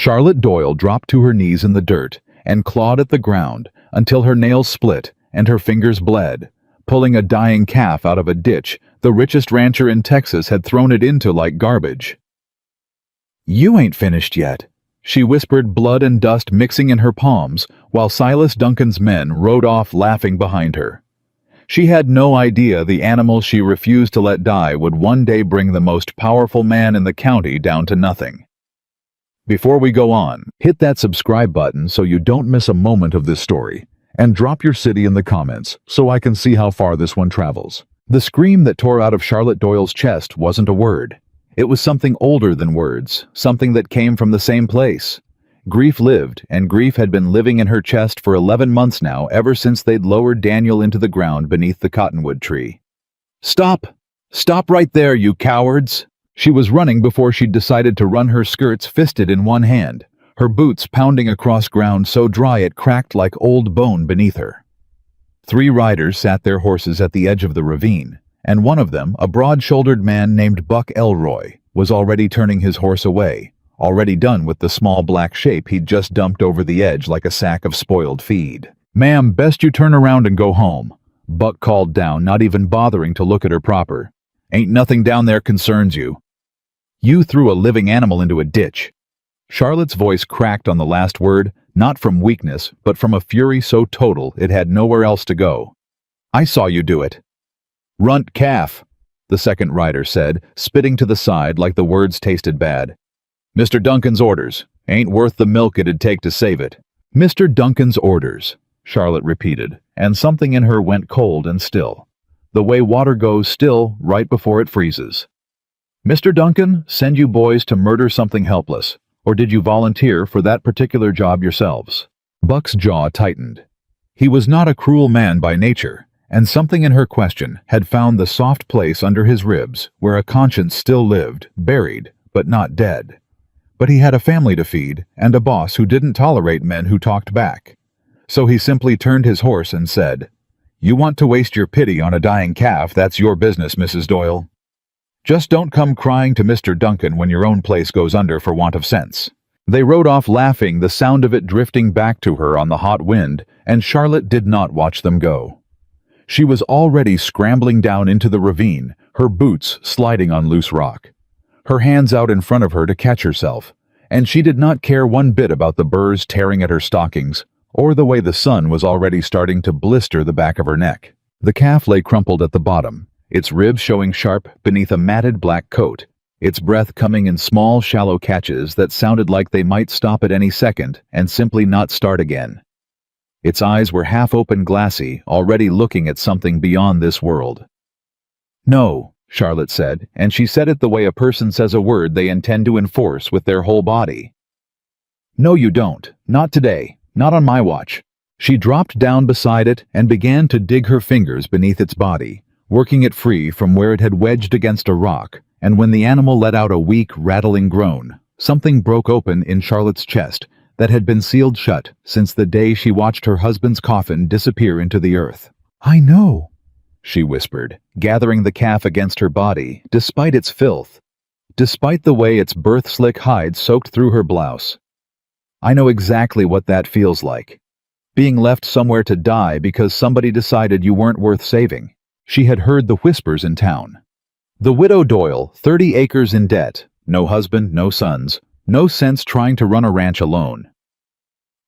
Charlotte Doyle dropped to her knees in the dirt and clawed at the ground until her nails split and her fingers bled, pulling a dying calf out of a ditch the richest rancher in Texas had thrown it into like garbage. "You ain't finished yet," she whispered, blood and dust mixing in her palms, while Silas Duncan's men rode off laughing behind her. She had no idea the animal she refused to let die would one day bring the most powerful man in the county down to nothing. Before we go on, hit that subscribe button so you don't miss a moment of this story, and drop your city in the comments so I can see how far this one travels. The scream that tore out of Charlotte Doyle's chest wasn't a word. It was something older than words, something that came from the same place. Grief lived, and grief had been living in her chest for 11 months now, ever since they'd lowered Daniel into the ground beneath the cottonwood tree. "Stop! Stop right there, you cowards!" She was running before she'd decided to run, her skirts fisted in one hand, her boots pounding across ground so dry it cracked like old bone beneath her. 3 riders sat their horses at the edge of the ravine, and one of them, a broad-shouldered man named Buck Elroy, was already turning his horse away, already done with the small black shape he'd just dumped over the edge like a sack of spoiled feed. "Ma'am, best you turn around and go home," Buck called down, not even bothering to look at her proper. "Ain't nothing down there concerns you. You threw a living animal into a ditch." Charlotte's voice cracked on the last word, not from weakness, but from a fury so total it had nowhere else to go. "I saw you do it." "Runt calf," the second rider said, spitting to the side like the words tasted bad. "Mr. Duncan's orders. Ain't worth the milk it'd take to save it." "Mr. Duncan's orders," Charlotte repeated, and something in her went cold and still, the way water goes still right before it freezes. "Mr. Duncan send you boys to murder something helpless, or did you volunteer for that particular job yourselves?" Buck's jaw tightened. He was not a cruel man by nature, and something in her question had found the soft place under his ribs where a conscience still lived, buried, but not dead. But he had a family to feed and a boss who didn't tolerate men who talked back. So he simply turned his horse and said, "You want to waste your pity on a dying calf, that's your business, Mrs. Doyle. Just don't come crying to Mr. Duncan when your own place goes under for want of sense." They rode off laughing, the sound of it drifting back to her on the hot wind, and Charlotte did not watch them go. She was already scrambling down into the ravine, her boots sliding on loose rock, her hands out in front of her to catch herself, and she did not care one bit about the burrs tearing at her stockings, or the way the sun was already starting to blister the back of her neck. The calf lay crumpled at the bottom, its ribs showing sharp beneath a matted black coat, its breath coming in small, shallow catches that sounded like they might stop at any second and simply not start again. Its eyes were half-open, glassy, already looking at something beyond this world. "No," Charlotte said, and she said it the way a person says a word they intend to enforce with their whole body. "No, you don't. Not today. Not on my watch." She dropped down beside it and began to dig her fingers beneath its body, working it free from where it had wedged against a rock, and when the animal let out a weak, rattling groan, something broke open in Charlotte's chest that had been sealed shut since the day she watched her husband's coffin disappear into the earth. "I know," she whispered, gathering the calf against her body, despite its filth, despite the way its birth-slick hide soaked through her blouse. "I know exactly what that feels like. Being left somewhere to die because somebody decided you weren't worth saving." She had heard the whispers in town. The widow Doyle, 30 acres in debt, no husband, no sons, no sense trying to run a ranch alone.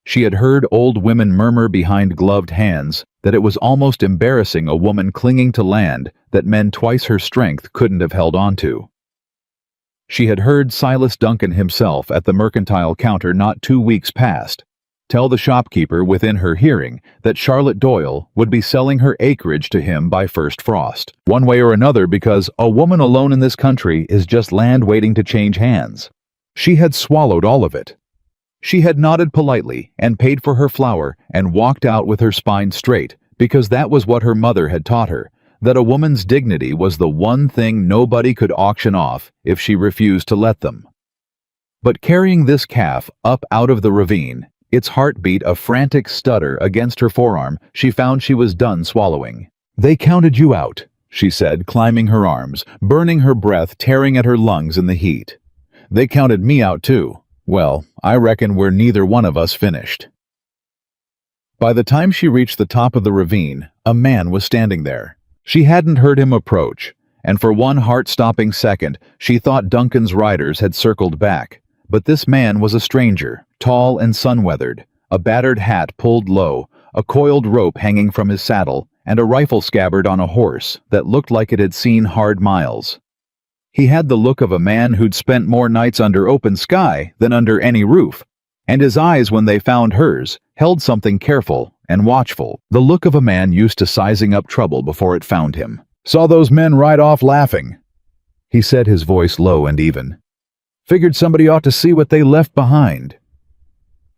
She had heard old women murmur behind gloved hands that it was almost embarrassing a woman clinging to land that men twice her strength couldn't have held on to. She had heard Silas Duncan himself at the mercantile counter not 2 weeks past tell the shopkeeper within her hearing that Charlotte Doyle would be selling her acreage to him by first frost, one way or another, because a woman alone in this country is just land waiting to change hands. She had swallowed all of it. She had nodded politely and paid for her flour and walked out with her spine straight, because that was what her mother had taught her, that a woman's dignity was the one thing nobody could auction off if she refused to let them. But carrying this calf up out of the ravine, its heartbeat a frantic stutter against her forearm, she found she was done swallowing. "They counted you out," she said, climbing her arms, burning her breath, tearing at her lungs in the heat. "They counted me out too. Well, I reckon we're neither one of us finished. By the time she reached the top of the ravine, a man was standing there. She hadn't heard him approach, and for one heart-stopping second, she thought Duncan's riders had circled back. But this man was a stranger, tall and sun-weathered, a battered hat pulled low, a coiled rope hanging from his saddle, and a rifle scabbard on a horse that looked like it had seen hard miles. He had the look of a man who'd spent more nights under open sky than under any roof, and his eyes, when they found hers, held something careful and watchful, the look of a man used to sizing up trouble before it found him. "Saw those men ride off laughing," he said, his voice low and even. "Figured somebody ought to see what they left behind."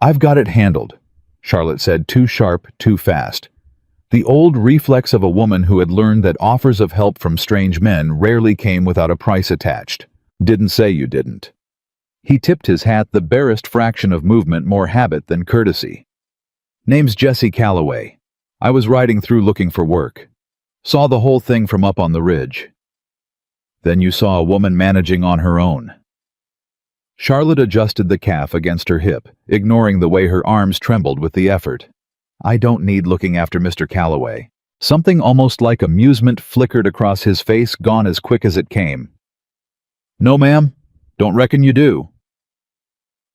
"I've got it handled," Charlotte said, too sharp, too fast. The old reflex of a woman who had learned that offers of help from strange men rarely came without a price attached. "Didn't say you didn't." He tipped his hat, the barest fraction of movement more habit than courtesy. "Name's Jesse Calloway. I was riding through looking for work. Saw the whole thing from up on the ridge." "Then you saw a woman managing on her own." Charlotte adjusted the calf against her hip, ignoring the way her arms trembled with the effort. "I don't need looking after Mr. Calloway." Something almost like amusement flickered across his face, gone as quick as it came. "No, ma'am. Don't reckon you do."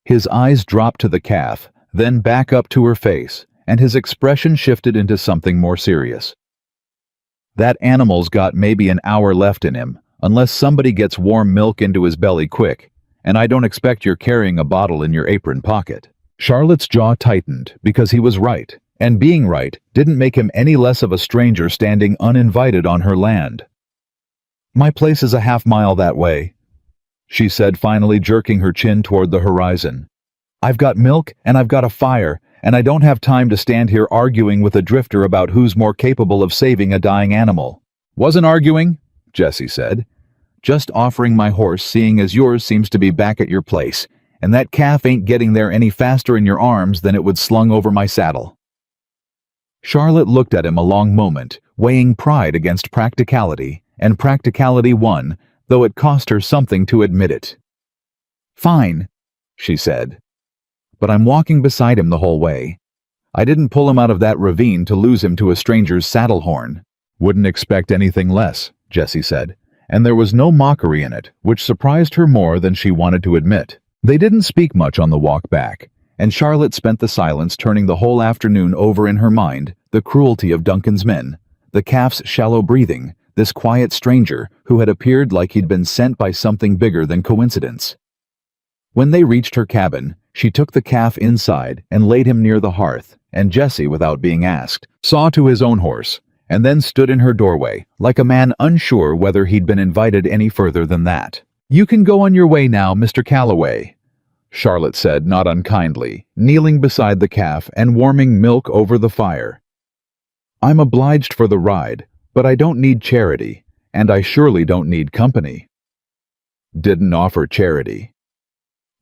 His eyes dropped to the calf, then back up to her face, and his expression shifted into something more serious. "That animal's got maybe an hour left in him, unless somebody gets warm milk into his belly quick, and I don't expect you're carrying a bottle in your apron pocket." Charlotte's jaw tightened, because he was right, and being right didn't make him any less of a stranger standing uninvited on her land. "My place is a half-mile that way," she said, finally jerking her chin toward the horizon. "I've got milk and I've got a fire, and I don't have time to stand here arguing with a drifter about who's more capable of saving a dying animal." "Wasn't arguing," Jesse said. "Just offering my horse, seeing as yours seems to be back at your place, and that calf ain't getting there any faster in your arms than it would slung over my saddle." Charlotte looked at him a long moment, weighing pride against practicality, and practicality won, though it cost her something to admit it. "Fine," she said. "But I'm walking beside him the whole way. I didn't pull him out of that ravine to lose him to a stranger's saddle horn." "Wouldn't expect anything less," Jesse said, and there was no mockery in it, which surprised her more than she wanted to admit. They didn't speak much on the walk back, and Charlotte spent the silence turning the whole afternoon over in her mind, the cruelty of Duncan's men, the calf's shallow breathing, this quiet stranger who had appeared like he'd been sent by something bigger than coincidence. When they reached her cabin, she took the calf inside and laid him near the hearth, and Jesse, without being asked, saw to his own horse, and then stood in her doorway, like a man unsure whether he'd been invited any further than that. "You can go on your way now, Mr. Calloway," Charlotte said, not unkindly, kneeling beside the calf and warming milk over the fire. "I'm obliged for the ride, but I don't need charity, and I surely don't need company." "Didn't offer charity."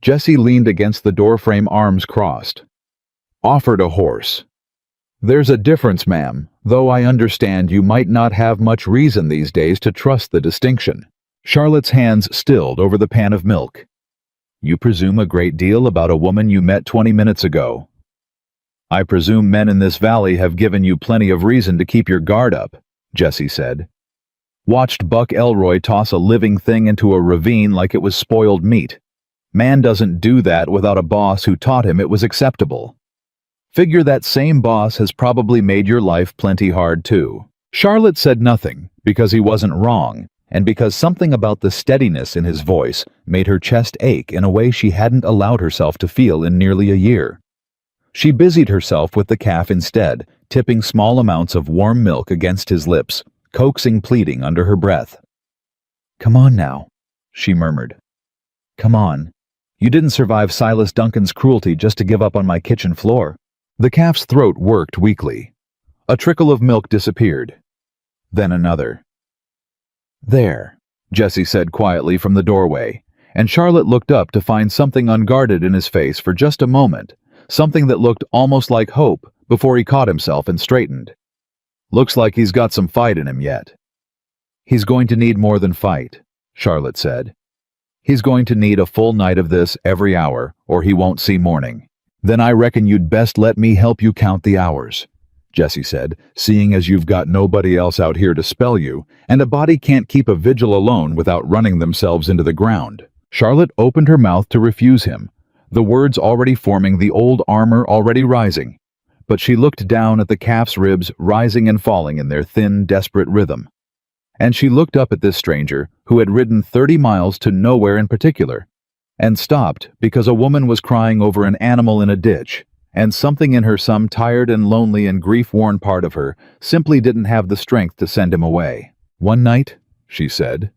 Jesse leaned against the doorframe, arms crossed. "Offered a horse." "There's a difference, ma'am, though I understand you might not have much reason these days to trust the distinction." Charlotte's hands stilled over the pan of milk. "You presume a great deal about a woman you met 20 minutes ago." "I presume men in this valley have given you plenty of reason to keep your guard up," Jesse said. "Watched Buck Elroy toss a living thing into a ravine like it was spoiled meat. Man doesn't do that without a boss who taught him it was acceptable. Figure that same boss has probably made your life plenty hard too." Charlotte said nothing, because he wasn't wrong, and because something about the steadiness in his voice made her chest ache in a way she hadn't allowed herself to feel in nearly a year. She busied herself with the calf instead, tipping small amounts of warm milk against his lips, coaxing, pleading under her breath. "Come on now," she murmured. "Come on. You didn't survive Silas Duncan's cruelty just to give up on my kitchen floor." The calf's throat worked weakly. A trickle of milk disappeared. Then another. "There," Jesse said quietly from the doorway, and Charlotte looked up to find something unguarded in his face for just a moment, something that looked almost like hope before he caught himself and straightened. "Looks like he's got some fight in him yet." "He's going to need more than fight," Charlotte said. He's going to need a full night of this every hour, or he won't see morning. Then I reckon you'd best let me help you count the hours, Jessie said, seeing as you've got nobody else out here to spell you, and a body can't keep a vigil alone without running themselves into the ground. Charlotte opened her mouth to refuse him, the words already forming, the old armor already rising. But she looked down at the calf's ribs rising and falling in their thin, desperate rhythm. And she looked up at this stranger, who had ridden 30 miles to nowhere in particular, and stopped because a woman was crying over an animal in a ditch, and something in her, some tired and lonely and grief-worn part of her, simply didn't have the strength to send him away. "One night," she said,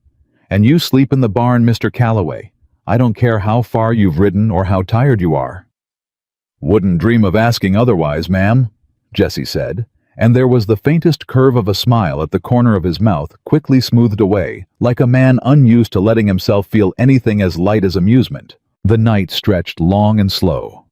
"and you sleep in the barn, Mr. Calloway. I don't care how far you've ridden or how tired you are." "Wouldn't dream of asking otherwise, ma'am," Jessie said, and there was the faintest curve of a smile at the corner of his mouth, quickly smoothed away, like a man unused to letting himself feel anything as light as amusement. The night stretched long and slow.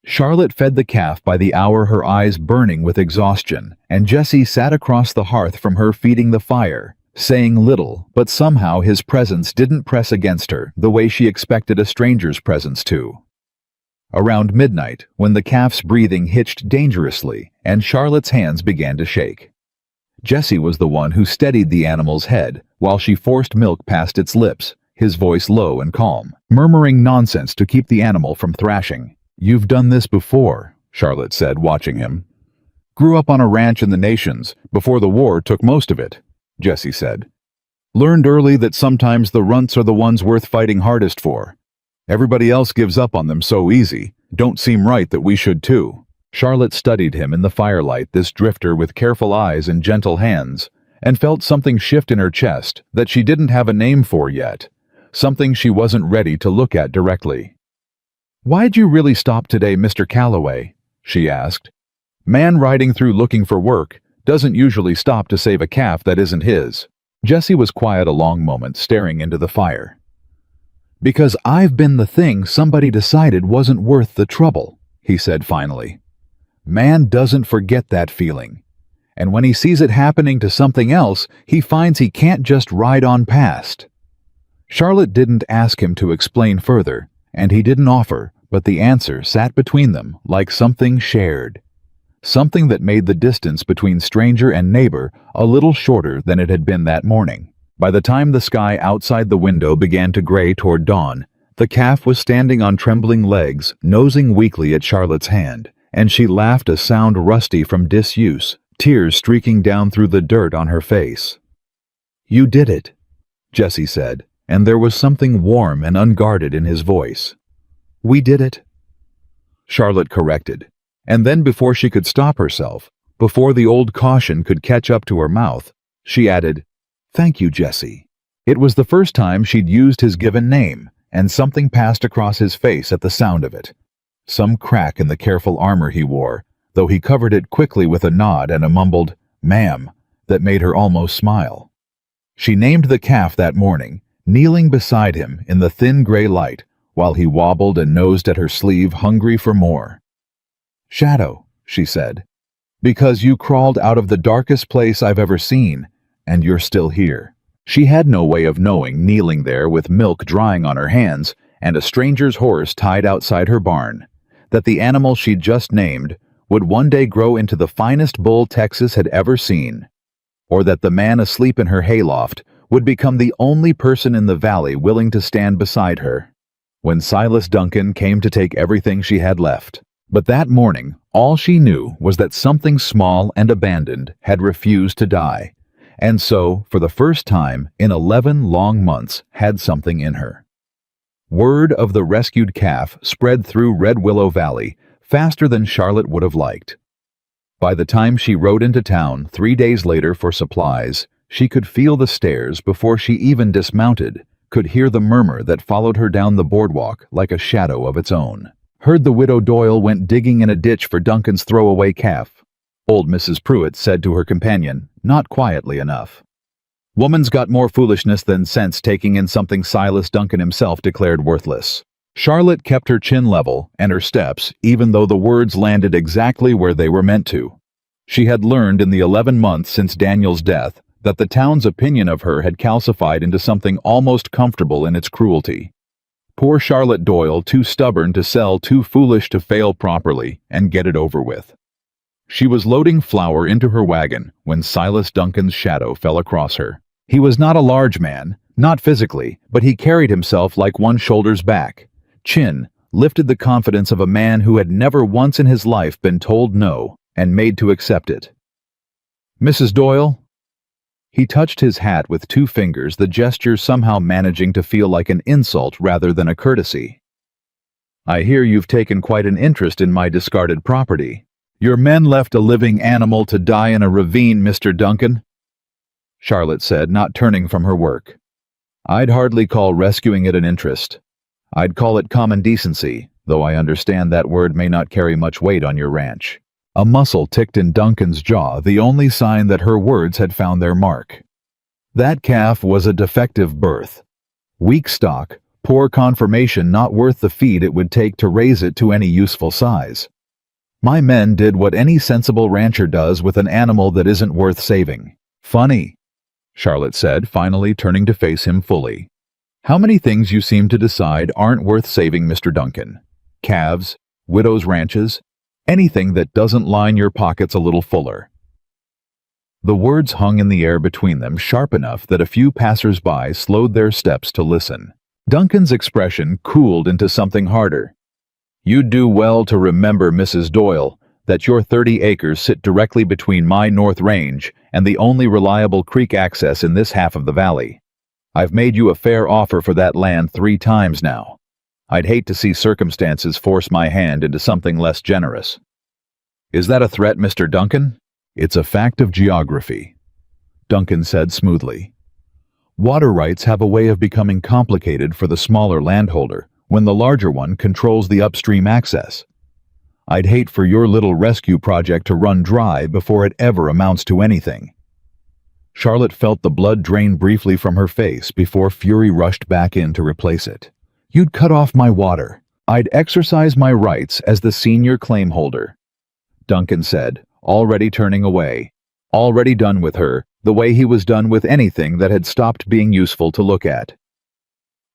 Charlotte fed the calf by the hour, her eyes burning with exhaustion, and Jessie sat across the hearth from her feeding the fire, saying little, but somehow his presence didn't press against her the way she expected a stranger's presence to. Around midnight, when the calf's breathing hitched dangerously and Charlotte's hands began to shake, Jessie was the one who steadied the animal's head while she forced milk past its lips, his voice low and calm, murmuring nonsense to keep the animal from thrashing. "You've done this before," Charlotte said, watching him. "Grew up on a ranch in the Nations, before the war took most of it," Jessie said. "Learned early that sometimes the runts are the ones worth fighting hardest for. Everybody else gives up on them so easy. Don't seem right that we should too." Charlotte studied him in the firelight, this drifter with careful eyes and gentle hands, and felt something shift in her chest that she didn't have a name for yet, something she wasn't ready to look at directly. "Why'd you really stop today, Mr. Calloway?" she asked. "Man riding through looking for work doesn't usually stop to save a calf that isn't his." Jessie was quiet a long moment, staring into the fire. "Because I've been the thing somebody decided wasn't worth the trouble," he said finally. "Man doesn't forget that feeling. And when he sees it happening to something else, he finds he can't just ride on past." Charlotte didn't ask him to explain further, and he didn't offer, but the answer sat between them like something shared. Something that made the distance between stranger and neighbor a little shorter than it had been that morning. By the time the sky outside the window began to gray toward dawn, the calf was standing on trembling legs, nosing weakly at Charlotte's hand, and she laughed, a sound rusty from disuse, tears streaking down through the dirt on her face. "You did it," Jessie said, and there was something warm and unguarded in his voice. "We did it," Charlotte corrected, and then before she could stop herself, before the old caution could catch up to her mouth, she added, "Thank you, Jessie." It was the first time she'd used his given name, and something passed across his face at the sound of it. Some crack in the careful armor he wore, though he covered it quickly with a nod and a mumbled, "Ma'am," that made her almost smile. She named the calf that morning, kneeling beside him in the thin gray light, while he wobbled and nosed at her sleeve, hungry for more. "Shadow," she said, "because you crawled out of the darkest place I've ever seen, and you're still here." She had no way of knowing, kneeling there with milk drying on her hands and a stranger's horse tied outside her barn, that the animal she'd just named would one day grow into the finest bull Texas had ever seen, or that the man asleep in her hayloft would become the only person in the valley willing to stand beside her when Silas Duncan came to take everything she had left. But that morning, all she knew was that something small and abandoned had refused to die, and so, for the first time in 11 long months, had something in her. Word of the rescued calf spread through Red Willow Valley faster than Charlotte would have liked. By the time she rode into town 3 days later for supplies, she could feel the stairs before she even dismounted, could hear the murmur that followed her down the boardwalk like a shadow of its own. Heard the widow Doyle went digging in a ditch for Duncan's throwaway calf, old Mrs. Pruitt said to her companion, not quietly enough. Woman's got more foolishness than sense taking in something Silas Duncan himself declared worthless. Charlotte kept her chin level and her steps, even though the words landed exactly where they were meant to. She had learned in the 11 months since Daniel's death that the town's opinion of her had calcified into something almost comfortable in its cruelty. Poor Charlotte Doyle, too stubborn to sell, too foolish to fail properly and get it over with. She was loading flour into her wagon when Silas Duncan's shadow fell across her. He was not a large man, not physically, but he carried himself like one shoulder's back. Chin lifted the confidence of a man who had never once in his life been told no and made to accept it. "Mrs. Doyle?" He touched his hat with 2 fingers, the gesture somehow managing to feel like an insult rather than a courtesy. "I hear you've taken quite an interest in my discarded property. Your men left a living animal to die in a ravine, Mr. Duncan," Charlotte said, not turning from her work. "I'd hardly call rescuing it an interest. I'd call it common decency, though I understand that word may not carry much weight on your ranch." A muscle ticked in Duncan's jaw, the only sign that her words had found their mark. That calf was a defective birth. Weak stock, poor conformation, not worth the feed it would take to raise it to any useful size. My men did what any sensible rancher does with an animal that isn't worth saving. "Funny," Charlotte said, finally turning to face him fully. "How many things you seem to decide aren't worth saving, Mr. Duncan? Calves, widows' ranches, anything that doesn't line your pockets a little fuller." The words hung in the air between them, sharp enough that a few passers-by slowed their steps to listen. Duncan's expression cooled into something harder. "You'd do well to remember, Mrs. Doyle, that your 30 acres sit directly between my North Range and the only reliable creek access in this half of the valley. I've made you a fair offer for that land 3 times now. I'd hate to see circumstances force my hand into something less generous." "Is that a threat, Mr. Duncan?" "It's a fact of geography," Duncan said smoothly. "Water rights have a way of becoming complicated for the smaller landholder when the larger one controls the upstream access. I'd hate for your little rescue project to run dry before it ever amounts to anything." Charlotte felt the blood drain briefly from her face before fury rushed back in to replace it. "You'd cut off my water. I'd exercise my rights as the senior claim holder," Duncan said, already turning away, already done with her, the way he was done with anything that had stopped being useful to look at.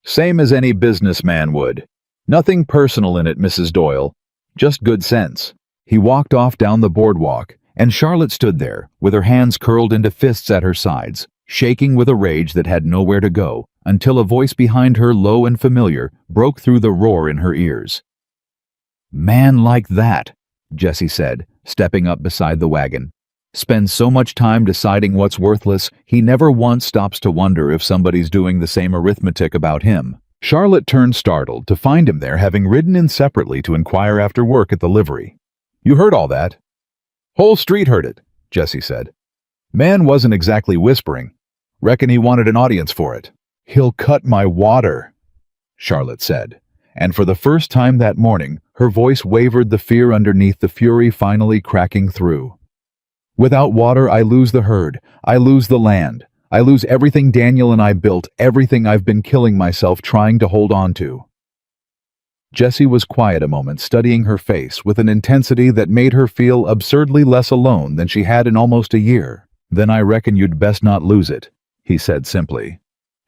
"Same as any businessman would. Nothing personal in it, Mrs. Doyle. Just good sense." He walked off down the boardwalk, and Charlotte stood there, with her hands curled into fists at her sides, shaking with a rage that had nowhere to go, until a voice behind her, low and familiar, broke through the roar in her ears. "Man like that," Jesse said, stepping up beside the wagon, "spends so much time deciding what's worthless, he never once stops to wonder if somebody's doing the same arithmetic about him." Charlotte turned startled to find him there, having ridden in separately to inquire after work at the livery. "You heard all that?" "Whole street heard it," Jesse said. "Man wasn't exactly whispering. Reckon he wanted an audience for it." "He'll cut my water," Charlotte said, and for the first time that morning, her voice wavered, the fear underneath the fury finally cracking through. "Without water, I lose the herd. I lose the land. I lose everything Daniel and I built, everything I've been killing myself trying to hold on to." Jessie was quiet a moment, studying her face with an intensity that made her feel absurdly less alone than she had in almost a year. "Then I reckon you'd best not lose it," he said simply.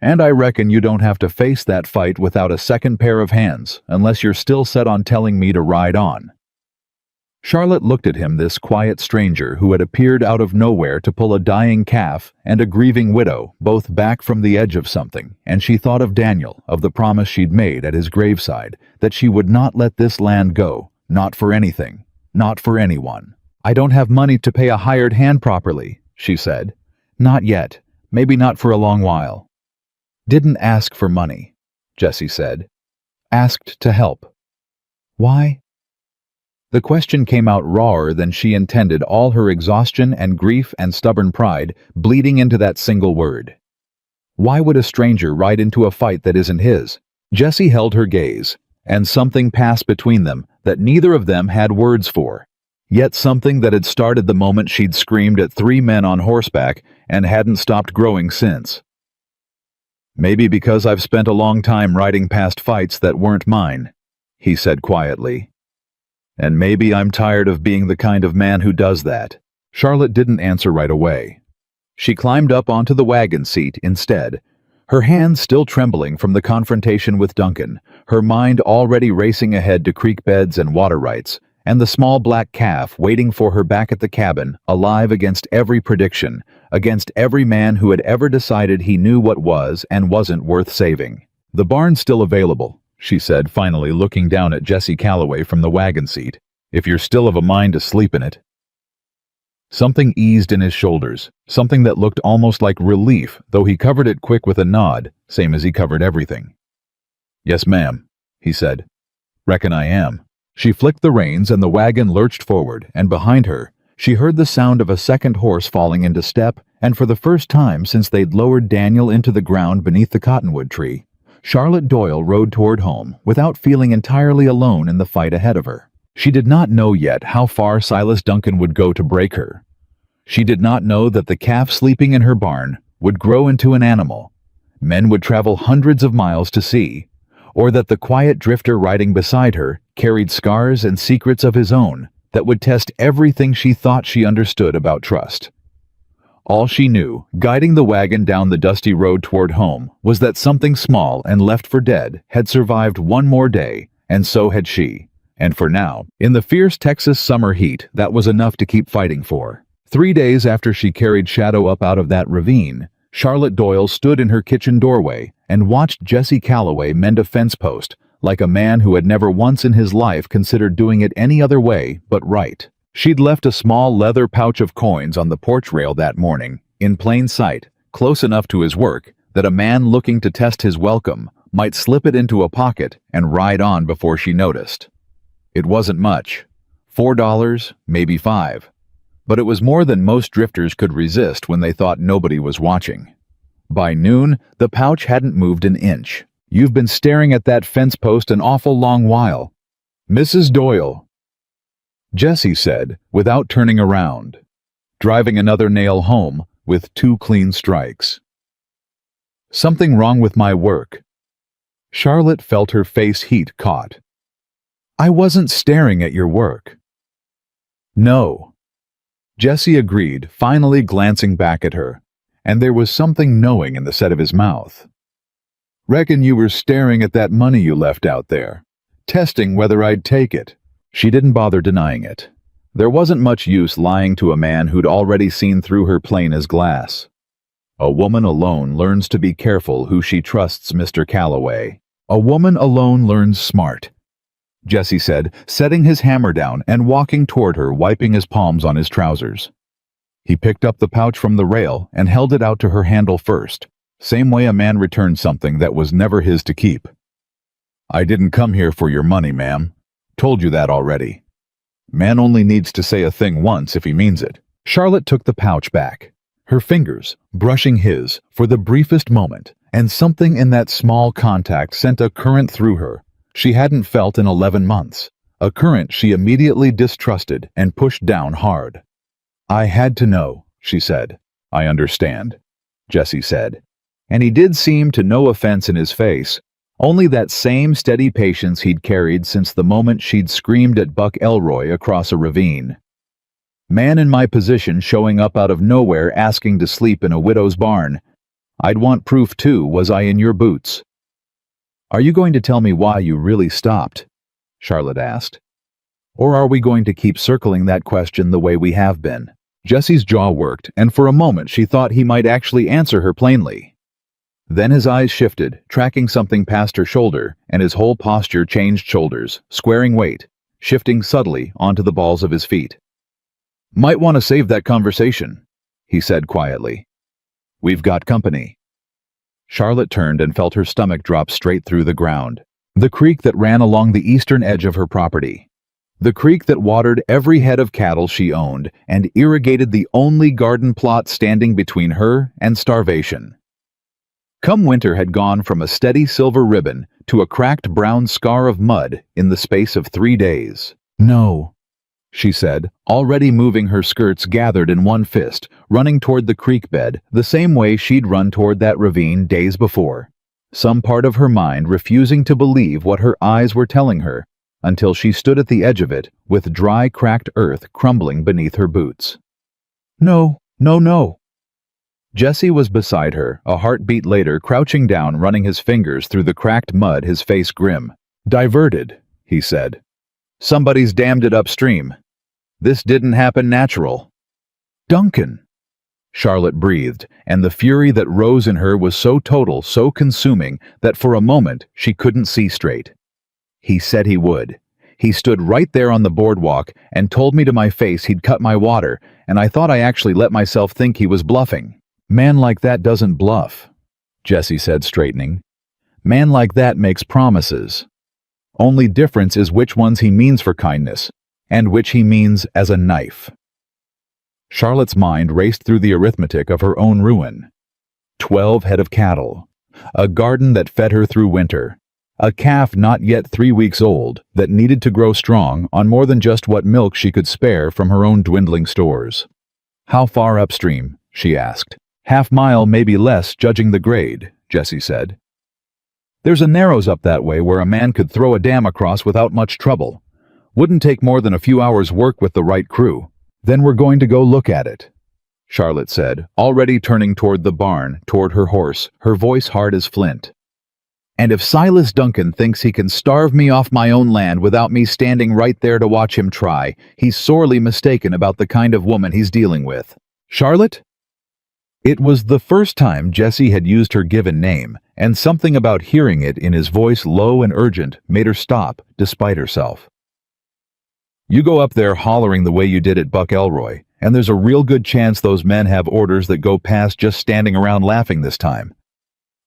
"And I reckon you don't have to face that fight without a second pair of hands, unless you're still set on telling me to ride on." Charlotte looked at him, this quiet stranger who had appeared out of nowhere to pull a dying calf and a grieving widow, both back from the edge of something, and she thought of Daniel, of the promise she'd made at his graveside, that she would not let this land go, not for anything, not for anyone. "I don't have money to pay a hired hand properly," she said. "Not yet, maybe not for a long while." "Didn't ask for money," Jessie said. "Asked to help." "Why?" The question came out rawer than she intended, all her exhaustion and grief and stubborn pride bleeding into that single word. Why would a stranger ride into a fight that isn't his? Jessie held her gaze, and something passed between them that neither of them had words for, yet something that had started the moment she'd screamed at 3 men on horseback and hadn't stopped growing since. "Maybe because I've spent a long time riding past fights that weren't mine," he said quietly. "And maybe I'm tired of being the kind of man who does that." Charlotte didn't answer right away. She climbed up onto the wagon seat instead, Her hands still trembling from the confrontation with Duncan, her mind already racing ahead to creek beds and water rights, and the small black calf waiting for her back at the cabin, alive against every prediction, against every man who had ever decided he knew what was and wasn't worth saving. "The barn's still available," she said, finally looking down at Jesse Calloway from the wagon seat, "if you're still of a mind to sleep in it." Something eased in his shoulders, something that looked almost like relief, though he covered it quick with a nod, same as he covered everything. "Yes, ma'am," he said. "Reckon I am." She flicked the reins and the wagon lurched forward, and behind her, she heard the sound of a second horse falling into step, and for the first time since they'd lowered Daniel into the ground beneath the cottonwood tree, Charlotte Doyle rode toward home without feeling entirely alone in the fight ahead of her. She did not know yet how far Silas Duncan would go to break her. She did not know that the calf sleeping in her barn would grow into an animal men would travel hundreds of miles to see, or that the quiet drifter riding beside her carried scars and secrets of his own that would test everything she thought she understood about trust. All she knew, guiding the wagon down the dusty road toward home, was that something small and left for dead had survived one more day, and so had she. And for now, in the fierce Texas summer heat, that was enough to keep fighting for. 3 days after she carried Shadow up out of that ravine, Charlotte Doyle stood in her kitchen doorway and watched Jesse Calloway mend a fence post, like a man who had never once in his life considered doing it any other way but right. She'd left a small leather pouch of coins on the porch rail that morning, in plain sight, close enough to his work that a man looking to test his welcome might slip it into a pocket and ride on before she noticed. It wasn't much. $4, maybe $5. But it was more than most drifters could resist when they thought nobody was watching. By noon, the pouch hadn't moved an inch. "You've been staring at that fence post an awful long while." "Mrs. Doyle," Jesse said, without turning around, driving another nail home with 2 clean strikes. "Something wrong with my work." Charlotte felt her face heat caught. "I wasn't staring at your work." "No." Jesse agreed, finally glancing back at her, and there was something knowing in the set of his mouth. "Reckon you were staring at that money you left out there, testing whether I'd take it." She didn't bother denying it. There wasn't much use lying to a man who'd already seen through her plain as glass. A woman alone learns to be careful who she trusts, Mr. Calloway. A woman alone learns smart, Jesse said, setting his hammer down and walking toward her, wiping his palms on his trousers. He picked up the pouch from the rail and held it out to her handle first, same way a man returns something that was never his to keep. "I didn't come here for your money, ma'am. Told you that already. Man only needs to say a thing once if he means it." Charlotte took the pouch back, her fingers brushing his for the briefest moment, and something in that small contact sent a current through her she hadn't felt in 11 months, a current she immediately distrusted and pushed down hard. "I had to know," she said. "I understand," Jesse said. And he did seem to no offense in his face, only that same steady patience he'd carried since the moment she'd screamed at Buck Elroy across a ravine. "Man in my position showing up out of nowhere asking to sleep in a widow's barn. I'd want proof too, was I in your boots?" "Are you going to tell me why you really stopped?" Charlotte asked. "Or are we going to keep circling that question the way we have been?" Jesse's jaw worked, and for a moment she thought he might actually answer her plainly. Then his eyes shifted, tracking something past her shoulder, and his whole posture changed shoulders, squaring weight, shifting subtly onto the balls of his feet. "Might want to save that conversation," he said quietly. "We've got company." Charlotte turned and felt her stomach drop straight through the ground. The creek that ran along the eastern edge of her property. The creek that watered every head of cattle she owned and irrigated the only garden plot standing between her and starvation. Come winter had gone from a steady silver ribbon to a cracked brown scar of mud in the space of 3 days. "No," she said, already moving her skirts gathered in one fist, running toward the creek bed the same way she'd run toward that ravine days before, some part of her mind refusing to believe what her eyes were telling her, until she stood at the edge of it with dry, cracked earth crumbling beneath her boots. "No, no, no." Jesse was beside her, a heartbeat later, crouching down, running his fingers through the cracked mud, his face grim. "Diverted," he said. "Somebody's dammed it upstream. This didn't happen natural." "Duncan!" Charlotte breathed, and the fury that rose in her was so total, so consuming, that for a moment she couldn't see straight. "He said he would. He stood right there on the boardwalk and told me to my face he'd cut my water, and I thought I actually let myself think he was bluffing." "Man like that doesn't bluff," Jesse said, straightening. "Man like that makes promises. Only difference is which ones he means for kindness, and which he means as a knife." Charlotte's mind raced through the arithmetic of her own ruin. 12 head of cattle, a garden that fed her through winter, a calf not yet 3 weeks old that needed to grow strong on more than just what milk she could spare from her own dwindling stores. "How far upstream?" she asked. "Half-mile, maybe less, judging the grade," Jesse said. "There's a narrows up that way where a man could throw a dam across without much trouble. Wouldn't take more than a few hours' work with the right crew." "Then we're going to go look at it," Charlotte said, already turning toward the barn, toward her horse, her voice hard as flint. "And if Silas Duncan thinks he can starve me off my own land without me standing right there to watch him try, he's sorely mistaken about the kind of woman he's dealing with." "Charlotte?" It was the first time Jesse had used her given name, and something about hearing it in his voice, low and urgent, made her stop, despite herself. "You go up there hollering the way you did at Buck Elroy, and there's a real good chance those men have orders that go past just standing around laughing this time.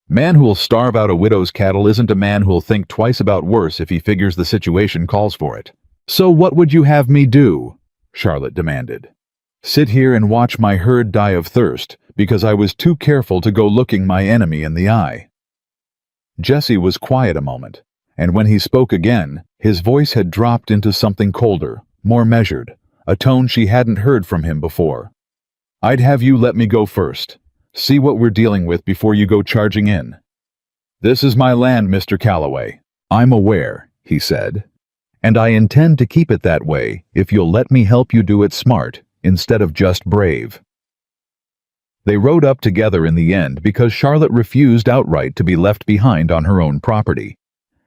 Man who'll starve out a widow's cattle isn't a man who'll think twice about worse if he figures the situation calls for it." "So what would you have me do?" Charlotte demanded. "Sit here and watch my herd die of thirst, because I was too careful to go looking my enemy in the eye." Jesse was quiet a moment, and when he spoke again, his voice had dropped into something colder, more measured, a tone she hadn't heard from him before. "I'd have you let me go first. See what we're dealing with before you go charging in." "This is my land, Mr. Calloway." "I'm aware," he said, "and I intend to keep it that way if you'll let me help you do it smart instead of just brave." They rode up together in the end because Charlotte refused outright to be left behind on her own property.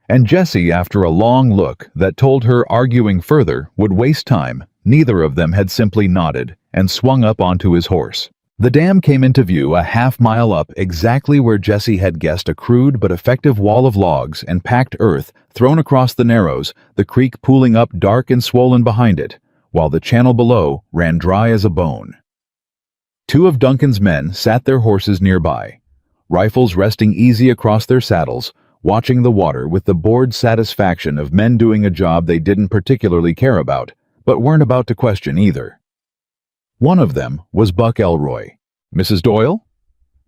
And Jesse, after a long look that told her arguing further would waste time, neither of them had simply nodded and swung up onto his horse. The dam came into view a half-mile up, exactly where Jesse had guessed, a crude but effective wall of logs and packed earth thrown across the narrows, the creek pooling up dark and swollen behind it, while the channel below ran dry as a bone. 2 of Duncan's men sat their horses nearby, rifles resting easy across their saddles, watching the water with the bored satisfaction of men doing a job they didn't particularly care about, but weren't about to question either. One of them was Buck Elroy. "Mrs. Doyle?"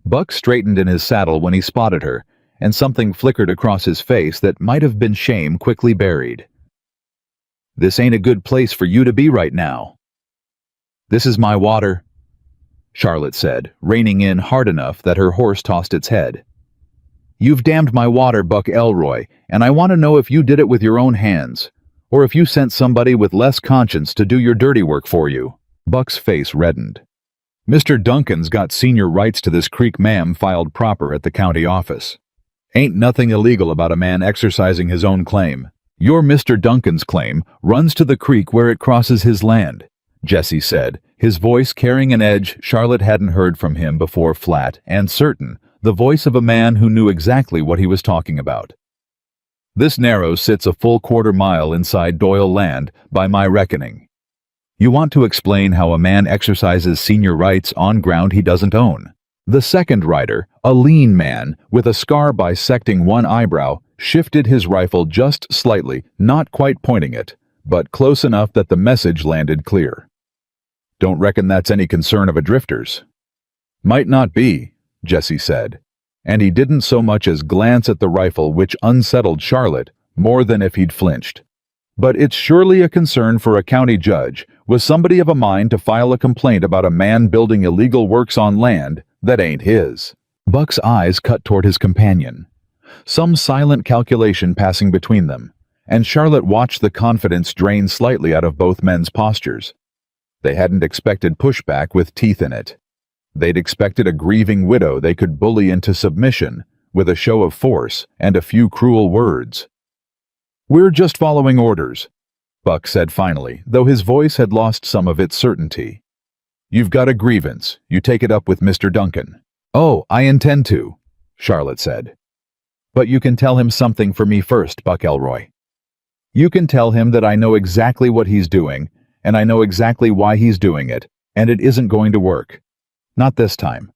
Buck straightened in his saddle when he spotted her, and something flickered across his face that might have been shame quickly buried. "This ain't a good place for you to be right now." "This is my water," Charlotte said, reining in hard enough that her horse tossed its head. "You've dammed my water, Buck Elroy, and I want to know if you did it with your own hands, or if you sent somebody with less conscience to do your dirty work for you." Buck's face reddened. "Mr. Duncan's got senior rights to this creek, ma'am, filed proper at the county office. Ain't nothing illegal about a man exercising his own claim. Your Mr. Duncan's claim runs to the creek where it crosses his land," Jesse said, his voice carrying an edge Charlotte hadn't heard from him before, flat and certain, the voice of a man who knew exactly what he was talking about. "This narrow sits a full quarter-mile inside Doyle land, by my reckoning. You want to explain how a man exercises senior rights on ground he doesn't own." The second rider, a lean man with a scar bisecting one eyebrow, shifted his rifle just slightly, not quite pointing it, but close enough that the message landed clear. "Don't reckon that's any concern of a drifter's." "Might not be," Jesse said, and he didn't so much as glance at the rifle, which unsettled Charlotte more than if he'd flinched. "But it's surely a concern for a county judge with somebody of a mind to file a complaint about a man building illegal works on land that ain't his." Buck's eyes cut toward his companion, some silent calculation passing between them, and Charlotte watched the confidence drain slightly out of both men's postures. They hadn't expected pushback with teeth in it. They'd expected a grieving widow they could bully into submission with a show of force and a few cruel words. "We're just following orders," Buck said finally, though his voice had lost some of its certainty. "You've got a grievance. You take it up with Mr. Duncan." "Oh, I intend to," Charlotte said. "But you can tell him something for me first, Buck Elroy. You can tell him that I know exactly what he's doing, and I know exactly why he's doing it, and it isn't going to work. Not this time.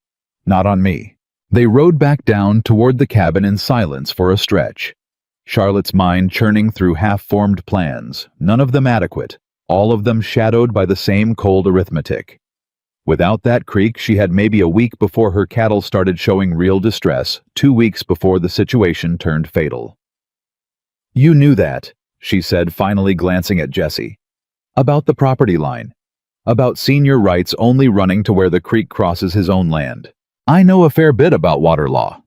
Not on me." They rode back down toward the cabin in silence for a stretch, Charlotte's mind churning through half-formed plans, none of them adequate, all of them shadowed by the same cold arithmetic. Without that creek, she had maybe a week before her cattle started showing real distress, 2 weeks before the situation turned fatal. "You knew that," she said, finally glancing at Jesse. "About the property line. About senior rights only running to where the creek crosses his own land." "I know a fair bit about water law,"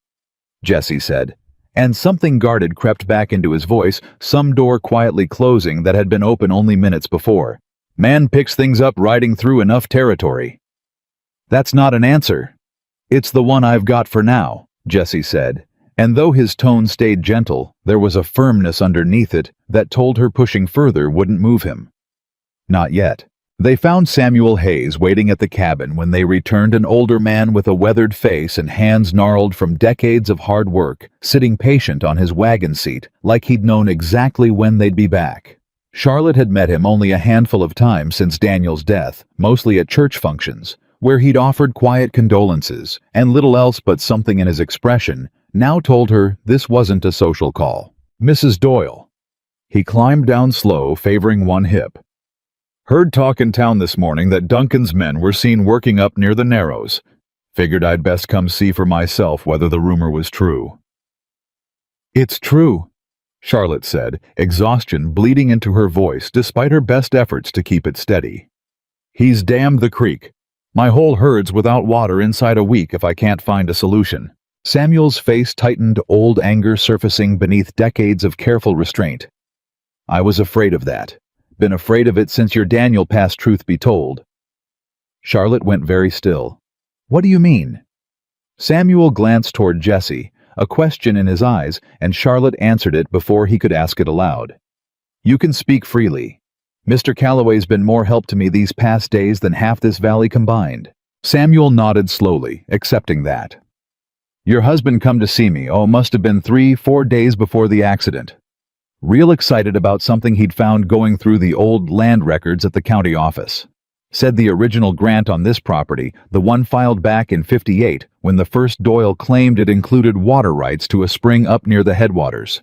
Jesse said, and something guarded crept back into his voice, some door quietly closing that had been open only minutes before. "Man picks things up riding through enough territory." "That's not an answer." "It's the one I've got for now," Jesse said, and though his tone stayed gentle, there was a firmness underneath it that told her pushing further wouldn't move him. Not yet. They found Samuel Hayes waiting at the cabin when they returned, an older man with a weathered face and hands gnarled from decades of hard work, sitting patient on his wagon seat, like he'd known exactly when they'd be back. Charlotte had met him only a handful of times since Daniel's death, mostly at church functions, where he'd offered quiet condolences, and little else but something in his expression now told her this wasn't a social call. "Mrs. Doyle." He climbed down slow, favoring one hip. "Heard talk in town this morning that Duncan's men were seen working up near the Narrows. Figured I'd best come see for myself whether the rumor was true." "It's true," Charlotte said, exhaustion bleeding into her voice despite her best efforts to keep it steady. "He's dammed the creek. My whole herd's without water inside a week if I can't find a solution." Samuel's face tightened, old anger surfacing beneath decades of careful restraint. "I was afraid of that. Been afraid of it since your Daniel passed, truth be told." Charlotte went very still. "What do you mean?" Samuel glanced toward Jesse, a question in his eyes, and Charlotte answered it before he could ask it aloud. "You can speak freely. Mr. Calloway's been more help to me these past days than half this valley combined." Samuel nodded slowly, accepting that. "Your husband come to see me, must have been 3-4 days before the accident. Real excited about something he'd found going through the old land records at the county office. Said the original grant on this property, the one filed back in '58, when the first Doyle claimed it included water rights to a spring up near the headwaters.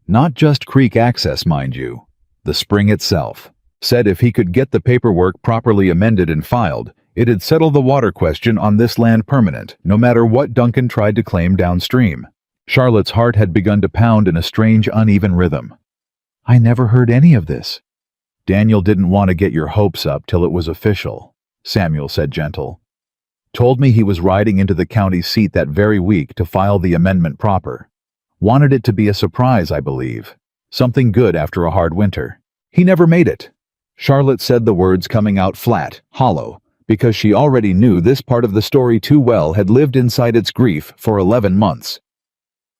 Not just creek access, mind you. The spring itself. Said if he could get the paperwork properly amended and filed, it'd settle the water question on this land permanent, no matter what Duncan tried to claim downstream." Charlotte's heart had begun to pound in a strange, uneven rhythm. "I never heard any of this." "Daniel didn't want to get your hopes up till it was official," Samuel said gentle. "Told me he was riding into the county seat that very week to file the amendment proper. Wanted it to be a surprise, I believe. Something good after a hard winter. He never made it." Charlotte said the words coming out flat, hollow, because she already knew this part of the story too well, had lived inside its grief for 11 months.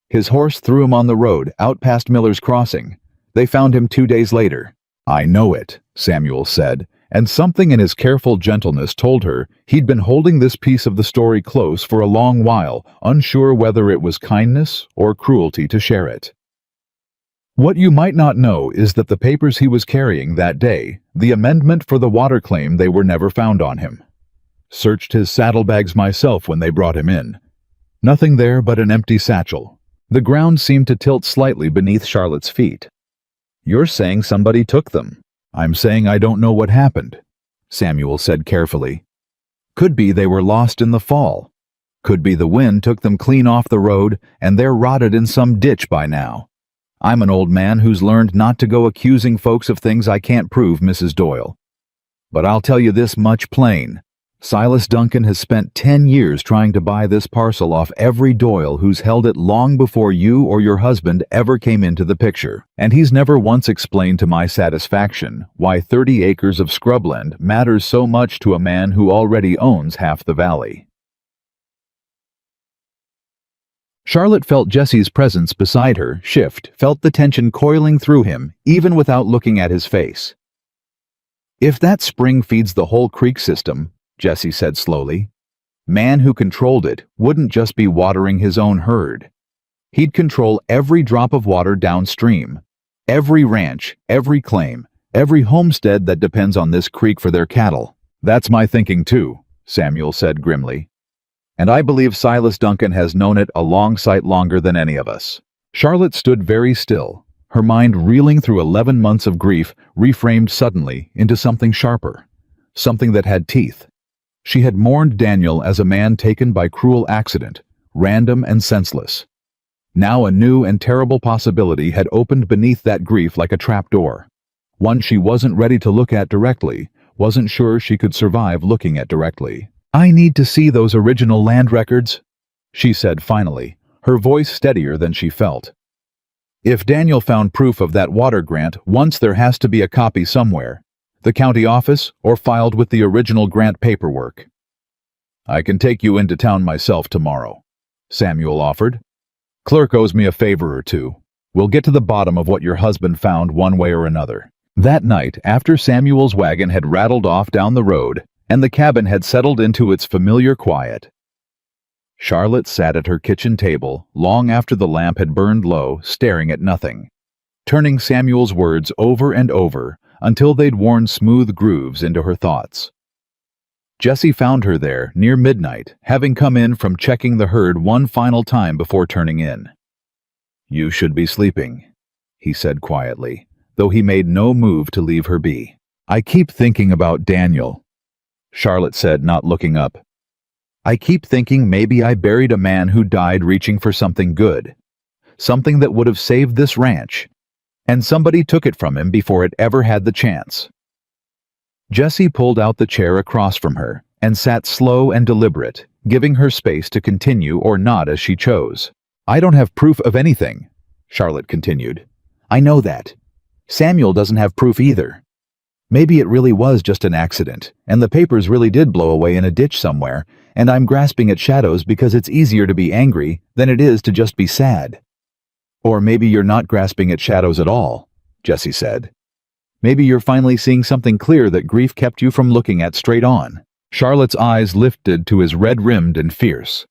His horse threw him on the road, out past Miller's Crossing. They found him 2 days later. "I know it," Samuel said, and something in his careful gentleness told her he'd been holding this piece of the story close for a long while, unsure whether it was kindness or cruelty to share it. "What you might not know is that the papers he was carrying that day, the amendment for the water claim, they were never found on him. Searched his saddlebags myself when they brought him in. Nothing there but an empty satchel." The ground seemed to tilt slightly beneath Charlotte's feet. "You're saying somebody took them." "I'm saying I don't know what happened," Samuel said carefully. "Could be they were lost in the fall. Could be the wind took them clean off the road and they're rotted in some ditch by now. I'm an old man who's learned not to go accusing folks of things I can't prove, Mrs. Doyle. But I'll tell you this much plain. Silas Duncan has spent 10 years trying to buy this parcel off every Doyle who's held it long before you or your husband ever came into the picture, and he's never once explained to my satisfaction why 30 acres of scrubland matters so much to a man who already owns half the valley." Charlotte felt Jesse's presence beside her shift, felt the tension coiling through him, even without looking at his face. "If that spring feeds the whole creek system," Jesse said slowly, "man who controlled it wouldn't just be watering his own herd. He'd control every drop of water downstream, every ranch, every claim, every homestead that depends on this creek for their cattle." "That's my thinking too," Samuel said grimly. "And I believe Silas Duncan has known it a long sight longer than any of us." Charlotte stood very still, her mind reeling through 11 months of grief reframed suddenly into something sharper, something that had teeth. She had mourned Daniel as a man taken by cruel accident, random and senseless. Now a new and terrible possibility had opened beneath that grief like a trapdoor. One she wasn't ready to look at directly, wasn't sure she could survive looking at directly. "I need to see those original land records," she said finally, her voice steadier than she felt. "If Daniel found proof of that water grant once, there has to be a copy somewhere. The county office, or filed with the original grant paperwork." "I can take you into town myself tomorrow," Samuel offered. "Clerk owes me a favor or two. We'll get to the bottom of what your husband found one way or another." That night, after Samuel's wagon had rattled off down the road, and the cabin had settled into its familiar quiet, Charlotte sat at her kitchen table long after the lamp had burned low, staring at nothing, turning Samuel's words over and over until they'd worn smooth grooves into her thoughts. Jesse found her there near midnight, having come in from checking the herd one final time before turning in. "You should be sleeping," he said quietly, though he made no move to leave her be. "I keep thinking about Daniel," Charlotte said, not looking up. "I keep thinking maybe I buried a man who died reaching for something good, something that would have saved this ranch, and somebody took it from him before it ever had the chance." Jesse pulled out the chair across from her and sat slow and deliberate, giving her space to continue or not as she chose. "I don't have proof of anything," Charlotte continued. "I know that. Samuel doesn't have proof either. Maybe it really was just an accident, and the papers really did blow away in a ditch somewhere, and I'm grasping at shadows because it's easier to be angry than it is to just be sad." "Or maybe you're not grasping at shadows at all," Jesse said. "Maybe you're finally seeing something clear that grief kept you from looking at straight on." Charlotte's eyes lifted to his red-rimmed and fierce.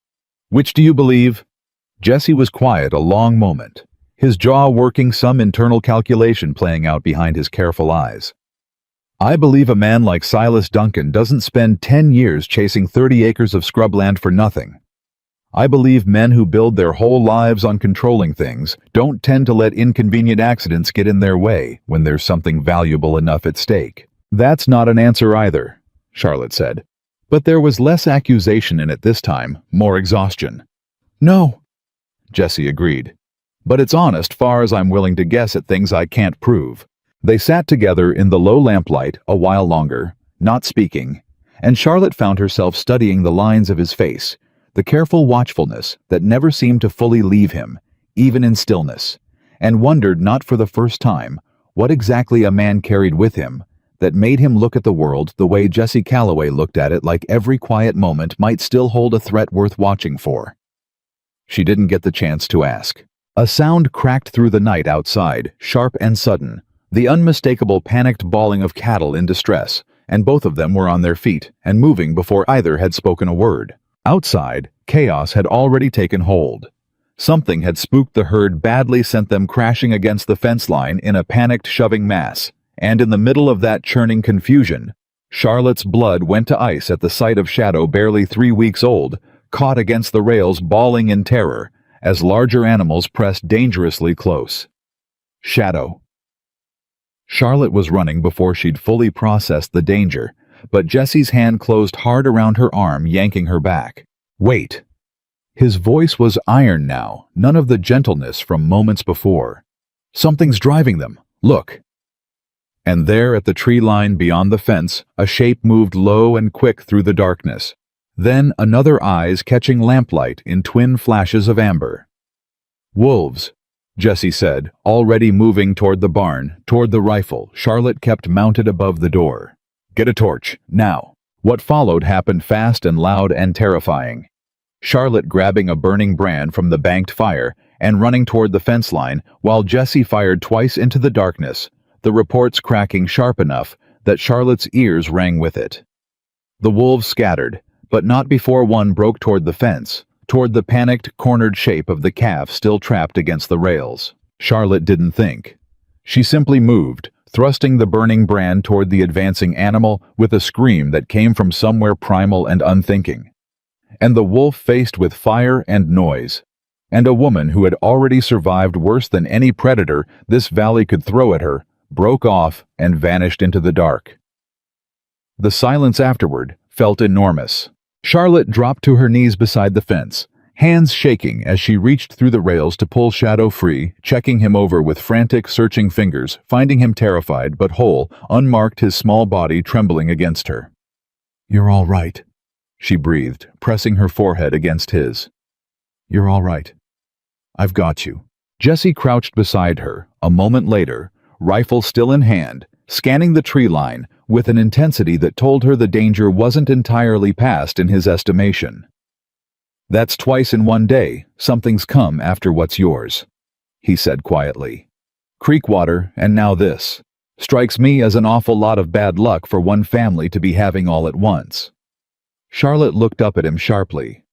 "Which do you believe?" Jesse was quiet a long moment, his jaw working, some internal calculation playing out behind his careful eyes. "I believe a man like Silas Duncan doesn't spend 10 years chasing 30 acres of scrubland for nothing. I believe men who build their whole lives on controlling things don't tend to let inconvenient accidents get in their way when there's something valuable enough at stake." "That's not an answer either," Charlotte said. But there was less accusation in it this time, more exhaustion. "No," Jesse agreed. "But it's honest far as I'm willing to guess at things I can't prove." They sat together in the low lamplight a while longer, not speaking, and Charlotte found herself studying the lines of his face, the careful watchfulness that never seemed to fully leave him, even in stillness, and wondered not for the first time what exactly a man carried with him that made him look at the world the way Jesse Calloway looked at it, like every quiet moment might still hold a threat worth watching for. She didn't get the chance to ask. A sound cracked through the night outside, sharp and sudden, the unmistakable panicked bawling of cattle in distress, and both of them were on their feet and moving before either had spoken a word. Outside, chaos had already taken hold. Something had spooked the herd badly, sent them crashing against the fence line in a panicked shoving mass, and in the middle of that churning confusion, Charlotte's blood went to ice at the sight of Shadow, barely 3 weeks old, caught against the rails bawling in terror as larger animals pressed dangerously close. Shadow. Charlotte was running before she'd fully processed the danger, but Jesse's hand closed hard around her arm, yanking her back. "Wait." His voice was iron now, none of the gentleness from moments before. "Something's driving them. Look." And there at the tree line beyond the fence, a shape moved low and quick through the darkness. Then another eyes catching lamplight in twin flashes of amber. "Wolves," Jesse said, already moving toward the barn, toward the rifle Charlotte kept mounted above the door. "Get a torch, now." What followed happened fast and loud and terrifying. Charlotte grabbing a burning brand from the banked fire and running toward the fence line while Jesse fired twice into the darkness, the reports cracking sharp enough that Charlotte's ears rang with it. The wolves scattered, but not before one broke toward the fence, toward the panicked, cornered shape of the calf still trapped against the rails. Charlotte didn't think. She simply moved, thrusting the burning brand toward the advancing animal with a scream that came from somewhere primal and unthinking. And the wolf, faced with fire and noise, and a woman who had already survived worse than any predator this valley could throw at her, broke off and vanished into the dark. The silence afterward felt enormous. Charlotte dropped to her knees beside the fence, hands shaking as she reached through the rails to pull Shadow free, checking him over with frantic, searching fingers, finding him terrified but whole, unmarked, his small body trembling against her. "You're all right," she breathed, pressing her forehead against his. "You're all right. I've got you." Jesse crouched beside her, a moment later, rifle still in hand, scanning the tree line with an intensity that told her the danger wasn't entirely past in his estimation. "That's twice in one day something's come after what's yours," he said quietly. "Creek water, and now this. Strikes me as an awful lot of bad luck for one family to be having all at once." Charlotte looked up at him sharply.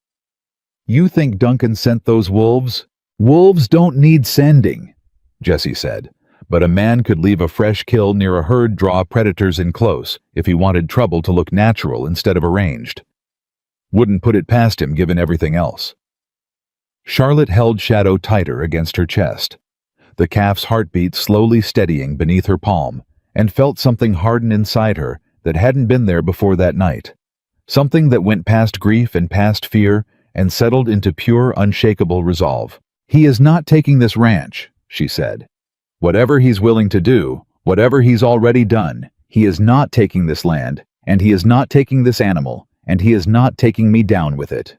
"You think Duncan sent those wolves?" "Wolves don't need sending," Jesse said, "but a man could leave a fresh kill near a herd, draw predators in close, if he wanted trouble to look natural instead of arranged. Wouldn't put it past him given everything else." Charlotte held Shadow tighter against her chest, the calf's heartbeat slowly steadying beneath her palm, and felt something harden inside her that hadn't been there before that night. Something that went past grief and past fear and settled into pure, unshakable resolve. "He is not taking this ranch," she said. "Whatever he's willing to do, whatever he's already done, he is not taking this land, and he is not taking this animal, and he is not taking me down with it."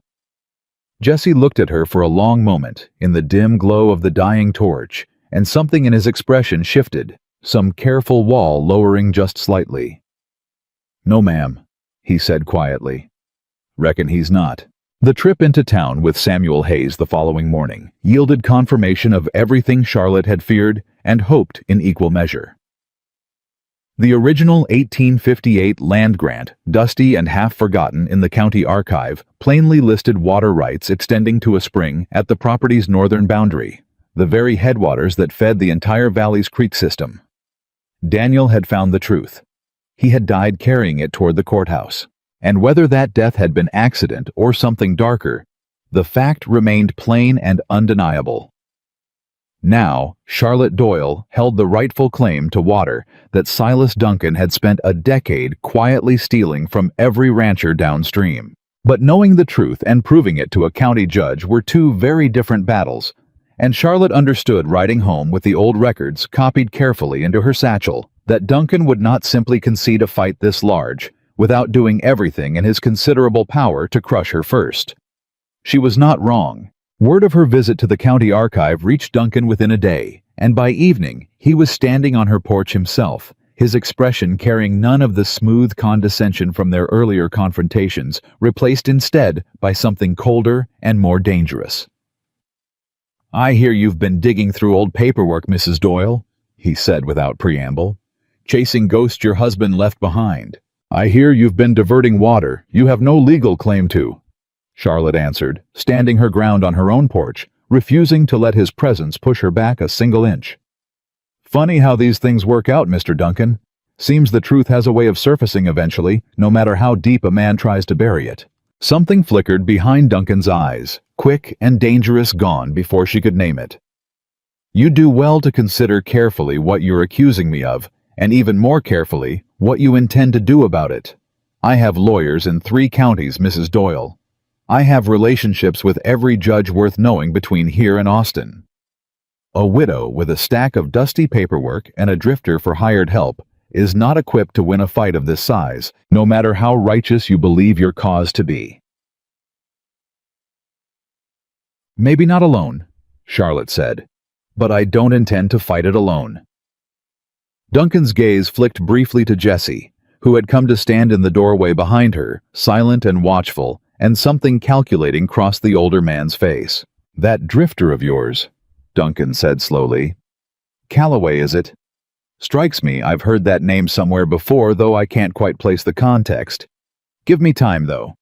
Jesse looked at her for a long moment in the dim glow of the dying torch, and something in his expression shifted, some careful wall lowering just slightly. "No, ma'am," he said quietly. "Reckon he's not." The trip into town with Samuel Hayes the following morning yielded confirmation of everything Charlotte had feared and hoped in equal measure. The original 1858 land grant, dusty and half-forgotten in the county archive, plainly listed water rights extending to a spring at the property's northern boundary, the very headwaters that fed the entire valley's creek system. Daniel had found the truth. He had died carrying it toward the courthouse. And whether that death had been accident or something darker, the fact remained plain and undeniable. Now, Charlotte Doyle held the rightful claim to water that Silas Duncan had spent a decade quietly stealing from every rancher downstream. But knowing the truth and proving it to a county judge were two very different battles, and Charlotte understood riding home with the old records copied carefully into her satchel that Duncan would not simply concede a fight this large without doing everything in his considerable power to crush her first. She was not wrong. Word of her visit to the county archive reached Duncan within a day, and by evening he was standing on her porch himself, his expression carrying none of the smooth condescension from their earlier confrontations, replaced instead by something colder and more dangerous. "I hear you've been digging through old paperwork, Mrs. Doyle," he said without preamble. "Chasing ghosts your husband left behind. I hear you've been diverting water you have no legal claim to," Charlotte answered, standing her ground on her own porch, refusing to let his presence push her back a single inch. "Funny how these things work out, Mr. Duncan. Seems the truth has a way of surfacing eventually, no matter how deep a man tries to bury it." Something flickered behind Duncan's eyes, quick and dangerous, gone before she could name it. "You do well to consider carefully what you're accusing me of, and even more carefully, what you intend to do about it. I have lawyers in 3 counties, Mrs. Doyle. I have relationships with every judge worth knowing between here and Austin. A widow with a stack of dusty paperwork and a drifter for hired help is not equipped to win a fight of this size, no matter how righteous you believe your cause to be." "Maybe not alone," Charlotte said, "but I don't intend to fight it alone." Duncan's gaze flicked briefly to Jesse, who had come to stand in the doorway behind her, silent and watchful, and something calculating crossed the older man's face. "That drifter of yours," Duncan said slowly. "Calloway, is it? Strikes me I've heard that name somewhere before, though I can't quite place the context. Give me time, though.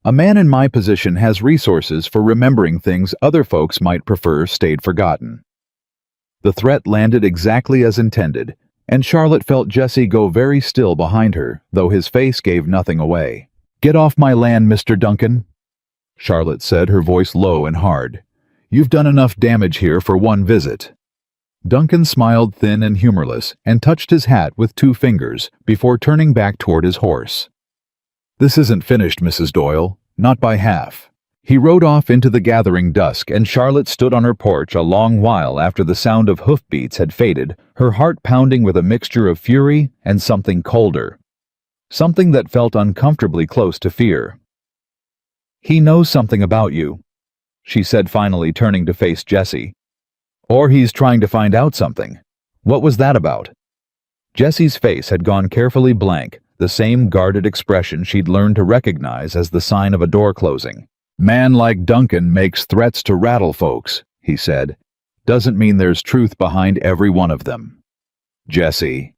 A man in my position has resources for remembering things other folks might prefer stayed forgotten." The threat landed exactly as intended, and Charlotte felt Jesse go very still behind her, though his face gave nothing away. "Get off my land, Mr. Duncan," Charlotte said, her voice low and hard. "You've done enough damage here for one visit." Duncan smiled thin and humorless and touched his hat with 2 fingers before turning back toward his horse. "This isn't finished, Mrs. Doyle. Not by half." He rode off into the gathering dusk, and Charlotte stood on her porch a long while after the sound of hoofbeats had faded, her heart pounding with a mixture of fury and something colder. Something that felt uncomfortably close to fear. "He knows something about you," she said, finally turning to face Jesse. "Or he's trying to find out something. What was that about?" Jesse's face had gone carefully blank, the same guarded expression she'd learned to recognize as the sign of a door closing. "Man like Duncan makes threats to rattle folks," he said. "Doesn't mean there's truth behind every one of them." "Jesse."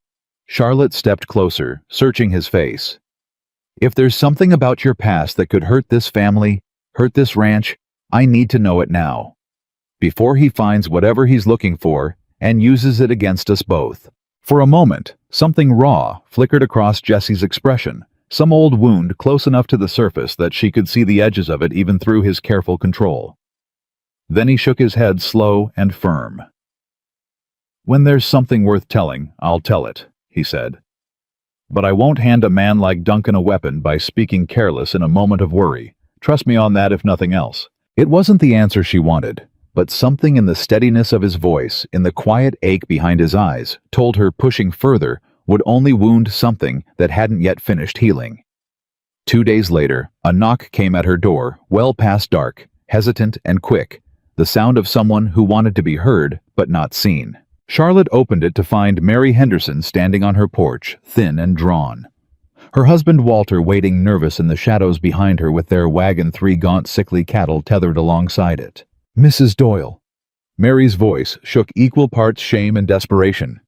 Charlotte stepped closer, searching his face. "If there's something about your past that could hurt this family, hurt this ranch, I need to know it now. Before he finds whatever he's looking for and uses it against us both." For a moment, something raw flickered across Jesse's expression, some old wound close enough to the surface that she could see the edges of it even through his careful control. Then he shook his head slow and firm. "When there's something worth telling, I'll tell it," he said. "But I won't hand a man like Duncan a weapon by speaking careless in a moment of worry. Trust me on that if nothing else." It wasn't the answer she wanted, but something in the steadiness of his voice, in the quiet ache behind his eyes, told her pushing further would only wound something that hadn't yet finished healing. 2 days later, a knock came at her door, well past dark, hesitant and quick, the sound of someone who wanted to be heard but not seen. Charlotte opened it to find Mary Henderson standing on her porch, thin and drawn. Her husband Walter waiting nervous in the shadows behind her with their wagon 3 gaunt sickly cattle tethered alongside it. "Mrs. Doyle." Mary's voice shook equal parts shame and desperation.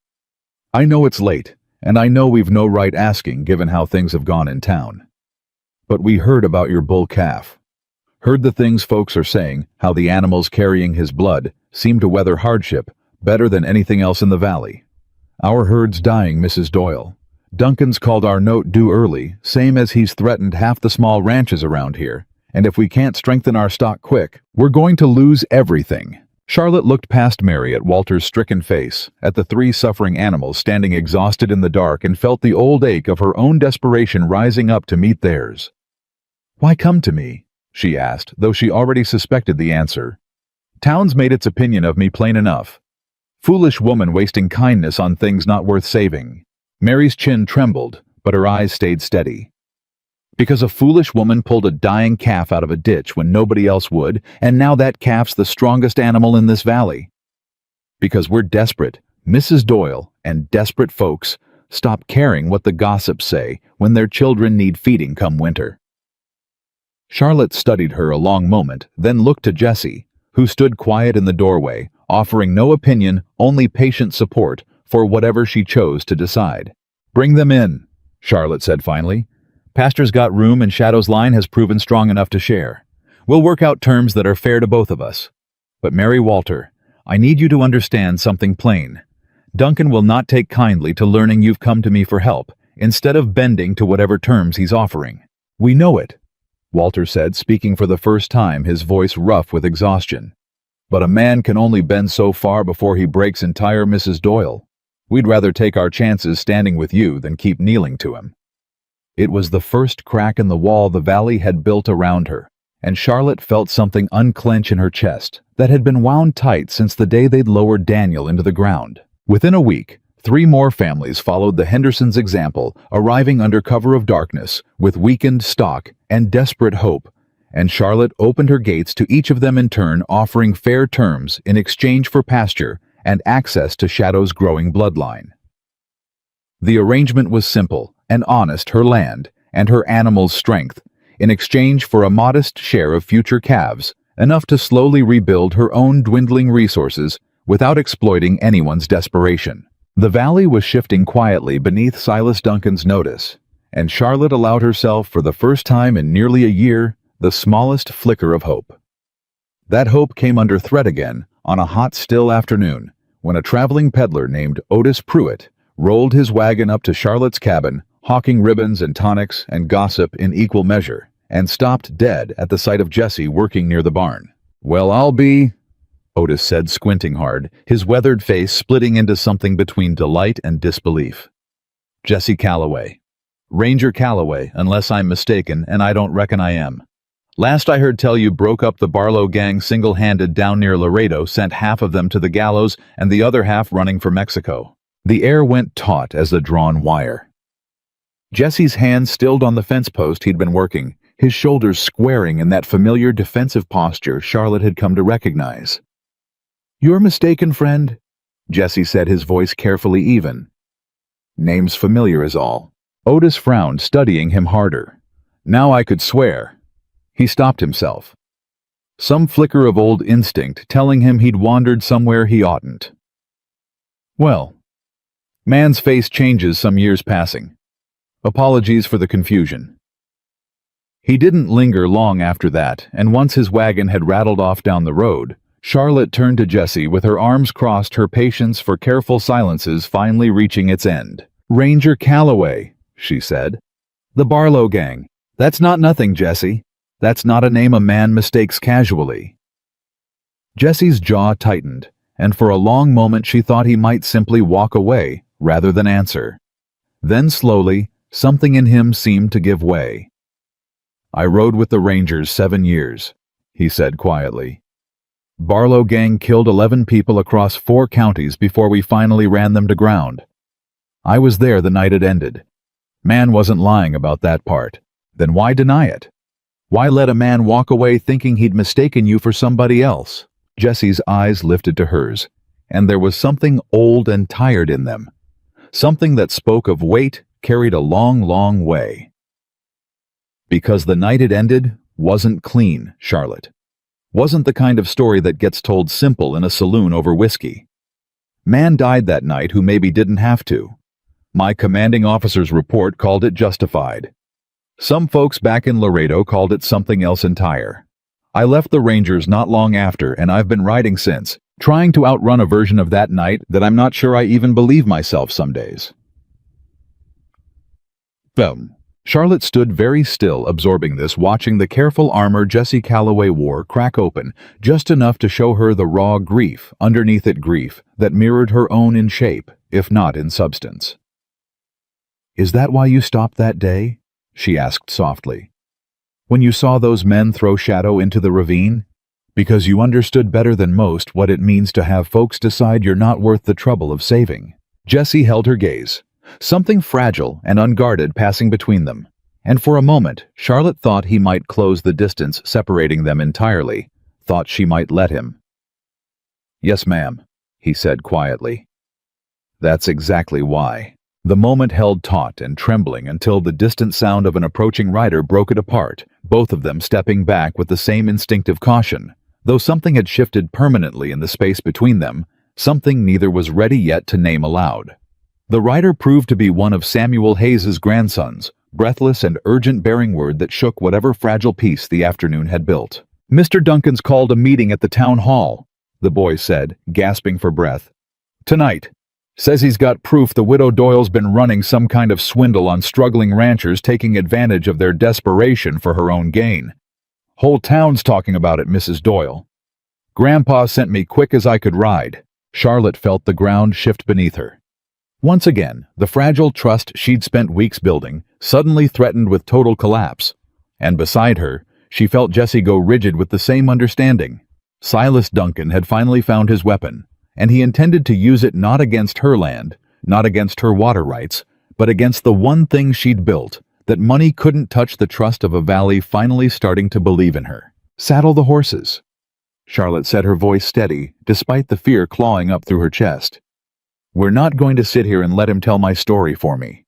"I know it's late, and I know we've no right asking given how things have gone in town. But we heard about your bull calf. Heard the things folks are saying, how the animals carrying his blood seem to weather hardship better than anything else in the valley. Our herd's dying, Mrs. Doyle. Duncan's called our note due early, same as he's threatened half the small ranches around here, and if we can't strengthen our stock quick, we're going to lose everything." Charlotte looked past Mary at Walter's stricken face, at the 3 suffering animals standing exhausted in the dark, and felt the old ache of her own desperation rising up to meet theirs. "Why come to me?" she asked, though she already suspected the answer. "Town's made its opinion of me plain enough. Foolish woman wasting kindness on things not worth saving." Mary's chin trembled, but her eyes stayed steady. "Because a foolish woman pulled a dying calf out of a ditch when nobody else would, and now that calf's the strongest animal in this valley. Because we're desperate, Mrs. Doyle, and desperate folks stop caring what the gossips say when their children need feeding come winter." Charlotte studied her a long moment, then looked to Jesse, who stood quiet in the doorway, offering no opinion, only patient support for whatever she chose to decide. "Bring them in," Charlotte said finally. "Pastor's got room and Shadow's line has proven strong enough to share. We'll work out terms that are fair to both of us. But Mary Walter, I need you to understand something plain. Duncan will not take kindly to learning you've come to me for help, instead of bending to whatever terms he's offering." "We know it," Walter said, speaking for the first time, his voice rough with exhaustion. "But a man can only bend so far before he breaks entire, Mrs. Doyle. We'd rather take our chances standing with you than keep kneeling to him." It was the first crack in the wall the valley had built around her, and Charlotte felt something unclench in her chest that had been wound tight since the day they'd lowered Daniel into the ground. Within a week, 3 more families followed the Hendersons' example, arriving under cover of darkness, with weakened stock and desperate hope, and Charlotte opened her gates to each of them in turn, offering fair terms in exchange for pasture and access to Shadow's growing bloodline. The arrangement was simple and honest, her land and her animals' strength. in exchange for a modest share of future calves, enough to slowly rebuild her own dwindling resources without exploiting anyone's desperation. The valley was shifting quietly beneath Silas Duncan's notice, and Charlotte allowed herself for the first time in nearly a year the smallest flicker of hope. That hope came under threat again on a hot, still afternoon when a traveling peddler named Otis Pruitt rolled his wagon up to Charlotte's cabin, hawking ribbons and tonics and gossip in equal measure, and stopped dead at the sight of Jessie working near the barn. "Well, I'll be," Otis said, squinting hard, his weathered face splitting into something between delight and disbelief. "Jessie Calloway. Ranger Calloway, unless I'm mistaken, and I don't reckon I am. Last I heard tell you broke up the Barlow gang single-handed down near Laredo, sent half of them to the gallows and the other half running for Mexico." The air went taut as a drawn wire. Jesse's hands stilled on the fence post he'd been working, his shoulders squaring in that familiar defensive posture Charlotte had come to recognize. "You're mistaken, friend," Jesse said, his voice carefully even. "Name's familiar is all." Otis frowned, studying him harder. "Now I could swear." He stopped himself. Some flicker of old instinct telling him he'd wandered somewhere he oughtn't. "Well, man's face changes some years passing. Apologies for the confusion." He didn't linger long after that, and once his wagon had rattled off down the road, Charlotte turned to Jessie with her arms crossed, her patience for careful silences finally reaching its end. "Ranger Calloway," she said. "The Barlow gang. That's not nothing, Jessie. That's not a name a man mistakes casually." Jessie's jaw tightened, and for a long moment she thought he might simply walk away rather than answer. Then slowly, something in him seemed to give way. "I rode with the Rangers 7 years, he said quietly. "Barlow gang killed 11 people across 4 counties before we finally ran them to ground. I was there the night it ended. Man wasn't lying about that part. Then why deny it? Why let a man walk away thinking he'd mistaken you for somebody else?" Jessie's eyes lifted to hers, and there was something old and tired in them. Something that spoke of weight carried a long, long way. "Because the night it ended wasn't clean, Charlotte. Wasn't the kind of story that gets told simple in a saloon over whiskey. Man died that night who maybe didn't have to. My commanding officer's report called it justified. Some folks back in Laredo called it something else entire. I left the Rangers not long after, and I've been writing since, trying to outrun a version of that night that I'm not sure I even believe myself some days." Boom. Charlotte stood very still, absorbing this, watching the careful armor Jessie Calloway wore crack open, just enough to show her the raw grief, underneath it grief, that mirrored her own in shape, if not in substance. "Is that why you stopped that day?" she asked softly. "When you saw those men throw Shadow into the ravine? Because you understood better than most what it means to have folks decide you're not worth the trouble of saving." Jessie held her gaze, something fragile and unguarded passing between them, and for a moment Charlotte thought he might close the distance separating them entirely, thought she might let him. "Yes, ma'am," he said quietly. "That's exactly why." The moment held taut and trembling until the distant sound of an approaching rider broke it apart, both of them stepping back with the same instinctive caution, though something had shifted permanently in the space between them, something neither was ready yet to name aloud. The rider proved to be one of Samuel Hayes's grandsons, breathless and urgent, bearing word that shook whatever fragile peace the afternoon had built. "Mr. Duncan's called a meeting at the town hall," the boy said, gasping for breath. "Tonight. Says he's got proof the widow Doyle's been running some kind of swindle on struggling ranchers, taking advantage of their desperation for her own gain. Whole town's talking about it, Mrs. Doyle. Grandpa sent me quick as I could ride." Charlotte felt the ground shift beneath her. Once again, the fragile trust she'd spent weeks building suddenly threatened with total collapse, and beside her, she felt Jessie go rigid with the same understanding. Silas Duncan had finally found his weapon, and he intended to use it not against her land, not against her water rights, but against the one thing she'd built, that money couldn't touch the trust of a valley finally starting to believe in her. "Saddle the horses," Charlotte said, her voice steady, despite the fear clawing up through her chest. "We're not going to sit here and let him tell my story for me."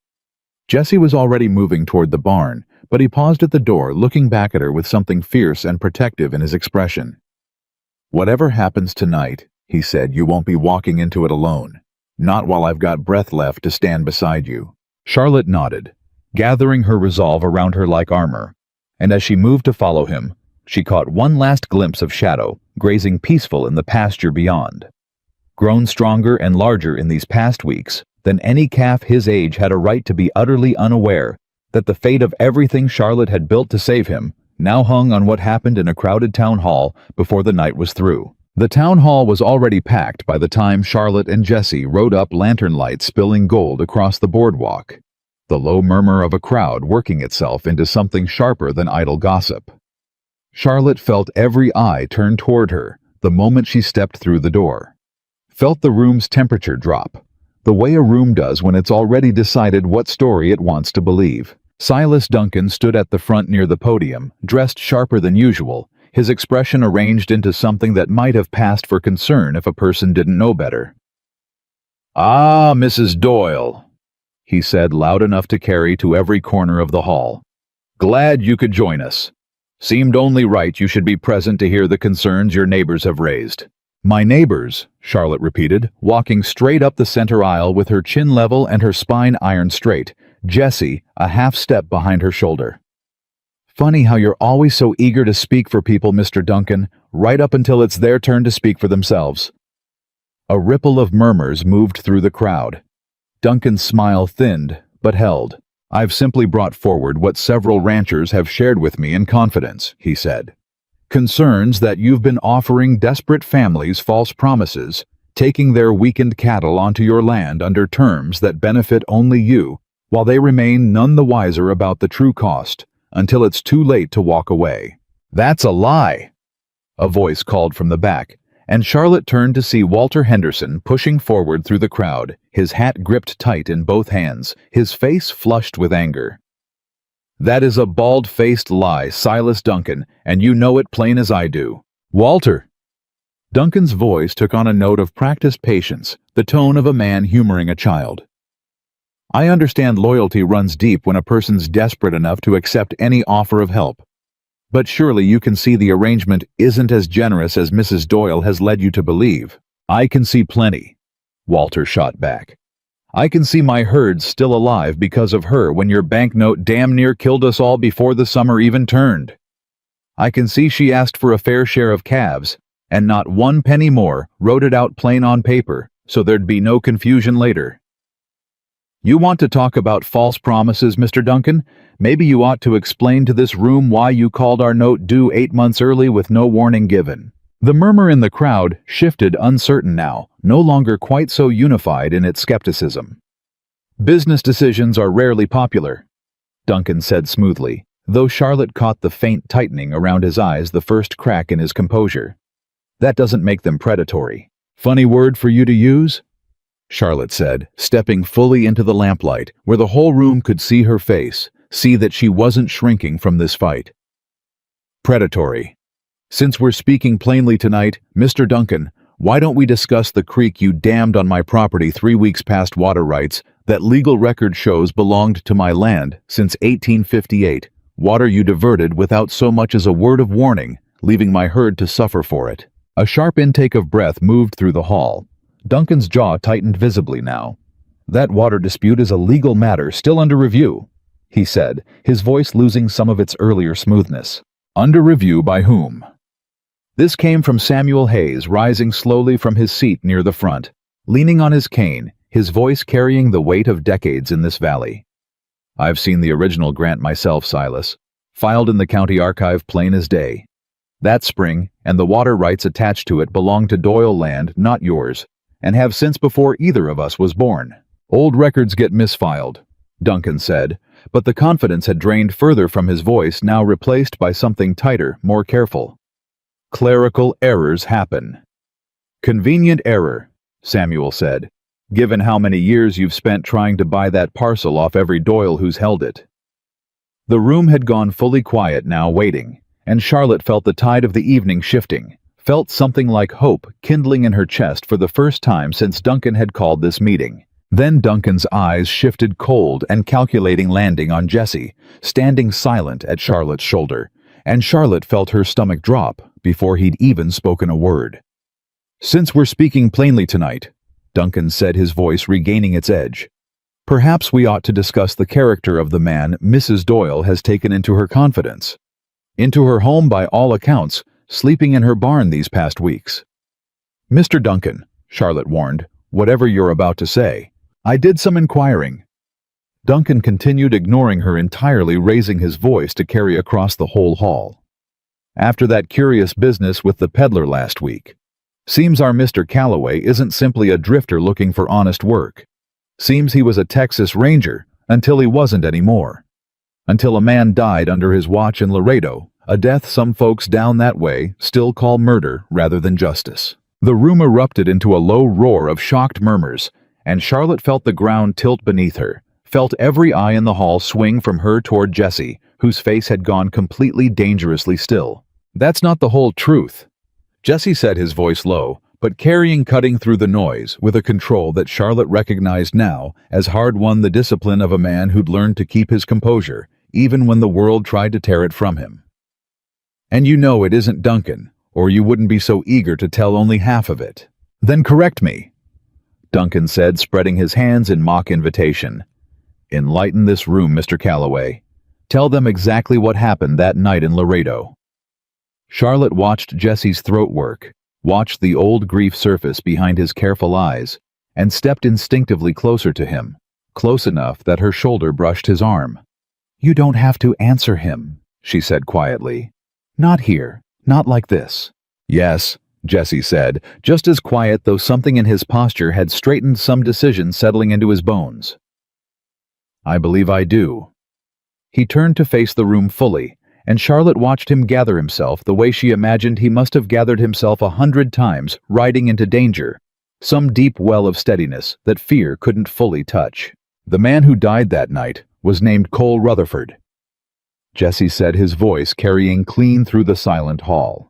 Jessie was already moving toward the barn, but he paused at the door, looking back at her with something fierce and protective in his expression. "Whatever happens tonight," he said, "you won't be walking into it alone. Not while I've got breath left to stand beside you." Charlotte nodded, gathering her resolve around her like armor, and as she moved to follow him, she caught one last glimpse of Shadow, grazing peaceful in the pasture beyond. Grown stronger and larger in these past weeks than any calf his age had a right to be utterly unaware that the fate of everything Charlotte had built to save him now hung on what happened in a crowded town hall before the night was through. The town hall was already packed by the time Charlotte and Jesse rode up, lantern lights spilling gold across the boardwalk, the low murmur of a crowd working itself into something sharper than idle gossip. Charlotte felt every eye turn toward her the moment she stepped through the door. Felt the room's temperature drop, the way a room does when it's already decided what story it wants to believe. Silas Duncan stood at the front near the podium, dressed sharper than usual, his expression arranged into something that might have passed for concern if a person didn't know better. "Ah, Mrs. Doyle," he said, loud enough to carry to every corner of the hall. "Glad you could join us. Seemed only right you should be present to hear the concerns your neighbors have raised." "My neighbors," Charlotte repeated, walking straight up the center aisle with her chin level and her spine ironed straight, Jesse a half step behind her shoulder. "Funny how you're always so eager to speak for people, Mr. Duncan, right up until it's their turn to speak for themselves." A ripple of murmurs moved through the crowd. Duncan's smile thinned, but held. "I've simply brought forward what several ranchers have shared with me in confidence," he said. "Concerns that you've been offering desperate families false promises, taking their weakened cattle onto your land under terms that benefit only you, while they remain none the wiser about the true cost, until it's too late to walk away." "That's a lie," a voice called from the back, and Charlotte turned to see Walter Henderson pushing forward through the crowd, his hat gripped tight in both hands, his face flushed with anger. "That is a bald-faced lie, Silas Duncan, and you know it plain as I do." "Walter!" Duncan's voice took on a note of practiced patience, the tone of a man humoring a child. "I understand loyalty runs deep when a person's desperate enough to accept any offer of help. But surely you can see the arrangement isn't as generous as Mrs. Doyle has led you to believe." "I can see plenty," Walter shot back. "I can see my herd's still alive because of her when your banknote damn near killed us all before the summer even turned. I can see she asked for a fair share of calves, and not one penny more, wrote it out plain on paper, so there'd be no confusion later. You want to talk about false promises, Mr. Duncan? Maybe you ought to explain to this room why you called our note due 8 months early with no warning given." The murmur in the crowd shifted, uncertain now, no longer quite so unified in its skepticism. "Business decisions are rarely popular," Duncan said smoothly, though Charlotte caught the faint tightening around his eyes, the first crack in his composure. "That doesn't make them predatory." "Funny word for you to use," Charlotte said, stepping fully into the lamplight, where the whole room could see her face, see that she wasn't shrinking from this fight. "Predatory. Since we're speaking plainly tonight, Mr. Duncan, why don't we discuss the creek you dammed on my property 3 weeks past water rights that legal record shows belonged to my land since 1858, water you diverted without so much as a word of warning, leaving my herd to suffer for it." A sharp intake of breath moved through the hall. Duncan's jaw tightened visibly now. "That water dispute is a legal matter still under review," he said, his voice losing some of its earlier smoothness. "Under review by whom?" This came from Samuel Hayes, rising slowly from his seat near the front, leaning on his cane, his voice carrying the weight of decades in this valley. "I've seen the original grant myself, Silas, filed in the county archive plain as day. That spring, and the water rights attached to it belong to Doyle land, not yours, and have since before either of us was born. Old records get misfiled," Duncan said, but the confidence had drained further from his voice, now replaced by something tighter, more careful. "Clerical errors happen." "Convenient error," Samuel said, "given how many years you've spent trying to buy that parcel off every Doyle who's held it." The room had gone fully quiet now, waiting, and Charlotte felt the tide of the evening shifting, felt something like hope kindling in her chest for the first time since Duncan had called this meeting. Then Duncan's eyes shifted cold and calculating, landing on Jessie, standing silent at Charlotte's shoulder, and Charlotte felt her stomach drop before he'd even spoken a word. "Since we're speaking plainly tonight," Duncan said, his voice regaining its edge, "perhaps we ought to discuss the character of the man Mrs. Doyle has taken into her confidence. Into her home by all accounts, sleeping in her barn these past weeks." "Mr. Duncan," Charlotte warned, "whatever you're about to say, I did some inquiring." Duncan continued, ignoring her entirely, raising his voice to carry across the whole hall. "After that curious business with the peddler last week, seems our Mr. Calloway isn't simply a drifter looking for honest work. Seems he was a Texas Ranger until he wasn't anymore. Until a man died under his watch in Laredo, a death some folks down that way still call murder rather than justice." The room erupted into a low roar of shocked murmurs, and Charlotte felt the ground tilt beneath her, felt every eye in the hall swing from her toward Jessie, whose face had gone completely dangerously still. "That's not the whole truth," Jessie said, his voice low, but cutting through the noise with a control that Charlotte recognized now as hard-won, the discipline of a man who'd learned to keep his composure, even when the world tried to tear it from him. "And you know it isn't, Duncan, or you wouldn't be so eager to tell only half of it." "Then correct me," Duncan said, spreading his hands in mock invitation. "Enlighten this room, Mr. Calloway. Tell them exactly what happened that night in Laredo." Charlotte watched Jessie's throat work, watched the old grief surface behind his careful eyes, and stepped instinctively closer to him, close enough that her shoulder brushed his arm. "You don't have to answer him," she said quietly. "Not here, not like this." "Yes," Jessie said, just as quiet, though something in his posture had straightened, some decision settling into his bones. "I believe I do." He turned to face the room fully, and Charlotte watched him gather himself the way she imagined he must have gathered himself 100 times, riding into danger, some deep well of steadiness that fear couldn't fully touch. "The man who died that night was named Cole Rutherford," Jessie said, his voice carrying clean through the silent hall.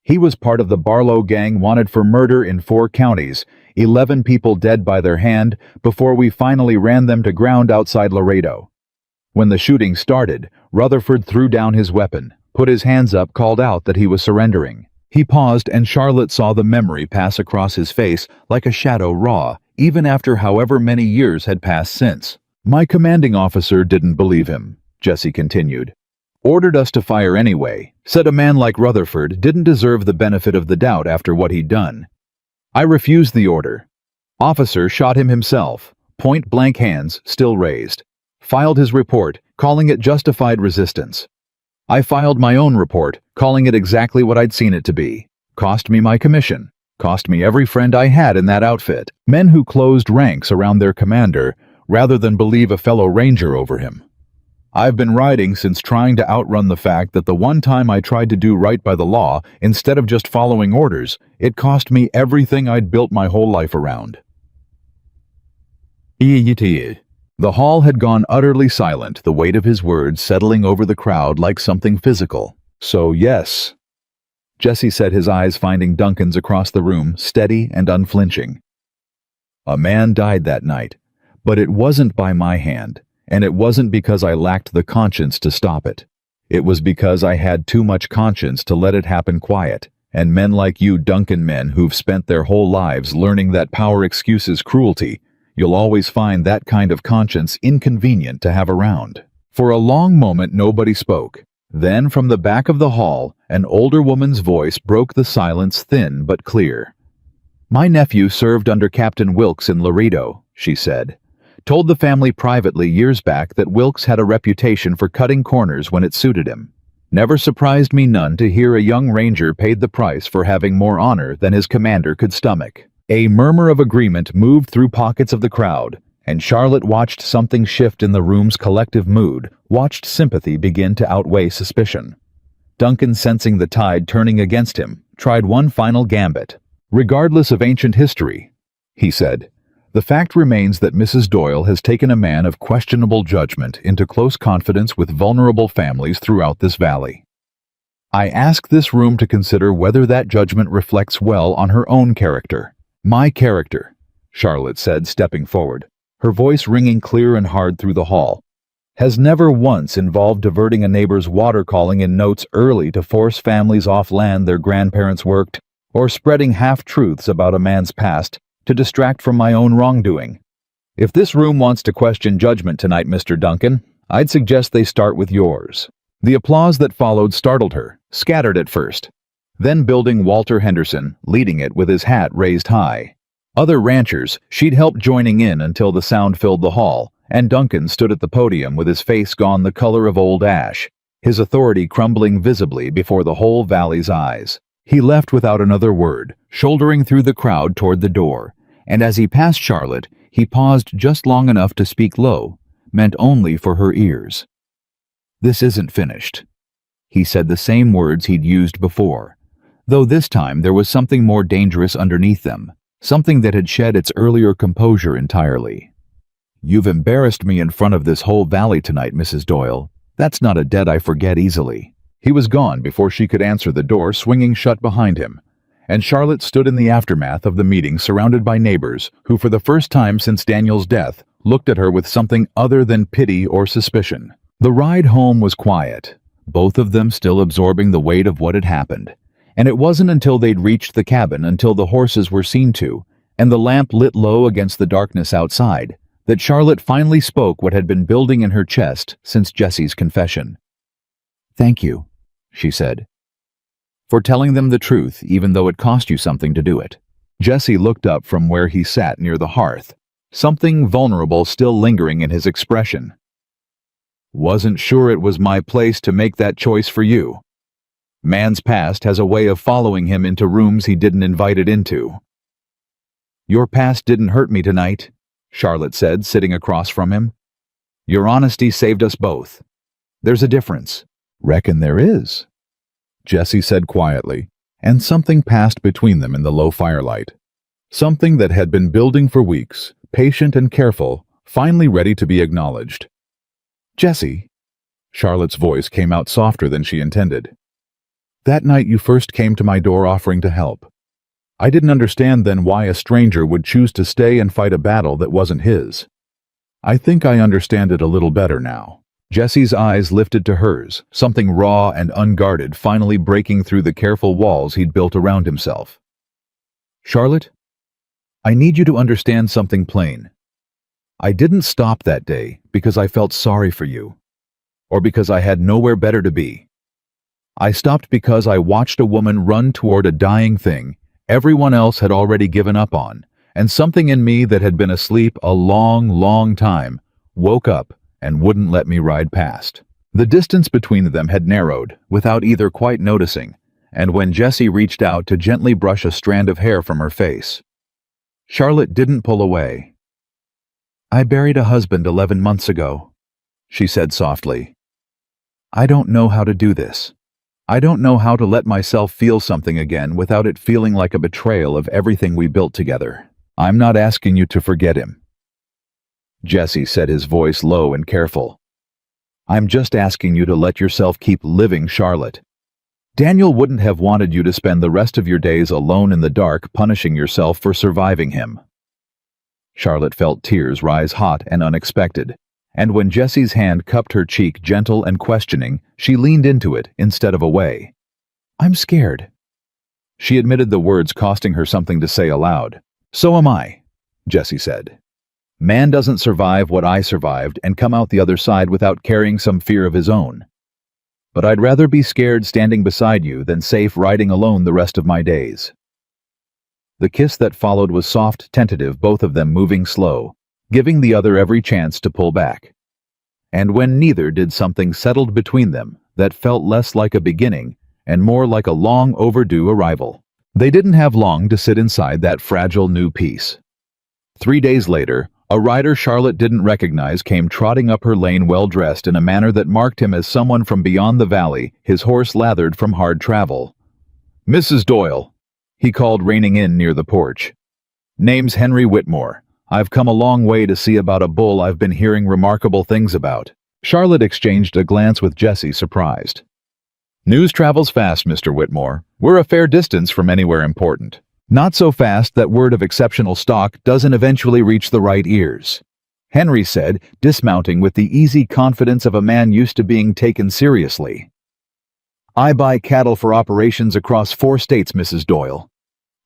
"He was part of the Barlow gang, wanted for murder in 4 counties, 11 people dead by their hand before we finally ran them to ground outside Laredo. When the shooting started, Rutherford threw down his weapon, put his hands up, called out that he was surrendering." He paused, and Charlotte saw the memory pass across his face like a shadow, raw, even after however many years had passed since. "My commanding officer didn't believe him," Jessie continued. "Ordered us to fire anyway, said a man like Rutherford didn't deserve the benefit of the doubt after what he'd done. I refused the order. Officer shot him himself, point-blank, hands still raised. Filed his report, calling it justified resistance. I filed my own report, calling it exactly what I'd seen it to be. Cost me my commission. Cost me every friend I had in that outfit. Men who closed ranks around their commander rather than believe a fellow ranger over him. I've been riding since, trying to outrun the fact that the one time I tried to do right by the law instead of just following orders, it cost me everything I'd built my whole life around." The hall had gone utterly silent, the weight of his words settling over the crowd like something physical. "So yes," Jessie said, his eyes finding Duncan's across the room, steady and unflinching. "A man died that night, but it wasn't by my hand, and it wasn't because I lacked the conscience to stop it. It was because I had too much conscience to let it happen quiet, and men like you, Duncan, men who've spent their whole lives learning that power excuses cruelty, you'll always find that kind of conscience inconvenient to have around." For a long moment nobody spoke. Then from the back of the hall, an older woman's voice broke the silence, thin but clear. "My nephew served under Captain Wilkes in Laredo," she said. "Told the family privately years back that Wilkes had a reputation for cutting corners when it suited him. Never surprised me none to hear a young ranger paid the price for having more honor than his commander could stomach." A murmur of agreement moved through pockets of the crowd, and Charlotte watched something shift in the room's collective mood, watched sympathy begin to outweigh suspicion. Duncan, sensing the tide turning against him, tried one final gambit. "Regardless of ancient history," he said, "the fact remains that Mrs. Doyle has taken a man of questionable judgment into close confidence with vulnerable families throughout this valley. I ask this room to consider whether that judgment reflects well on her own character. My character," Charlotte said, stepping forward, her voice ringing clear and hard through the hall, has never once involved diverting a neighbor's water calling in notes early to force families off land their grandparents worked, or spreading half-truths about a man's past to distract from my own wrongdoing. If this room wants to question judgment tonight, Mr. Duncan, I'd suggest they start with yours. The applause that followed startled her, scattered at first, then building Walter Henderson, leading it with his hat raised high. Other ranchers she'd helped joining in until the sound filled the hall, and Duncan stood at the podium with his face gone the color of old ash, his authority crumbling visibly before the whole valley's eyes. He left without another word, shouldering through the crowd toward the door, and as he passed Charlotte, he paused just long enough to speak low, meant only for her ears. "This isn't finished." He said the same words he'd used before, though this time there was something more dangerous underneath them, something that had shed its earlier composure entirely. "You've embarrassed me in front of this whole valley tonight, Mrs. Doyle. That's not a debt I forget easily." He was gone before she could answer, the door swinging shut behind him, and Charlotte stood in the aftermath of the meeting surrounded by neighbors who, for the first time since Daniel's death, looked at her with something other than pity or suspicion. The ride home was quiet, both of them still absorbing the weight of what had happened, and it wasn't until they'd reached the cabin, until the horses were seen to, and the lamp lit low against the darkness outside, that Charlotte finally spoke what had been building in her chest since Jesse's confession. "Thank you," she said, "for telling them the truth even though it cost you something to do it." Jesse looked up from where he sat near the hearth, something vulnerable still lingering in his expression. "Wasn't sure it was my place to make that choice for you. Man's past has a way of following him into rooms he didn't invite it into." "Your past didn't hurt me tonight," Charlotte said, sitting across from him. "Your honesty saved us both. There's a difference." "Reckon there is," Jesse said quietly, and something passed between them in the low firelight. Something that had been building for weeks, patient and careful, finally ready to be acknowledged. "Jesse," Charlotte's voice came out softer than she intended. "That night you first came to my door offering to help. I didn't understand then why a stranger would choose to stay and fight a battle that wasn't his. I think I understand it a little better now." Jesse's eyes lifted to hers, something raw and unguarded finally breaking through the careful walls he'd built around himself. "Charlotte, I need you to understand something plain. I didn't stop that day because I felt sorry for you, or because I had nowhere better to be. I stopped because I watched a woman run toward a dying thing everyone else had already given up on, and something in me that had been asleep a long, long time woke up and wouldn't let me ride past." The distance between them had narrowed, without either quite noticing, and when Jesse reached out to gently brush a strand of hair from her face, Charlotte didn't pull away. "I buried a husband 11 months ago," she said softly. "I don't know how to do this. I don't know how to let myself feel something again without it feeling like a betrayal of everything we built together. I'm not asking you to forget him." Jesse said, his voice low and careful. "I'm just asking you to let yourself keep living, Charlotte. Daniel wouldn't have wanted you to spend the rest of your days alone in the dark punishing yourself for surviving him." Charlotte felt tears rise hot and unexpected, and when Jesse's hand cupped her cheek gentle and questioning, she leaned into it instead of away. "I'm scared." She admitted the words costing her something to say aloud. "So am I," Jesse said. "Man doesn't survive what I survived and come out the other side without carrying some fear of his own. But I'd rather be scared standing beside you than safe riding alone the rest of my days." The kiss that followed was soft, tentative, both of them moving slow, giving the other every chance to pull back. And when neither did, something settled between them that felt less like a beginning and more like a long overdue arrival. They didn't have long to sit inside that fragile new peace. 3 days later, a rider Charlotte didn't recognize came trotting up her lane well-dressed in a manner that marked him as someone from beyond the valley, his horse lathered from hard travel. "Mrs. Doyle," he called, reining in near the porch. "Name's Henry Whitmore. I've come a long way to see about a bull I've been hearing remarkable things about." Charlotte exchanged a glance with Jesse, surprised. "News travels fast, Mr. Whitmore. We're a fair distance from anywhere important. Not so fast that word of exceptional stock doesn't eventually reach the right ears, Henry said, dismounting with the easy confidence of a man used to being taken seriously. I buy cattle for operations across 4 states, Mrs. Doyle.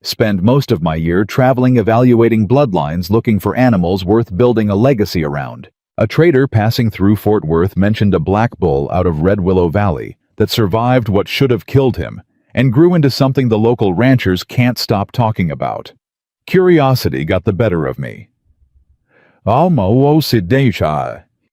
Spend most of my year traveling evaluating bloodlines looking for animals worth building a legacy around. A trader passing through Fort Worth mentioned a black bull out of Red Willow Valley that survived what should have killed him and grew into something the local ranchers can't stop talking about. Curiosity got the better of me.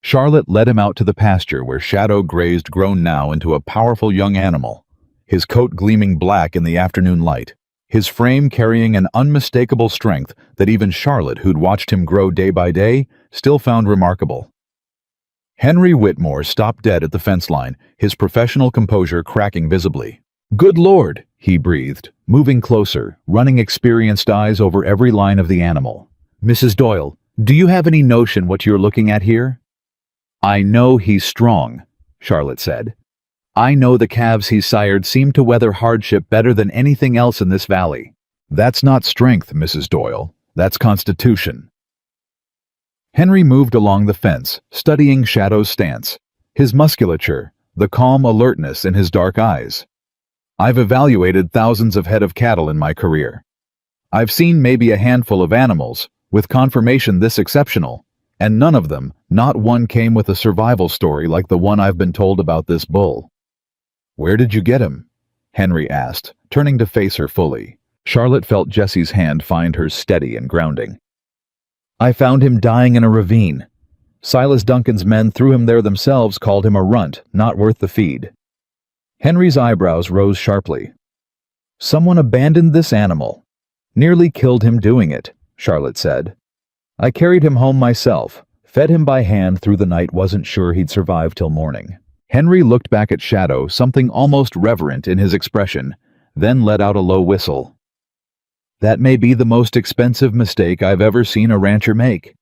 Charlotte led him out to the pasture where Shadow grazed, grown now into a powerful young animal, his coat gleaming black in the afternoon light, his frame carrying an unmistakable strength that even Charlotte, who'd watched him grow day by day, still found remarkable. Henry Whitmore stopped dead at the fence line, his professional composure cracking visibly. "Good Lord," he breathed, moving closer, running experienced eyes over every line of the animal. "Mrs. Doyle, do you have any notion what you're looking at here?" "I know he's strong," Charlotte said. "I know the calves he's sired seem to weather hardship better than anything else in this valley." "That's not strength, Mrs. Doyle. That's constitution." Henry moved along the fence, studying Shadow's stance, his musculature, the calm alertness in his dark eyes. "I've evaluated thousands of head of cattle in my career. I've seen maybe a handful of animals, with conformation this exceptional, and none of them, not one, came with a survival story like the one I've been told about this bull." "Where did you get him?" Henry asked, turning to face her fully. Charlotte felt Jesse's hand find hers steady and grounding. "I found him dying in a ravine. Silas Duncan's men threw him there themselves, called him a runt, not worth the feed." Henry's eyebrows rose sharply. "Someone abandoned this animal. Nearly killed him doing it," Charlotte said. "I carried him home myself, fed him by hand through the night, wasn't sure he'd survive till morning." Henry looked back at Shadow, something almost reverent in his expression, then let out a low whistle. "That may be the most expensive mistake I've ever seen a rancher make.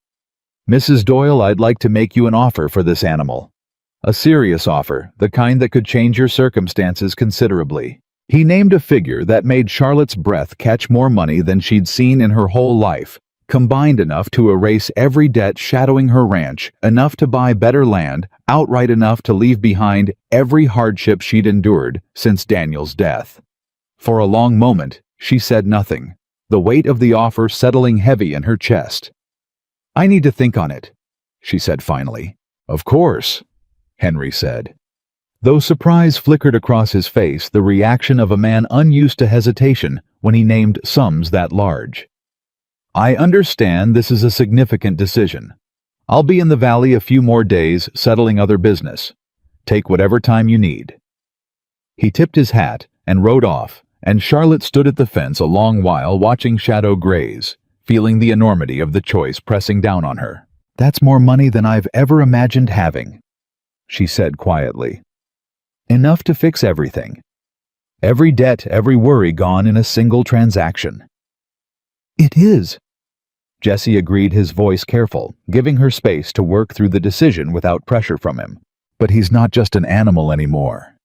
Mrs. Doyle, I'd like to make you an offer for this animal. A serious offer, the kind that could change your circumstances considerably." He named a figure that made Charlotte's breath catch more money than she'd seen in her whole life, combined enough to erase every debt shadowing her ranch, enough to buy better land, outright enough to leave behind every hardship she'd endured since Daniel's death. For a long moment, she said nothing, the weight of the offer settling heavy in her chest. "I need to think on it," she said finally. "Of course," Henry said. Though surprise flickered across his face, the reaction of a man unused to hesitation when he named sums that large. "I understand this is a significant decision. I'll be in the valley a few more days settling other business. Take whatever time you need." He tipped his hat and rode off, and Charlotte stood at the fence a long while watching Shadow graze, feeling the enormity of the choice pressing down on her. "That's more money than I've ever imagined having," she said quietly. "Enough to fix everything. Every debt, every worry gone in a single transaction." "It is," Jesse agreed, his voice careful, giving her space to work through the decision without pressure from him. "But he's not just an animal anymore,"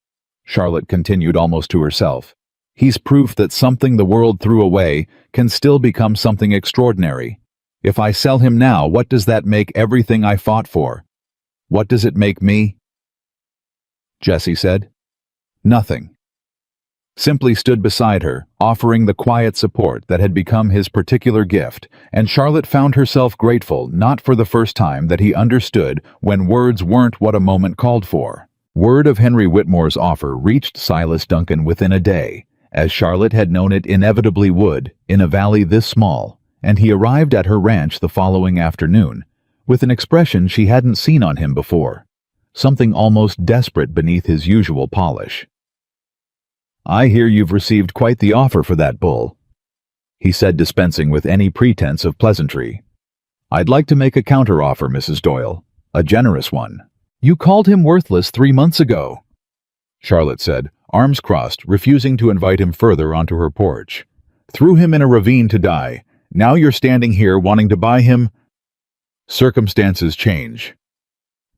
Charlotte continued almost to herself. "He's proof that something the world threw away can still become something extraordinary. If I sell him now, what does that make everything I fought for? What does it make me?" Jesse said. "Nothing." Simply stood beside her, offering the quiet support that had become his particular gift, and Charlotte found herself grateful, not for the first time, that he understood when words weren't what a moment called for. Word of Henry Whitmore's offer reached Silas Duncan within a day, as Charlotte had known it inevitably would, in a valley this small, and he arrived at her ranch the following afternoon, with an expression she hadn't seen on him before, something almost desperate beneath his usual polish. "I hear you've received quite the offer for that bull," he said, dispensing with any pretense of pleasantry. "I'd like to make a counteroffer, Mrs. Doyle, a generous one." "You called him worthless 3 months ago," Charlotte said, arms crossed, refusing to invite him further onto her porch. "Threw him in a ravine to die. Now you're standing here wanting to buy him?" "Circumstances change,"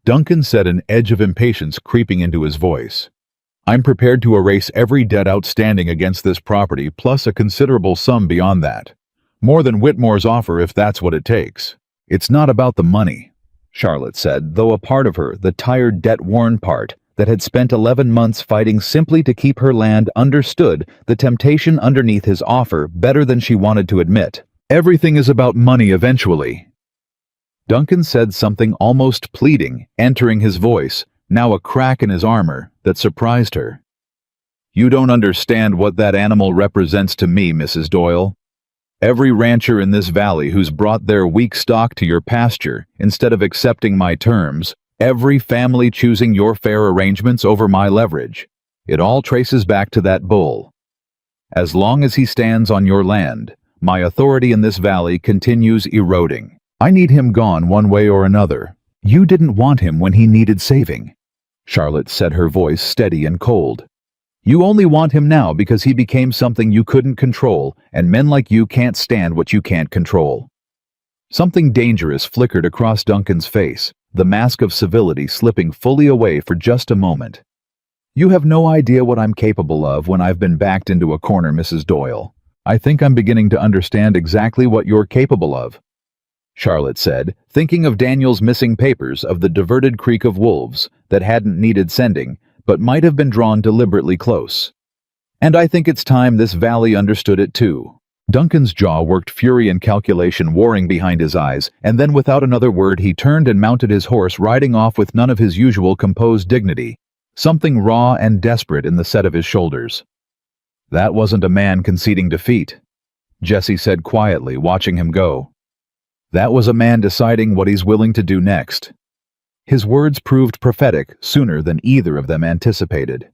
Duncan said, an edge of impatience creeping into his voice. I'm prepared to erase every debt outstanding against this property, plus a considerable sum beyond that. More than Whitmore's offer if that's what it takes. It's not about the money, Charlotte said, though a part of her, the tired, debt-worn part, that had spent 11 months fighting simply to keep her land, understood the temptation underneath his offer better than she wanted to admit. Everything is about money eventually. Duncan said something almost pleading, entering his voice, now a crack in his armor, that surprised her. You don't understand what that animal represents to me, Mrs. Doyle. Every rancher in this valley who's brought their weak stock to your pasture instead of accepting my terms, every family choosing your fair arrangements over my leverage, it all traces back to that bull. As long as he stands on your land, my authority in this valley continues eroding. I need him gone one way or another. You didn't want him when he needed saving, Charlotte said, her voice steady and cold. You only want him now because he became something you couldn't control, and men like you can't stand what you can't control. Something dangerous flickered across Duncan's face, the mask of civility slipping fully away for just a moment. You have no idea what I'm capable of when I've been backed into a corner, Mrs. Doyle. I think I'm beginning to understand exactly what you're capable of, Charlotte said, thinking of Daniel's missing papers of the diverted creek of wolves that hadn't needed sending, but might have been drawn deliberately close. And I think it's time this valley understood it too. Duncan's jaw worked, fury and calculation warring behind his eyes, and then without another word he turned and mounted his horse, riding off with none of his usual composed dignity, something raw and desperate in the set of his shoulders. That wasn't a man conceding defeat, Jesse said quietly, watching him go. That was a man deciding what he's willing to do next. His words proved prophetic sooner than either of them anticipated.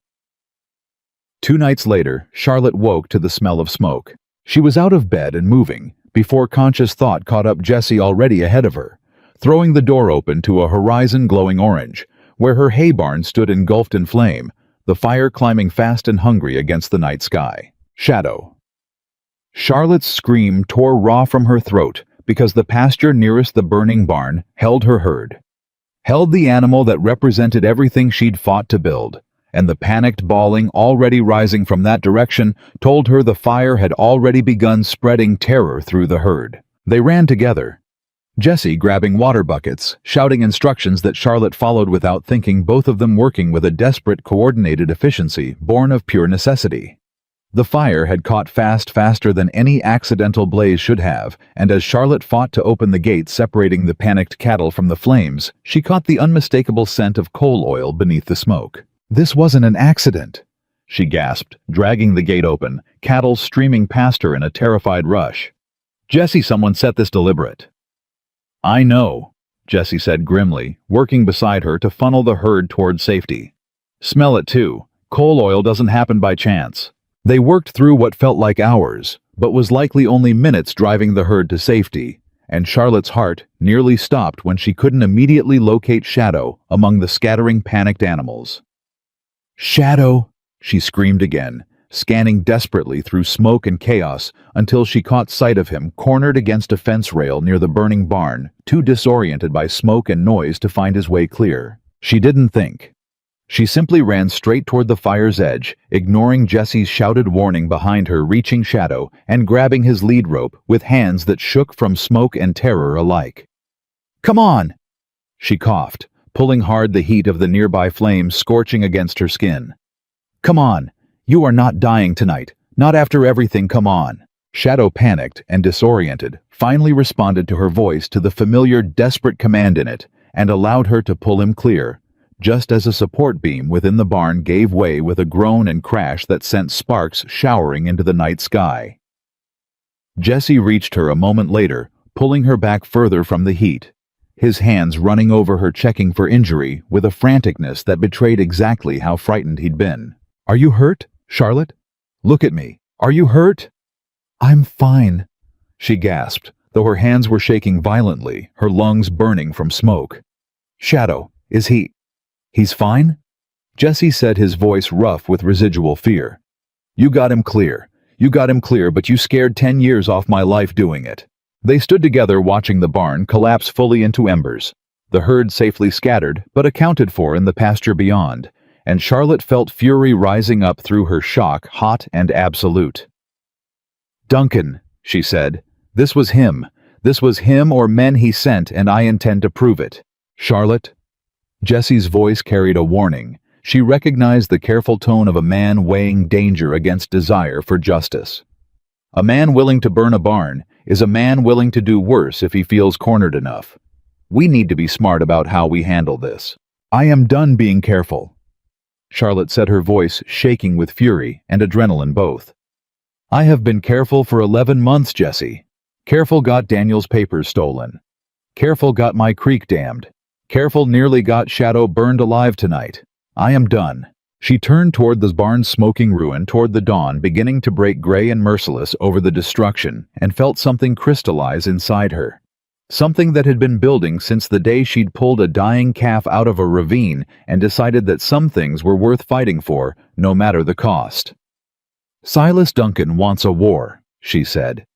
2 nights later, Charlotte woke to the smell of smoke. She was out of bed and moving, before conscious thought caught up Jesse already ahead of her, throwing the door open to a horizon glowing orange, where her hay barn stood engulfed in flame, the fire climbing fast and hungry against the night sky. Shadow. Charlotte's scream tore raw from her throat because the pasture nearest the burning barn held her herd. Held the animal that represented everything she'd fought to build, and the panicked bawling already rising from that direction told her the fire had already begun spreading terror through the herd. They ran together, Jesse grabbing water buckets, shouting instructions that Charlotte followed without thinking, both of them working with a desperate, coordinated efficiency born of pure necessity. The fire had caught faster than any accidental blaze should have, and as Charlotte fought to open the gate separating the panicked cattle from the flames, she caught the unmistakable scent of coal oil beneath the smoke. This wasn't an accident, she gasped, dragging the gate open, cattle streaming past her in a terrified rush. Jesse, someone set this deliberate. I know, Jesse said grimly, working beside her to funnel the herd toward safety. Smell it too. Coal oil doesn't happen by chance. They worked through what felt like hours, but was likely only minutes driving the herd to safety, and Charlotte's heart nearly stopped when she couldn't immediately locate Shadow among the scattering, panicked animals. Shadow, she screamed again, scanning desperately through smoke and chaos until she caught sight of him cornered against a fence rail near the burning barn, too disoriented by smoke and noise to find his way clear. She didn't think. She simply ran straight toward the fire's edge, ignoring Jesse's shouted warning behind her, reaching Shadow and grabbing his lead rope with hands that shook from smoke and terror alike. Come on, she coughed, pulling hard, the heat of the nearby flames scorching against her skin. Come on, you are not dying tonight, not after everything, come on. Shadow, panicked and disoriented, finally responded to her voice, to the familiar, desperate command in it, and allowed her to pull him clear, just as a support beam within the barn gave way with a groan and crash that sent sparks showering into the night sky. Jesse reached her a moment later, pulling her back further from the heat, his hands running over her, checking for injury with a franticness that betrayed exactly how frightened he'd been. Are you hurt, Charlotte? Look at me. Are you hurt? I'm fine, she gasped, though her hands were shaking violently, her lungs burning from smoke. Shadow, is he... He's fine? Jesse said, his voice rough with residual fear. You got him clear. You got him clear, but you scared 10 years off my life doing it. They stood together watching the barn collapse fully into embers, the herd safely scattered but accounted for in the pasture beyond, and Charlotte felt fury rising up through her shock, hot and absolute. "Duncan," she said, "this was him. This was him or men he sent, and I intend to prove it." "Charlotte?" Jesse's voice carried a warning. She recognized the careful tone of a man weighing danger against desire for justice. A man willing to burn a barn is a man willing to do worse if he feels cornered enough. We need to be smart about how we handle this. "I am done being careful," Charlotte said, her voice shaking with fury and adrenaline both. "I have been careful for 11 months, Jesse. Careful got Daniel's papers stolen. Careful got my creek dammed. Careful nearly got Shadow burned alive tonight. I am done." She turned toward the barn's smoking ruin, toward the dawn beginning to break gray and merciless over the destruction, and felt something crystallize inside her. Something that had been building since the day she'd pulled a dying calf out of a ravine and decided that some things were worth fighting for, no matter the cost. "Silas Duncan wants a war," she said.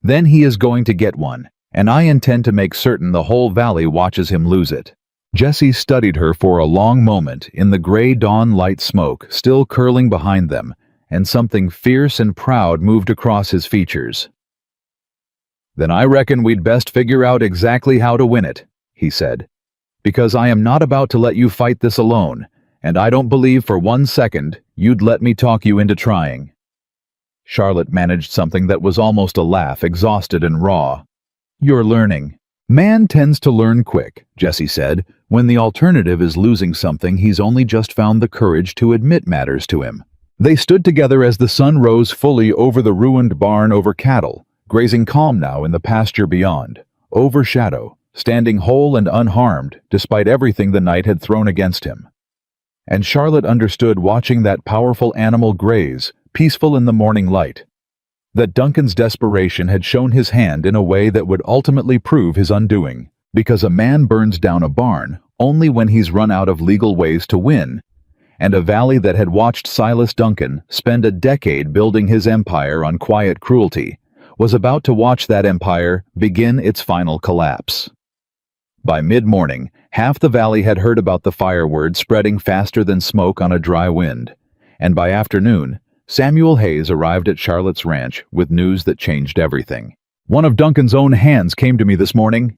"Then he is going to get one, and I intend to make certain the whole valley watches him lose it." Jesse studied her for a long moment in the gray dawn light smoke still curling behind them, and something fierce and proud moved across his features. "Then I reckon we'd best figure out exactly how to win it," he said, "because I am not about to let you fight this alone, and I don't believe for 1 second you'd let me talk you into trying." Charlotte managed something that was almost a laugh, exhausted and raw. "You're learning." "Man tends to learn quick," Jesse said, "when the alternative is losing something he's only just found the courage to admit matters to him." They stood together as the sun rose fully over the ruined barn, over cattle, grazing calm now in the pasture beyond, over Shadow, standing whole and unharmed despite everything the night had thrown against him. And Charlotte understood, watching that powerful animal graze, peaceful in the morning light, that Duncan's desperation had shown his hand in a way that would ultimately prove his undoing, because a man burns down a barn only when he's run out of legal ways to win, and a valley that had watched Silas Duncan spend a decade building his empire on quiet cruelty was about to watch that empire begin its final collapse. By mid-morning, half the valley had heard about the fire word spreading faster than smoke on a dry wind, and by afternoon, Samuel Hayes arrived at Charlotte's ranch with news that changed everything. "One of Duncan's own hands came to me this morning,"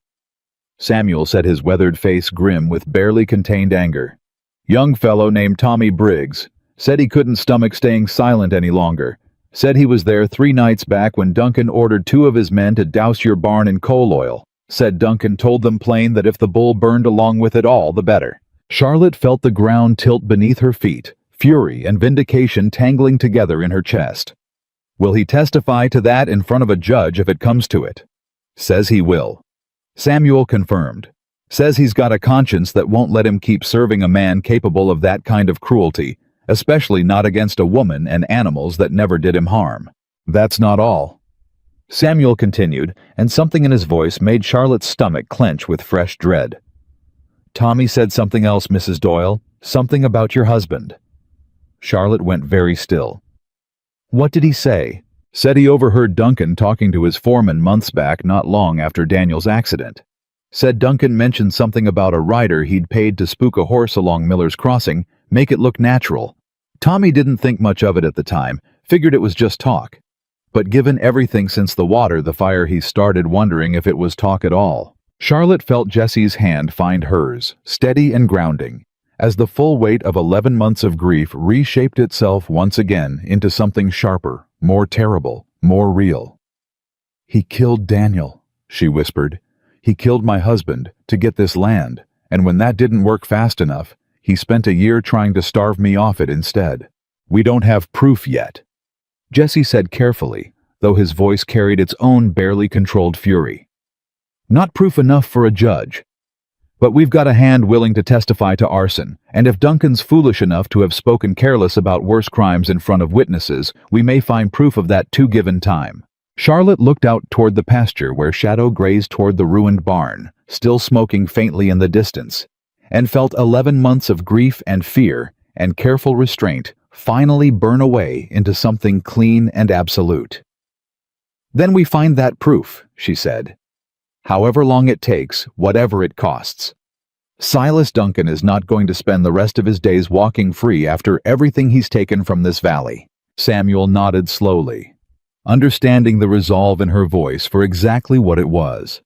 Samuel said, his weathered face grim with barely contained anger. "Young fellow named Tommy Briggs. Said he couldn't stomach staying silent any longer. Said he was there 3 nights back when Duncan ordered 2 of his men to douse your barn in coal oil. Said Duncan told them plain that if the bull burned along with it all, the better." Charlotte felt the ground tilt beneath her feet, fury and vindication tangling together in her chest. "Will he testify to that in front of a judge if it comes to it?" "Says he will." Samuel confirmed. "Says he's got a conscience that won't let him keep serving a man capable of that kind of cruelty, especially not against a woman and animals that never did him harm." "That's not all," Samuel continued, and something in his voice made Charlotte's stomach clench with fresh dread. "Tommy said something else, Mrs. Doyle, something about your husband." Charlotte went very still. "What did he say?" "Said he overheard Duncan talking to his foreman months back, not long after Daniel's accident. Said Duncan mentioned something about a rider he'd paid to spook a horse along Miller's Crossing, make it look natural. Tommy didn't think much of it at the time, figured it was just talk. But given everything since the fire, he started wondering if it was talk at all." Charlotte felt Jesse's hand find hers, steady and grounding, as the full weight of 11 months of grief reshaped itself once again into something sharper, more terrible, more real. "He killed Daniel," she whispered. "He killed my husband to get this land, and when that didn't work fast enough, he spent a year trying to starve me off it instead. We don't have proof yet," Jesse said carefully, though his voice carried its own barely controlled fury. "Not proof enough for a judge. But we've got a hand willing to testify to arson, and if Duncan's foolish enough to have spoken careless about worse crimes in front of witnesses, we may find proof of that too given time." Charlotte looked out toward the pasture where Shadow grazed toward the ruined barn, still smoking faintly in the distance, and felt 11 months of grief and fear and careful restraint finally burn away into something clean and absolute. "Then we find that proof," she said. "However long it takes, whatever it costs." Silas Duncan is not going to spend the rest of his days walking free after everything he's taken from this valley. Samuel nodded slowly, understanding the resolve in her voice for exactly what it was.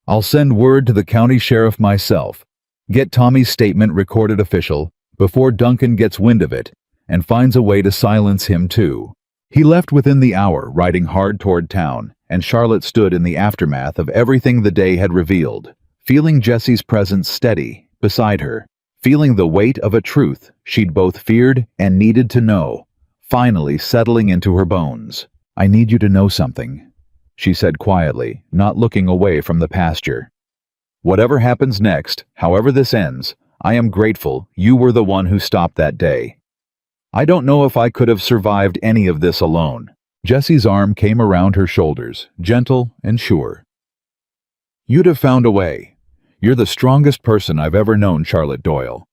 I'll send word to the county sheriff myself. Get Tommy's statement recorded official before Duncan gets wind of it and finds a way to silence him too. He left within the hour, riding hard toward town, and Charlotte stood in the aftermath of everything the day had revealed, feeling Jesse's presence steady beside her, feeling the weight of a truth she'd both feared and needed to know, finally settling into her bones. I need you to know something, she said quietly, not looking away from the pasture. Whatever happens next, however this ends, I am grateful you were the one who stopped that day. I don't know if I could have survived any of this alone. Jesse's arm came around her shoulders, gentle and sure. You'd have found a way. You're the strongest person I've ever known, Charlotte Doyle.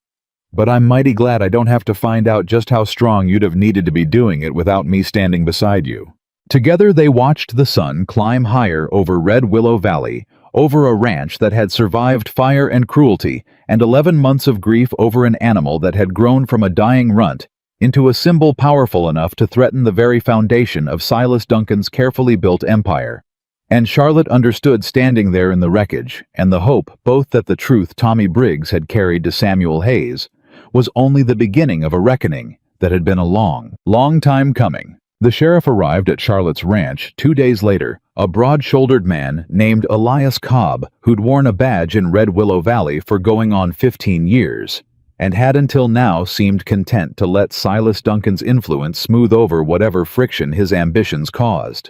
But I'm mighty glad I don't have to find out just how strong you'd have needed to be doing it without me standing beside you. Together they watched the sun climb higher over Red Willow Valley, over a ranch that had survived fire and cruelty, and 11 months of grief over an animal that had grown from a dying runt into a symbol powerful enough to threaten the very foundation of Silas Duncan's carefully built empire. And Charlotte understood standing there in the wreckage, and the hope both that the truth Tommy Briggs had carried to Samuel Hayes was only the beginning of a reckoning that had been a long, long time coming. The sheriff arrived at Charlotte's ranch 2 days later, a broad-shouldered man named Elias Cobb, who'd worn a badge in Red Willow Valley for going on 15 years, and had until now seemed content to let Silas Duncan's influence smooth over whatever friction his ambitions caused.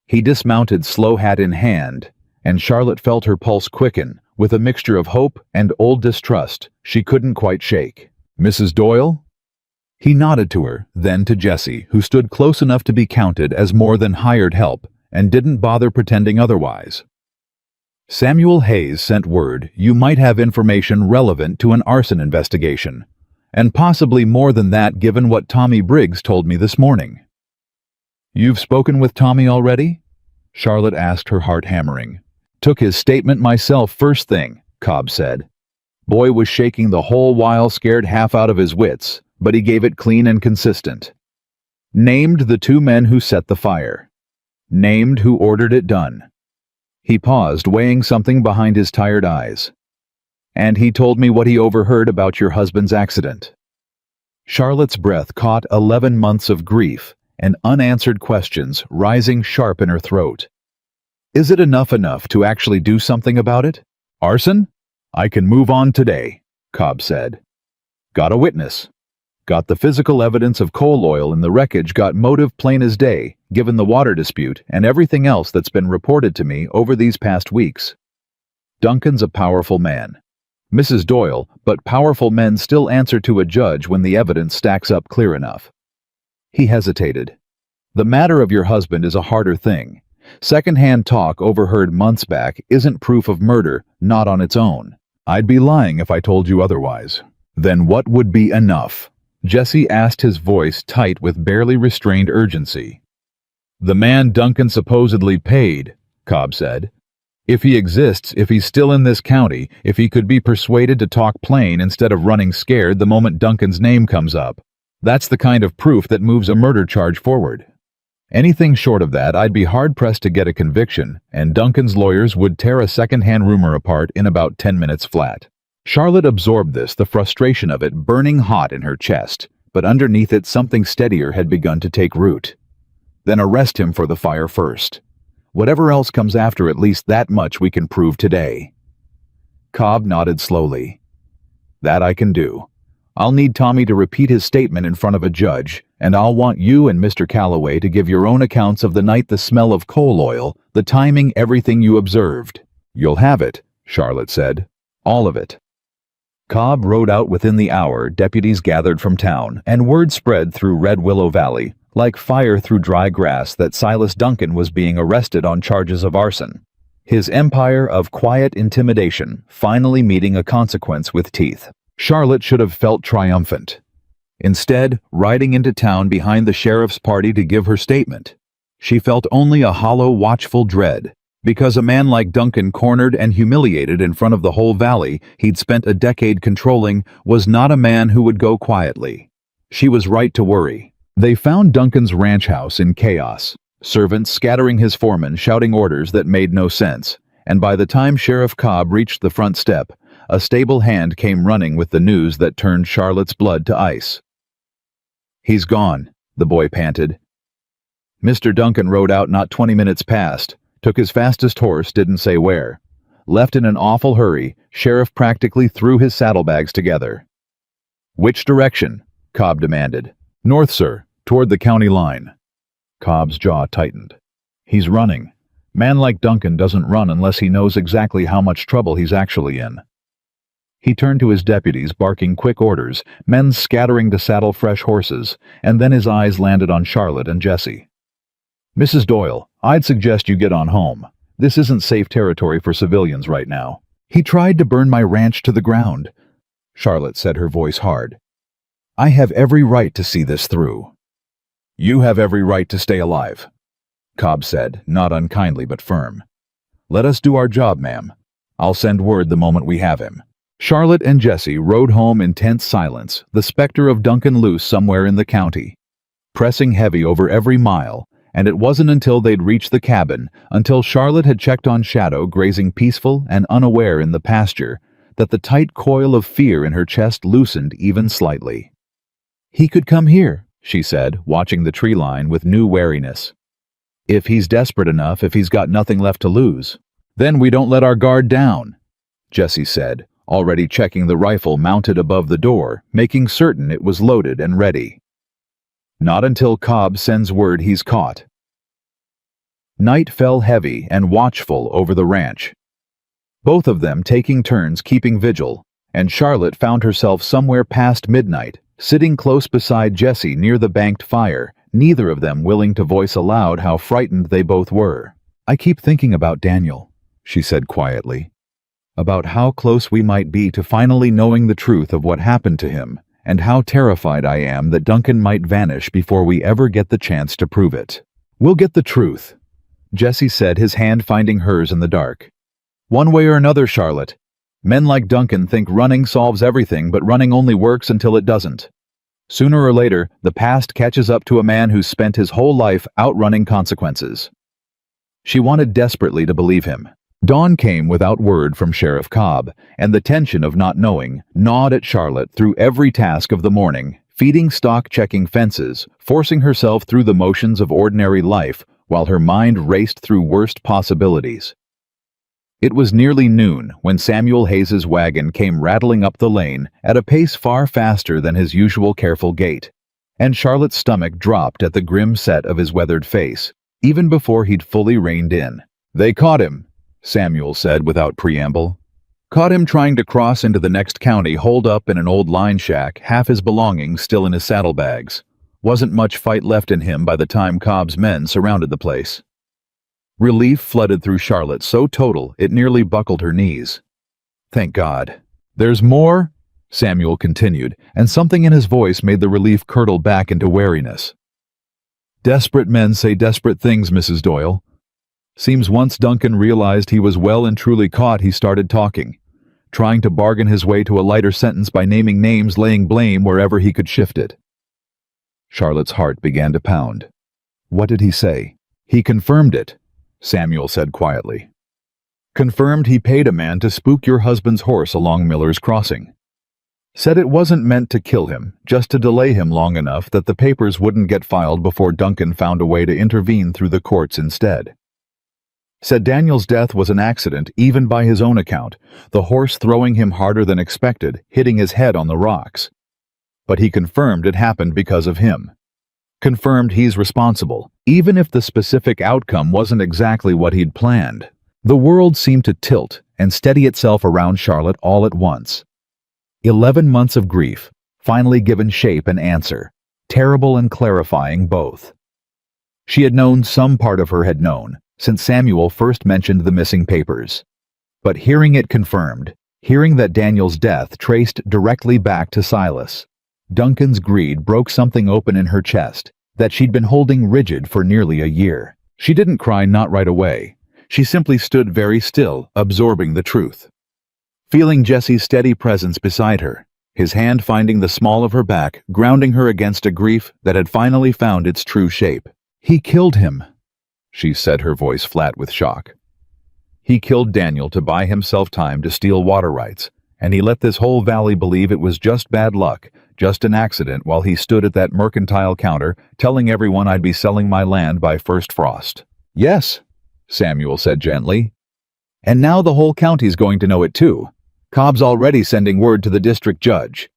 He dismounted, slow hat in hand, and Charlotte felt her pulse quicken with a mixture of hope and old distrust she couldn't quite shake. Mrs. Doyle? He nodded to her, then to Jesse, who stood close enough to be counted as more than hired help and didn't bother pretending otherwise. Samuel Hayes sent word you might have information relevant to an arson investigation, and possibly more than that given what Tommy Briggs told me this morning. You've spoken with Tommy already? Charlotte asked, her heart hammering. Took his statement myself first thing, Cobb said. Boy was shaking the whole while, scared half out of his wits, but he gave it clean and consistent. Named the 2 men who set the fire. Named who ordered it done. He paused, weighing something behind his tired eyes. And he told me what he overheard about your husband's accident. Charlotte's breath caught 11 months of grief and unanswered questions rising sharp in her throat. Is it enough to actually do something about it? Arson? I can move on today, Cobb said. Got a witness. Got the physical evidence of coal oil in the wreckage, got motive plain as day, given the water dispute and everything else that's been reported to me over these past weeks. Duncan's a powerful man. Mrs. Doyle, but powerful men still answer to a judge when the evidence stacks up clear enough. He hesitated. The matter of your husband is a harder thing. Second-hand talk overheard months back isn't proof of murder, not on its own. I'd be lying if I told you otherwise. Then what would be enough? Jesse asked, his voice tight with barely restrained urgency. The man Duncan supposedly paid, Cobb said. If he exists, if he's still in this county, if he could be persuaded to talk plain instead of running scared the moment Duncan's name comes up, that's the kind of proof that moves a murder charge forward. Anything short of that, I'd be hard-pressed to get a conviction, and Duncan's lawyers would tear a second-hand rumor apart in about 10 minutes flat. Charlotte absorbed this, the frustration of it burning hot in her chest, but underneath it something steadier had begun to take root. Then arrest him for the fire first. Whatever else comes after, at least that much we can prove today. Cobb nodded slowly. That I can do. I'll need Tommy to repeat his statement in front of a judge, and I'll want you and Mr. Calloway to give your own accounts of the night, the smell of coal oil, the timing, everything you observed. You'll have it, Charlotte said. All of it. Cobb rode out within the hour. Deputies gathered from town, and word spread through Red Willow Valley, like fire through dry grass, that Silas Duncan was being arrested on charges of arson. His empire of quiet intimidation finally meeting a consequence with teeth. Charlotte should have felt triumphant. Instead, riding into town behind the sheriff's party to give her statement, she felt only a hollow, watchful dread, Because a man like Duncan, cornered and humiliated in front of the whole valley he'd spent a decade controlling, was not a man who would go quietly. She was right to worry. They found Duncan's ranch house in chaos, servants scattering his foreman, shouting orders that made no sense, and by the time Sheriff Cobb reached the front step, a stable hand came running with the news that turned Charlotte's blood to ice. "He's gone," the boy panted. Mr. Duncan rode out not 20 minutes past, took his fastest horse, didn't say where. Left in an awful hurry, Sheriff practically threw his saddlebags together. "Which direction?" Cobb demanded. "North, sir, toward the county line." Cobb's jaw tightened. "He's running. Man like Duncan doesn't run unless he knows exactly how much trouble he's actually in." He turned to his deputies, barking quick orders, men scattering to saddle fresh horses, and then his eyes landed on Charlotte and Jessie. "Mrs. Doyle, I'd suggest you get on home. This isn't safe territory for civilians right now." "He tried to burn my ranch to the ground," Charlotte said, her voice hard. "I have every right to see this through." "You have every right to stay alive," Cobb said, not unkindly but firm. "Let us do our job, ma'am. I'll send word the moment we have him." Charlotte and Jessie rode home in tense silence, the specter of Duncan loose somewhere in the county, pressing heavy over every mile, and it wasn't until they'd reached the cabin, until Charlotte had checked on Shadow grazing peaceful and unaware in the pasture, that the tight coil of fear in her chest loosened even slightly. "He could come here," she said, watching the tree line with new wariness. "If he's desperate enough, if he's got nothing left to lose." "Then we don't let our guard down," Jessie said, already checking the rifle mounted above the door, making certain it was loaded and ready. "Not until Cobb sends word he's caught." Night fell heavy and watchful over the ranch, both of them taking turns keeping vigil, and Charlotte found herself somewhere past midnight, sitting close beside Jessie near the banked fire, neither of them willing to voice aloud how frightened they both were. "I keep thinking about Daniel," she said quietly, "about how close we might be to finally knowing the truth of what happened to him, and how terrified I am that Duncan might vanish before we ever get the chance to prove it." "We'll get the truth," Jessie said, his hand finding hers in the dark. "One way or another, Charlotte. Men like Duncan think running solves everything, but running only works until it doesn't. Sooner or later, the past catches up to a man who's spent his whole life outrunning consequences." She wanted desperately to believe him. Dawn came without word from Sheriff Cobb, and the tension of not knowing gnawed at Charlotte through every task of the morning, feeding stock, checking fences, forcing herself through the motions of ordinary life while her mind raced through worst possibilities. It was nearly noon when Samuel Hayes's wagon came rattling up the lane at a pace far faster than his usual careful gait, and Charlotte's stomach dropped at the grim set of his weathered face, even before he'd fully reined in. "They caught him," Samuel said without preamble. "Caught him trying to cross into the next county, holed up in an old line shack, half his belongings still in his saddlebags. Wasn't much fight left in him by the time Cobb's men surrounded the place." Relief flooded through Charlotte, so total it nearly buckled her knees. "Thank God." "There's more?" Samuel continued, and something in his voice made the relief curdle back into wariness. "Desperate men say desperate things, Mrs. Doyle. Seems once Duncan realized he was well and truly caught, he started talking, trying to bargain his way to a lighter sentence by naming names, laying blame wherever he could shift it." Charlotte's heart began to pound. "What did he say?" "He confirmed it," Samuel said quietly. "Confirmed he paid a man to spook your husband's horse along Miller's Crossing. Said it wasn't meant to kill him, just to delay him long enough that the papers wouldn't get filed before Duncan found a way to intervene through the courts instead. Said Daniel's death was an accident, even by his own account, the horse throwing him harder than expected, hitting his head on the rocks. But he confirmed it happened because of him. Confirmed he's responsible, even if the specific outcome wasn't exactly what he'd planned." The world seemed to tilt and steady itself around Charlotte all at once. 11 months of grief, finally given shape and answer, terrible and clarifying both. She had known, some part of her had known, since Samuel first mentioned the missing papers. But hearing it confirmed, hearing that Daniel's death traced directly back to Silas, Duncan's greed broke something open in her chest that she'd been holding rigid for nearly a year. She didn't cry, not right away. She simply stood very still, absorbing the truth. Feeling Jesse's steady presence beside her, his hand finding the small of her back, grounding her against a grief that had finally found its true shape. "He killed him," she said, her voice flat with shock. "He killed Daniel to buy himself time to steal water rights, and he let this whole valley believe it was just bad luck, just an accident, while he stood at that mercantile counter telling everyone I'd be selling my land by first frost." "Yes," Samuel said gently. "And now the whole county's going to know it too. Cobb's already sending word to the district judge.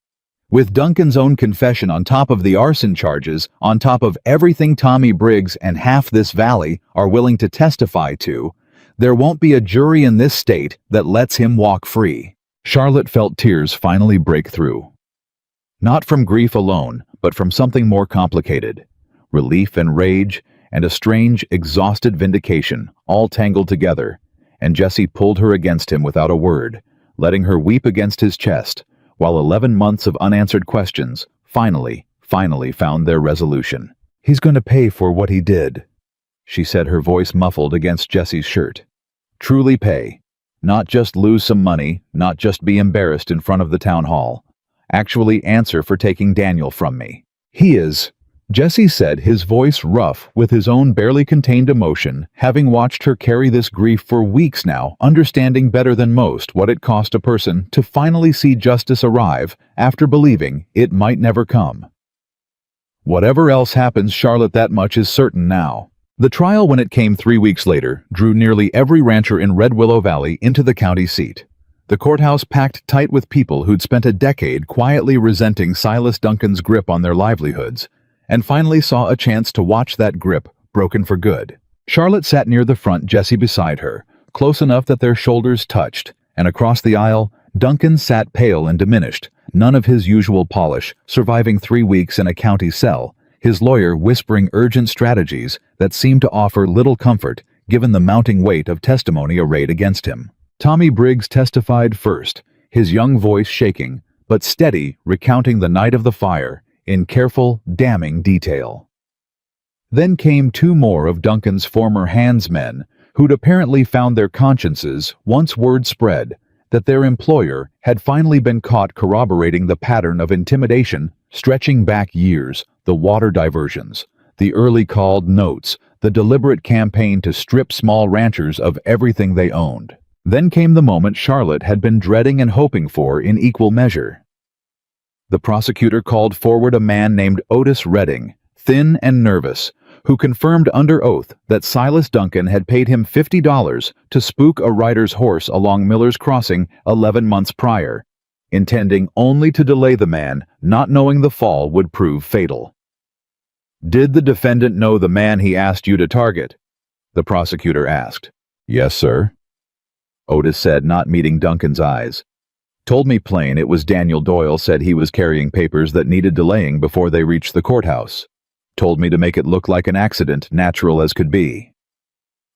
With Duncan's own confession on top of the arson charges, on top of everything Tommy Briggs and half this valley are willing to testify to, there won't be a jury in this state that lets him walk free." Charlotte felt tears finally break through. Not from grief alone, but from something more complicated. Relief and rage, and a strange, exhausted vindication, all tangled together, and Jesse pulled her against him without a word, letting her weep against his chest, while 11 months of unanswered questions finally found their resolution. "He's going to pay for what he did," she said, her voice muffled against Jesse's shirt. "Truly pay. Not just lose some money, not just be embarrassed in front of the town hall. Actually answer for taking Daniel from me. He is," Jesse said, his voice rough with his own barely contained emotion, having watched her carry this grief for weeks now, understanding better than most what it cost a person to finally see justice arrive after believing it might never come. Whatever else happens, Charlotte, that much is certain now. The trial, when it came 3 weeks later, drew nearly every rancher in Red Willow Valley into the county seat. The courthouse packed tight with people who'd spent a decade quietly resenting Silas Duncan's grip on their livelihoods, and finally saw a chance to watch that grip broken for good. Charlotte sat near the front, Jesse beside her, close enough that their shoulders touched, and across the aisle, Duncan sat pale and diminished, none of his usual polish, surviving 3 weeks in a county cell, his lawyer whispering urgent strategies that seemed to offer little comfort given the mounting weight of testimony arrayed against him. Tommy Briggs testified first, his young voice shaking, but steady, recounting the night of the fire, in careful, damning detail. Then came 2 more of Duncan's former handsmen, who'd apparently found their consciences, once word spread, that their employer had finally been caught corroborating the pattern of intimidation stretching back years, the water diversions, the early called notes, the deliberate campaign to strip small ranchers of everything they owned. Then came the moment Charlotte had been dreading and hoping for in equal measure. The prosecutor called forward a man named Otis Redding, thin and nervous, who confirmed under oath that Silas Duncan had paid him $50 to spook a rider's horse along Miller's Crossing 11 months prior, intending only to delay the man, not knowing the fall would prove fatal. "Did the defendant know the man he asked you to target?" the prosecutor asked. "Yes, sir," Otis said, not meeting Duncan's eyes. "Told me plain it was Daniel Doyle, said he was carrying papers that needed delaying before they reached the courthouse. Told me to make it look like an accident, natural as could be."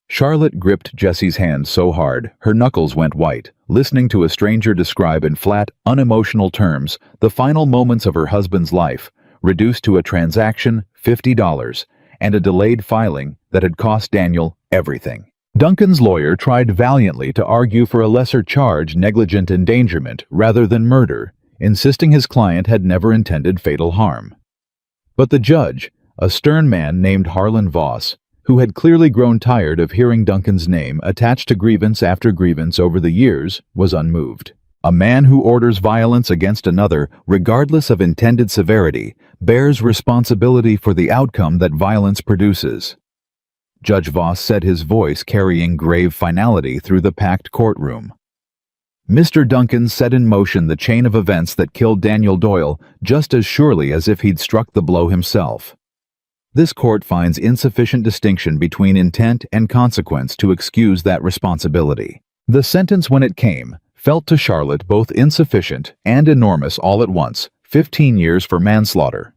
Charlotte gripped Jesse's hand so hard, her knuckles went white, listening to a stranger describe in flat, unemotional terms the final moments of her husband's life, reduced to a transaction, $50, and a delayed filing that had cost Daniel everything. Duncan's lawyer tried valiantly to argue for a lesser charge, negligent endangerment, rather than murder, insisting his client had never intended fatal harm. But the judge, a stern man named Harlan Voss, who had clearly grown tired of hearing Duncan's name attached to grievance after grievance over the years, was unmoved. A man who orders violence against another, regardless of intended severity, bears responsibility for the outcome that violence produces. Judge Voss said, his voice carrying grave finality through the packed courtroom. Mr. Duncan set in motion the chain of events that killed Daniel Doyle just as surely as if he'd struck the blow himself. This court finds insufficient distinction between intent and consequence to excuse that responsibility. The sentence, when it came, felt to Charlotte both insufficient and enormous all at once: 15 years for manslaughter.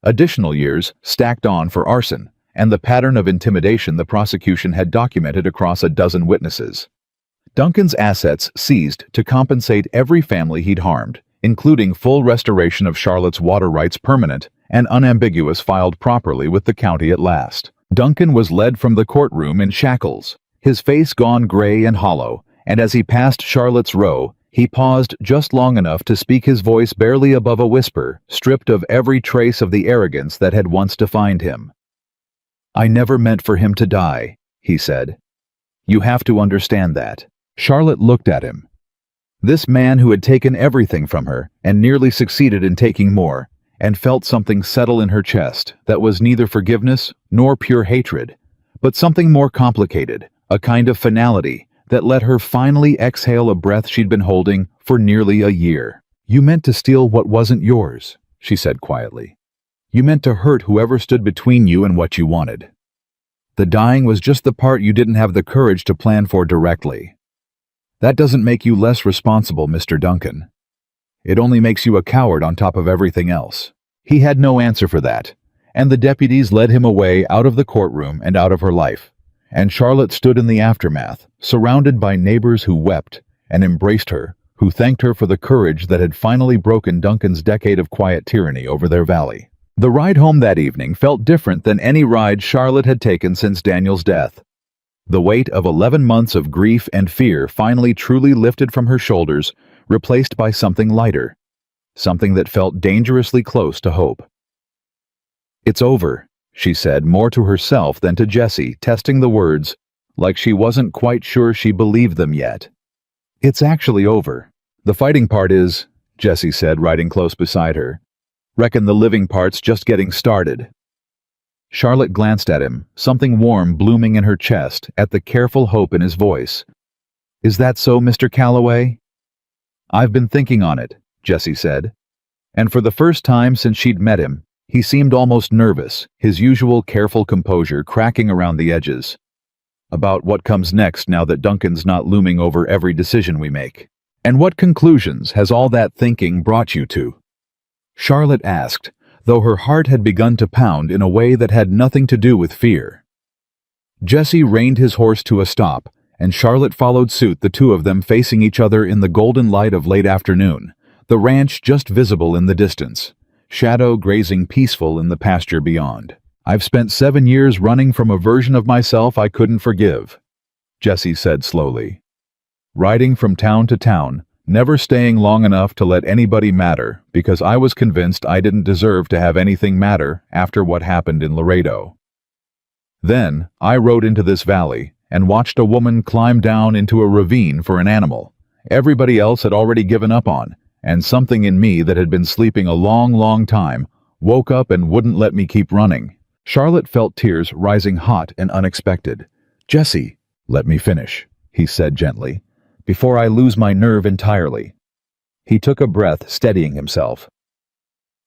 Additional years stacked on for arson, and the pattern of intimidation the prosecution had documented across a dozen witnesses. Duncan's assets seized to compensate every family he'd harmed, including full restoration of Charlotte's water rights, permanent and unambiguous, filed properly with the county at last. Duncan was led from the courtroom in shackles, his face gone gray and hollow, and as he passed Charlotte's row, he paused just long enough to speak, his voice barely above a whisper, stripped of every trace of the arrogance that had once defined him. "I never meant for him to die," he said. "You have to understand that." Charlotte looked at him. This man who had taken everything from her and nearly succeeded in taking more, and felt something settle in her chest that was neither forgiveness nor pure hatred, but something more complicated, a kind of finality that let her finally exhale a breath she'd been holding for nearly a year. "You meant to steal what wasn't yours," she said quietly. "You meant to hurt whoever stood between you and what you wanted. The dying was just the part you didn't have the courage to plan for directly. That doesn't make you less responsible, Mr. Duncan. It only makes you a coward on top of everything else." He had no answer for that, and the deputies led him away out of the courtroom and out of her life, and Charlotte stood in the aftermath, surrounded by neighbors who wept and embraced her, who thanked her for the courage that had finally broken Duncan's decade of quiet tyranny over their valley. The ride home that evening felt different than any ride Charlotte had taken since Daniel's death. The weight of 11 months of grief and fear finally truly lifted from her shoulders, replaced by something lighter, something that felt dangerously close to hope. "It's over," she said, more to herself than to Jesse, testing the words, like she wasn't quite sure she believed them yet. "It's actually over. The fighting part is," Jesse said, riding close beside her. "Reckon the living part's just getting started." Charlotte glanced at him, something warm blooming in her chest, at the careful hope in his voice. "Is that so, Mr. Calloway?" "I've been thinking on it," Jesse said. And for the first time since she'd met him, he seemed almost nervous, his usual careful composure cracking around the edges. "About what comes next now that Duncan's not looming over every decision we make. And what conclusions has all that thinking brought you to?" Charlotte asked, though her heart had begun to pound in a way that had nothing to do with fear. Jesse reined his horse to a stop, and Charlotte followed suit, the two of them facing each other in the golden light of late afternoon, the ranch just visible in the distance, Shadow grazing peaceful in the pasture beyond. "I've spent 7 years running from a version of myself I couldn't forgive," Jesse said slowly. "Riding from town to town, never staying long enough to let anybody matter because I was convinced I didn't deserve to have anything matter after what happened in Laredo. Then I rode into this valley and watched a woman climb down into a ravine for an animal everybody else had already given up on, and something in me that had been sleeping a long time woke up and wouldn't let me keep running." Charlotte felt tears rising hot and unexpected. "Jesse, let me finish," he said gently, "before I lose my nerve entirely." He took a breath, steadying himself.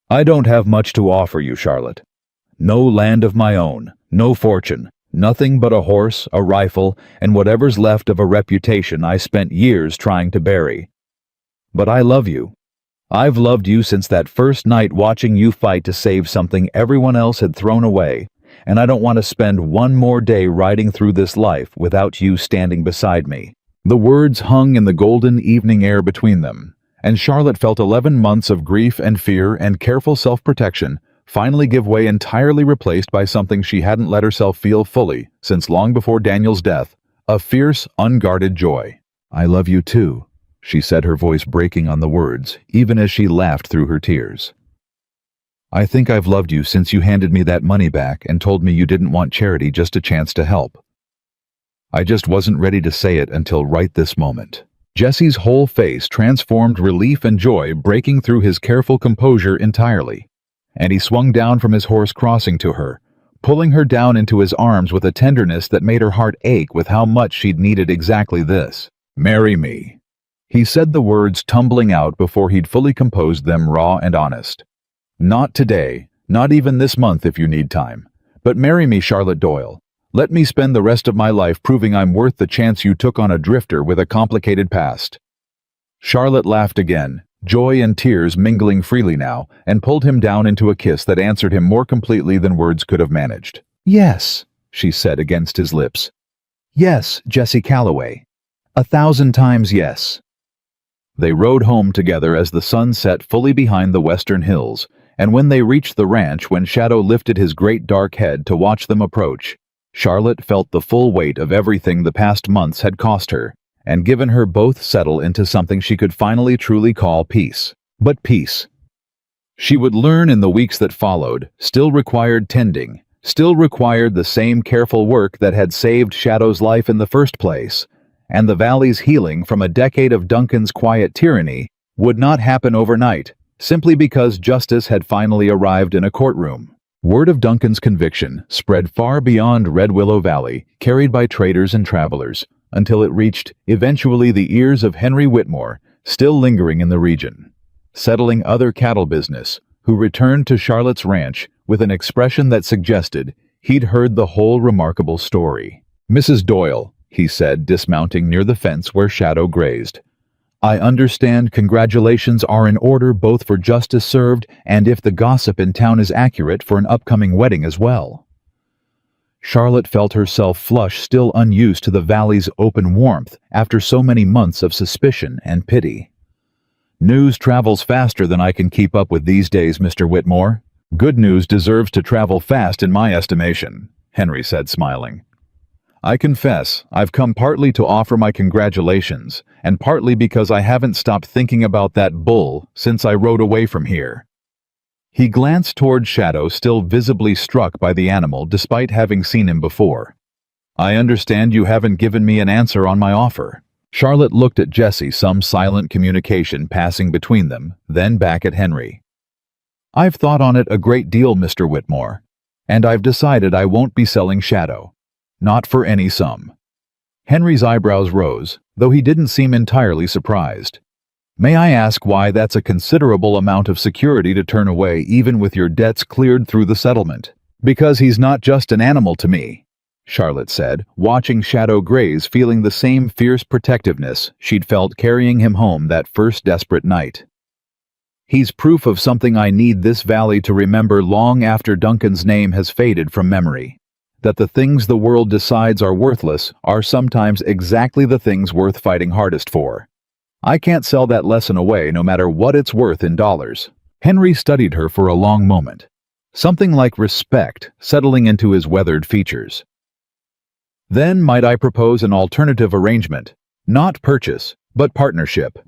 "I don't have much to offer you, Charlotte. No land of my own, no fortune, nothing but a horse, a rifle, and whatever's left of a reputation I spent years trying to bury. But I love you. I've loved you since that first night watching you fight to save something everyone else had thrown away, and I don't want to spend one more day riding through this life without you standing beside me." The words hung in the golden evening air between them, and Charlotte felt 11 months of grief and fear and careful self-protection finally give way, entirely replaced by something she hadn't let herself feel fully since long before Daniel's death, a fierce, unguarded joy. "I love you too," she said, her voice breaking on the words, even as she laughed through her tears. "I think I've loved you since you handed me that money back and told me you didn't want charity, just a chance to help. I just wasn't ready to say it until right this moment." Jesse's whole face transformed, relief and joy breaking through his careful composure entirely, and he swung down from his horse, crossing to her, pulling her down into his arms with a tenderness that made her heart ache with how much she'd needed exactly this. "Marry me." He said the words tumbling out before he'd fully composed them, raw and honest. "Not today, not even this month if you need time, but marry me, Charlotte Doyle. Let me spend the rest of my life proving I'm worth the chance you took on a drifter with a complicated past." Charlotte laughed again, joy and tears mingling freely now, and pulled him down into a kiss that answered him more completely than words could have managed. "Yes," she said against his lips. "Yes, Jesse Calloway. 1,000 times yes." They rode home together as the sun set fully behind the western hills, and when they reached the ranch, when Shadow lifted his great dark head to watch them approach, Charlotte felt the full weight of everything the past months had cost her, and given her both settle into something she could finally truly call peace. But peace, she would learn in the weeks that followed, still required tending, still required the same careful work that had saved Shadow's life in the first place, and the Valley's healing from a decade of Duncan's quiet tyranny would not happen overnight, simply because justice had finally arrived in a courtroom. Word of Duncan's conviction spread far beyond Red Willow Valley, carried by traders and travelers, until it reached, eventually, the ears of Henry Whitmore, still lingering in the region, settling other cattle business, who returned to Charlotte's ranch with an expression that suggested he'd heard the whole remarkable story. "Mrs. Doyle," he said, dismounting near the fence where Shadow grazed, "I understand congratulations are in order both for justice served and, if the gossip in town is accurate, for an upcoming wedding as well." Charlotte felt herself flush, still unused to the valley's open warmth after so many months of suspicion and pity. "News travels faster than I can keep up with these days, Mr. Whitmore. Good news deserves to travel fast in my estimation," Henry said, smiling. "I confess, I've come partly to offer my congratulations, and partly because I haven't stopped thinking about that bull since I rode away from here." He glanced toward Shadow, still visibly struck by the animal despite having seen him before. "I understand you haven't given me an answer on my offer." Charlotte looked at Jessie, some silent communication passing between them, then back at Henry. "I've thought on it a great deal, Mr. Whitmore, and I've decided I won't be selling Shadow. Not for any sum." Henry's eyebrows rose, though he didn't seem entirely surprised. "May I ask why that's a considerable amount of security to turn away even with your debts cleared through the settlement?" "Because he's not just an animal to me," Charlotte said, watching Shadow graze, feeling the same fierce protectiveness she'd felt carrying him home that first desperate night. "He's proof of something I need this valley to remember long after Duncan's name has faded from memory. That the things the world decides are worthless are sometimes exactly the things worth fighting hardest for. I can't sell that lesson away no matter what it's worth in dollars." Henry studied her for a long moment, something like respect settling into his weathered features. "Then might I propose an alternative arrangement? Not purchase, but partnership.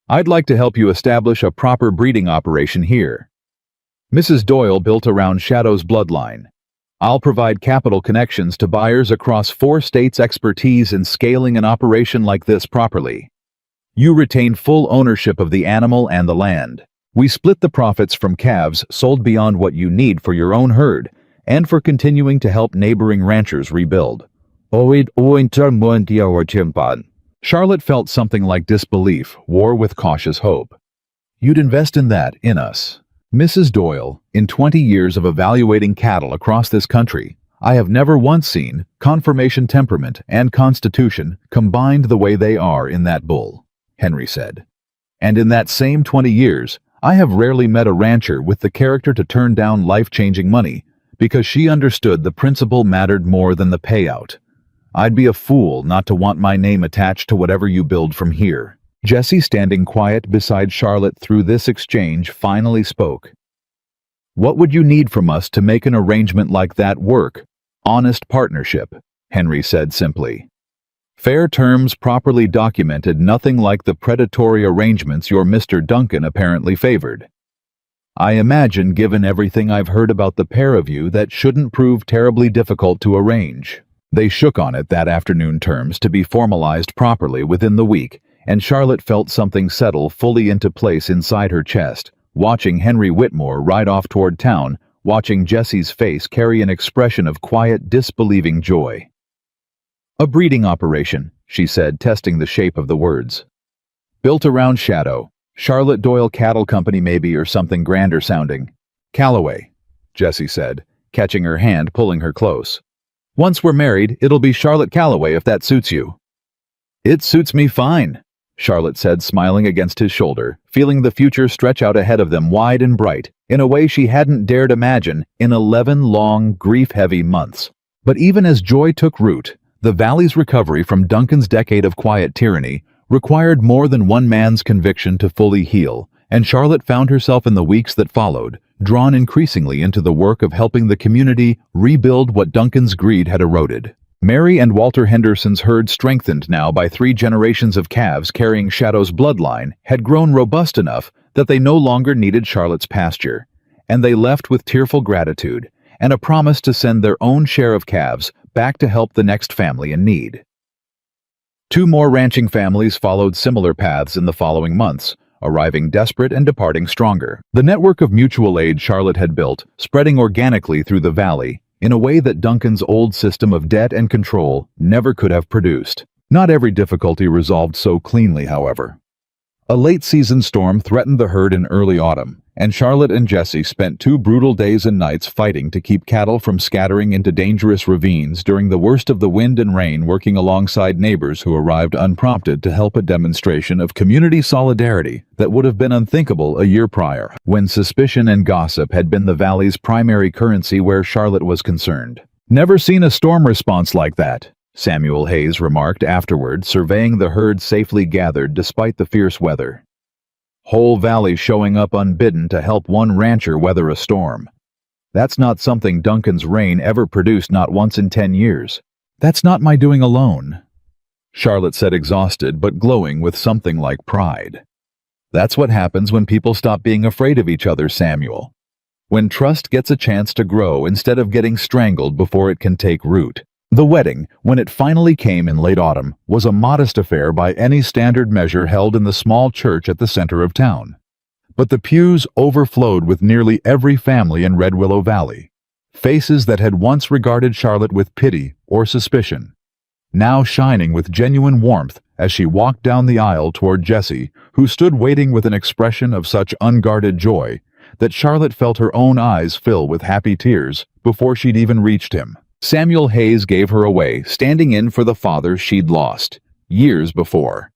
I'd like to help you establish a proper breeding operation here. Mrs. Doyle built around Shadow's bloodline. I'll provide capital connections to buyers across 4 states, expertise in scaling an operation like this properly. You retain full ownership of the animal and the land. We split the profits from calves sold beyond what you need for your own herd and for continuing to help neighboring ranchers rebuild." Charlotte felt something like disbelief war with cautious hope. "You'd invest in that, in us?" "Mrs. Doyle, in 20 years of evaluating cattle across this country, I have never once seen conformation temperament and constitution combined the way they are in that bull," Henry said. "And in that same 20 years, I have rarely met a rancher with the character to turn down life-changing money because she understood the principle mattered more than the payout. I'd be a fool not to want my name attached to whatever you build from here." Jessie, standing quiet beside Charlotte through this exchange, finally spoke. "What would you need from us to make an arrangement like that work?" "Honest partnership," Henry said simply. "Fair terms, properly documented, nothing like the predatory arrangements your Mr. Duncan apparently favored. I imagine, given everything I've heard about the pair of you, that shouldn't prove terribly difficult to arrange." They shook on it that afternoon, terms to be formalized properly within the week, and Charlotte felt something settle fully into place inside her chest, watching Henry Whitmore ride off toward town, watching Jessie's face carry an expression of quiet, disbelieving joy. "A breeding operation," she said, testing the shape of the words. "Built around Shadow. Charlotte Doyle Cattle Company maybe, or something grander sounding." "Calloway," Jessie said, catching her hand, pulling her close. "Once we're married, it'll be Charlotte Calloway if that suits you." "It suits me fine," Charlotte said, smiling against his shoulder, feeling the future stretch out ahead of them wide and bright, in a way she hadn't dared imagine in 11 long, grief-heavy months. But even as joy took root, the valley's recovery from Duncan's decade of quiet tyranny required more than one man's conviction to fully heal, and Charlotte found herself in the weeks that followed, drawn increasingly into the work of helping the community rebuild what Duncan's greed had eroded. Mary and Walter Henderson's herd, strengthened now by 3 generations of calves carrying Shadow's bloodline, had grown robust enough that they no longer needed Charlotte's pasture, and they left with tearful gratitude and a promise to send their own share of calves back to help the next family in need. 2 more ranching families followed similar paths in the following months, arriving desperate and departing stronger. The network of mutual aid Charlotte had built, spreading organically through the valley, in a way that Duncan's old system of debt and control never could have produced. Not every difficulty resolved so cleanly, however. A late-season storm threatened the herd in early autumn, and Charlotte and Jesse spent 2 brutal days and nights fighting to keep cattle from scattering into dangerous ravines during the worst of the wind and rain, working alongside neighbors who arrived unprompted to help, a demonstration of community solidarity that would have been unthinkable a year prior, when suspicion and gossip had been the valley's primary currency where Charlotte was concerned. "Never seen a storm response like that," Samuel Hayes remarked afterward, surveying the herd safely gathered despite the fierce weather. "Whole valley showing up unbidden to help one rancher weather a storm. That's not something Duncan's reign ever produced, not once in 10 years. That's not my doing alone," Charlotte said, exhausted but glowing with something like pride. "That's what happens when people stop being afraid of each other, Samuel. When trust gets a chance to grow instead of getting strangled before it can take root." The wedding, when it finally came in late autumn, was a modest affair by any standard measure, held in the small church at the center of town. But the pews overflowed with nearly every family in Red Willow Valley. Faces that had once regarded Charlotte with pity or suspicion, now shining with genuine warmth as she walked down the aisle toward Jesse, who stood waiting with an expression of such unguarded joy that Charlotte felt her own eyes fill with happy tears before she'd even reached him. Samuel Hayes gave her away, standing in for the father she'd lost years before.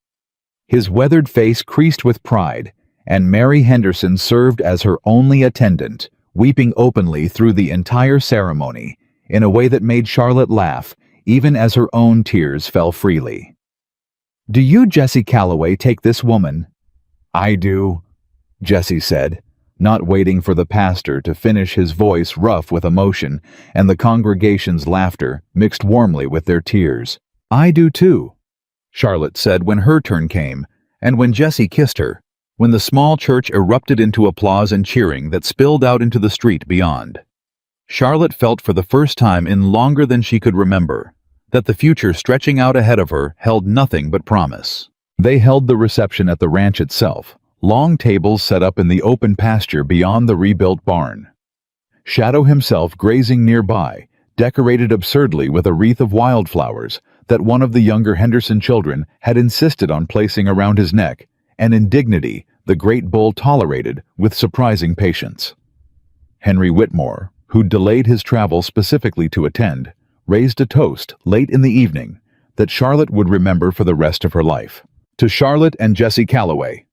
His weathered face creased with pride, and Mary Henderson served as her only attendant, weeping openly through the entire ceremony, in a way that made Charlotte laugh, even as her own tears fell freely. "Do you, Jesse Calloway, take this woman?" "I do," Jesse said, not waiting for the pastor to finish, his voice rough with emotion, and the congregation's laughter mixed warmly with their tears. "I do too," Charlotte said when her turn came, and when Jesse kissed her, when the small church erupted into applause and cheering that spilled out into the street beyond. Charlotte felt for the first time in longer than she could remember that the future stretching out ahead of her held nothing but promise. They held the reception at the ranch itself, long tables set up in the open pasture beyond the rebuilt barn. Shadow himself grazing nearby, decorated absurdly with a wreath of wildflowers that one of the younger Henderson children had insisted on placing around his neck, an indignity the great bull tolerated with surprising patience. Henry Whitmore, who'd delayed his travel specifically to attend, raised a toast late in the evening that Charlotte would remember for the rest of her life. "To Charlotte and Jesse Calloway,"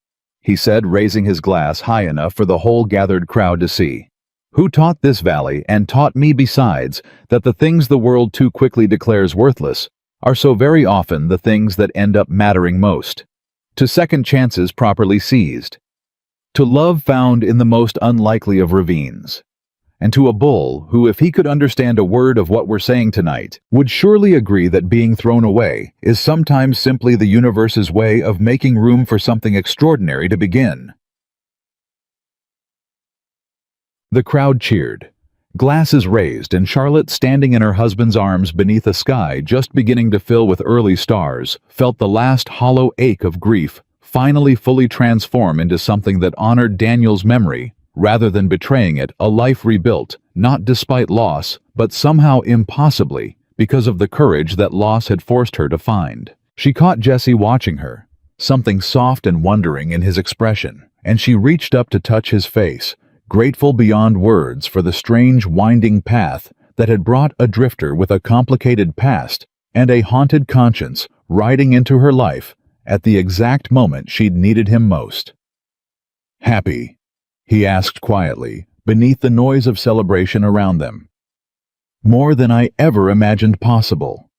he said, raising his glass high enough for the whole gathered crowd to see, "who taught this valley, and taught me besides, that the things the world too quickly declares worthless are so very often the things that end up mattering most. To second chances properly seized. To love found in the most unlikely of ravines. And to a bull who, if he could understand a word of what we're saying tonight, would surely agree that being thrown away is sometimes simply the universe's way of making room for something extraordinary to begin." The crowd cheered, glasses raised, and Charlotte, standing in her husband's arms beneath a sky just beginning to fill with early stars, felt the last hollow ache of grief finally fully transform into something that honored Daniel's memory, rather than betraying it, a life rebuilt, not despite loss, but somehow impossibly, because of the courage that loss had forced her to find. She caught Jesse watching her, something soft and wondering in his expression, and she reached up to touch his face, grateful beyond words for the strange winding path that had brought a drifter with a complicated past and a haunted conscience riding into her life at the exact moment she'd needed him most. "Happy?" he asked quietly, beneath the noise of celebration around them. "More than I ever imagined possible,"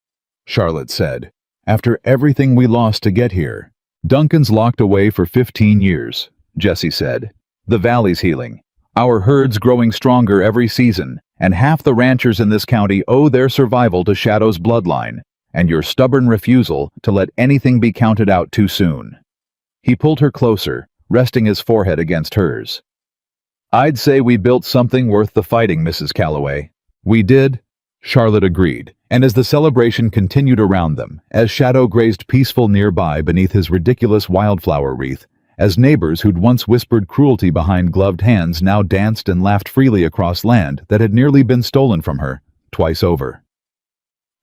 Charlotte said. "After everything we lost to get here." "Duncan's locked away for 15 years, Jesse said. "The valley's healing. Our herd's growing stronger every season, and half the ranchers in this county owe their survival to Shadow's bloodline, and your stubborn refusal to let anything be counted out too soon." He pulled her closer, resting his forehead against hers. "I'd say we built something worth the fighting, Mrs. Calloway." "We did," Charlotte agreed, and as the celebration continued around them, as Shadow grazed peaceful nearby beneath his ridiculous wildflower wreath, as neighbors who'd once whispered cruelty behind gloved hands now danced and laughed freely across land that had nearly been stolen from her, twice over.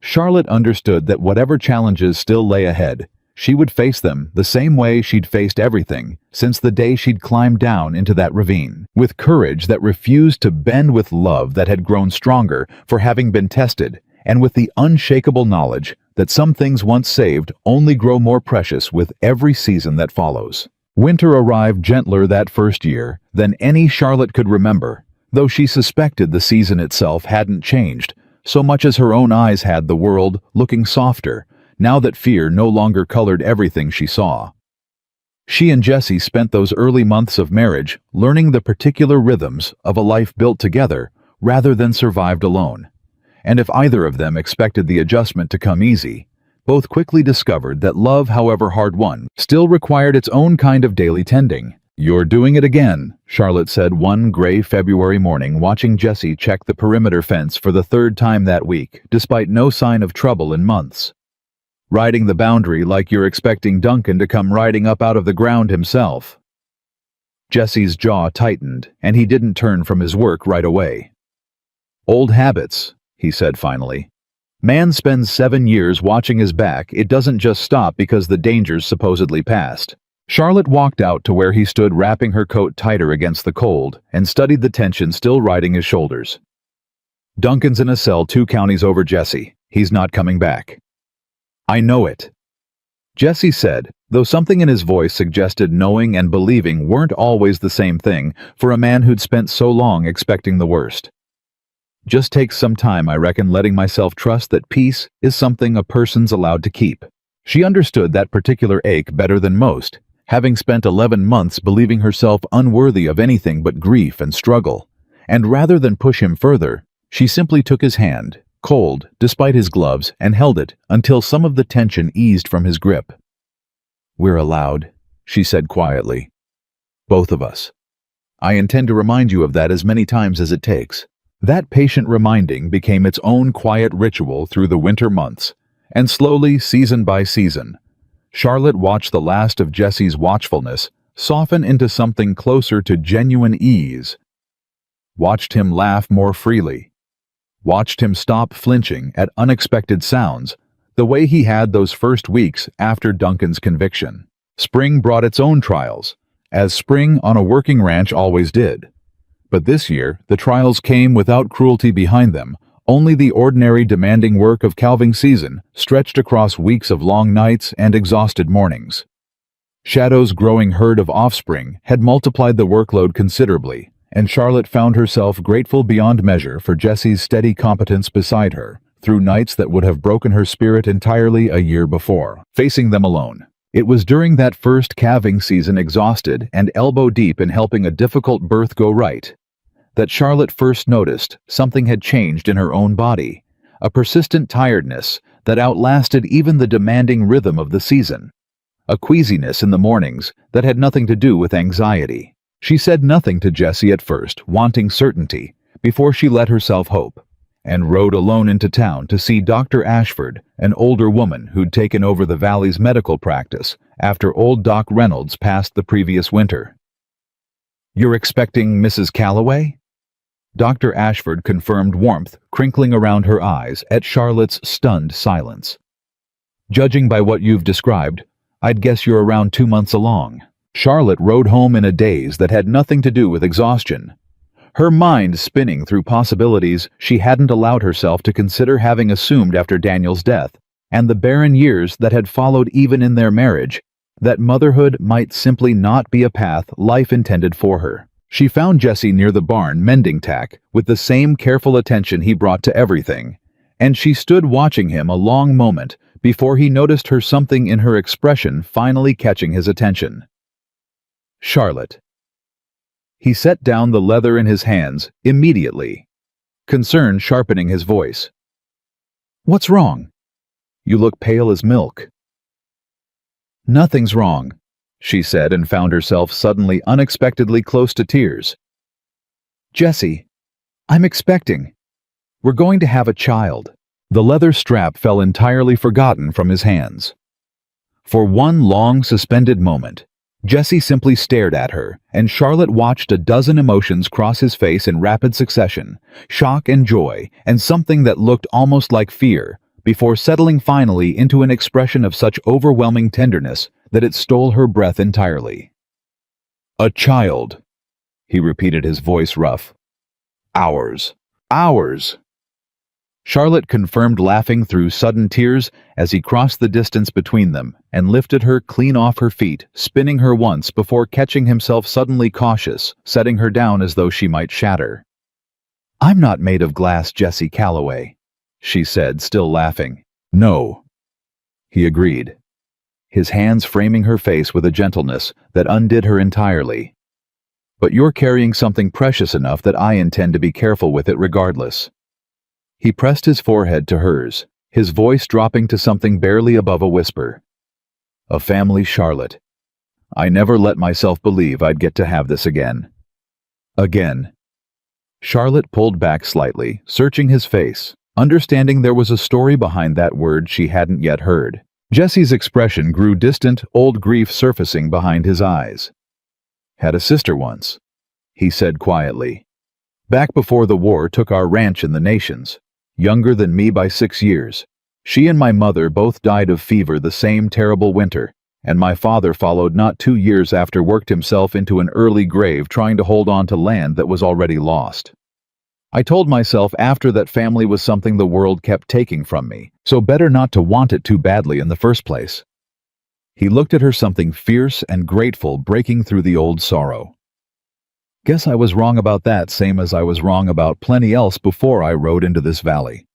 Charlotte understood that whatever challenges still lay ahead, she would face them the same way she'd faced everything since the day she'd climbed down into that ravine, with courage that refused to bend, with love that had grown stronger for having been tested, and with the unshakable knowledge that some things once saved only grow more precious with every season that follows. Winter arrived gentler that first year than any Charlotte could remember, though she suspected the season itself hadn't changed, so much as her own eyes had the world looking softer, now that fear no longer colored everything she saw. She and Jesse spent those early months of marriage learning the particular rhythms of a life built together rather than survived alone. And if either of them expected the adjustment to come easy, both quickly discovered that love, however hard-won, still required its own kind of daily tending. "You're doing it again," Charlotte said one gray February morning, watching Jesse check the perimeter fence for the third time that week, despite no sign of trouble in months. "Riding the boundary like you're expecting Duncan to come riding up out of the ground himself." Jesse's jaw tightened, and he didn't turn from his work right away. "Old habits," he said finally. "Man spends 7 years watching his back. It doesn't just stop because the danger's supposedly past." Charlotte walked out to where he stood, wrapping her coat tighter against the cold, and studied the tension still riding his shoulders. "Duncan's in a cell 2 counties over, Jesse. He's not coming back." "I know it," Jesse said, though something in his voice suggested knowing and believing weren't always the same thing for a man who'd spent so long expecting the worst. "Just takes some time, I reckon, letting myself trust that peace is something a person's allowed to keep." She understood that particular ache better than most, having spent 11 months believing herself unworthy of anything but grief and struggle, and rather than push him further, she simply took his hand, cold despite his gloves, and held it until some of the tension eased from his grip. "We're allowed," she said quietly. "Both of us. I intend to remind you of that as many times as it takes." That patient reminding became its own quiet ritual through the winter months, and slowly, season by season, Charlotte watched the last of Jesse's watchfulness soften into something closer to genuine ease. Watched him laugh more freely. Watched him stop flinching at unexpected sounds, the way he had those first weeks after Duncan's conviction. Spring brought its own trials, as spring on a working ranch always did. But this year, the trials came without cruelty behind them, only the ordinary demanding work of calving season, stretched across weeks of long nights and exhausted mornings. Shadow's growing herd of offspring had multiplied the workload considerably, and Charlotte found herself grateful beyond measure for Jesse's steady competence beside her, through nights that would have broken her spirit entirely a year before, facing them alone. It was during that first calving season, exhausted and elbow-deep in helping a difficult birth go right, that Charlotte first noticed something had changed in her own body, a persistent tiredness that outlasted even the demanding rhythm of the season, a queasiness in the mornings that had nothing to do with anxiety. She said nothing to Jesse at first, wanting certainty, before she let herself hope, and rode alone into town to see Dr. Ashford, an older woman who'd taken over the valley's medical practice after old Doc Reynolds passed the previous winter. "You're expecting Mrs. Calloway?" Dr. Ashford confirmed, warmth crinkling around her eyes at Charlotte's stunned silence. "Judging by what you've described, I'd guess you're around 2 months along." Charlotte rode home in a daze that had nothing to do with exhaustion, her mind spinning through possibilities she hadn't allowed herself to consider, having assumed after Daniel's death, and the barren years that had followed even in their marriage, that motherhood might simply not be a path life intended for her. She found Jesse near the barn mending tack with the same careful attention he brought to everything, and she stood watching him a long moment before he noticed her, something in her expression finally catching his attention. "Charlotte." He set down the leather in his hands immediately, concern sharpening his voice. "What's wrong? You look pale as milk." "Nothing's wrong," she said, and found herself suddenly unexpectedly close to tears. "Jesse, I'm expecting. We're going to have a child." The leather strap fell entirely forgotten from his hands. For one long suspended moment, Jesse simply stared at her, and Charlotte watched a dozen emotions cross his face in rapid succession: shock and joy, and something that looked almost like fear, before settling finally into an expression of such overwhelming tenderness that it stole her breath entirely. "A child," he repeated, his voice rough. "Ours. Ours." Charlotte confirmed, laughing through sudden tears as he crossed the distance between them and lifted her clean off her feet, spinning her once before catching himself suddenly cautious, setting her down as though she might shatter. "I'm not made of glass, Jesse Calloway," she said, still laughing. "No," he agreed, his hands framing her face with a gentleness that undid her entirely. "But you're carrying something precious enough that I intend to be careful with it regardless." He pressed his forehead to hers, his voice dropping to something barely above a whisper. "A family, Charlotte. I never let myself believe I'd get to have this again." Again. Charlotte pulled back slightly, searching his face, understanding there was a story behind that word she hadn't yet heard. Jesse's expression grew distant, old grief surfacing behind his eyes. "Had a sister once," he said quietly. "Back before the war took our ranch in the Nations. Younger than me by 6 years. She and my mother both died of fever the same terrible winter, and my father followed not 2 years after, worked himself into an early grave trying to hold on to land that was already lost. I told myself after that family was something the world kept taking from me, so better not to want it too badly in the first place." He looked at her, something fierce and grateful breaking through the old sorrow. "Guess I was wrong about that, same as I was wrong about plenty else before I rode into this valley."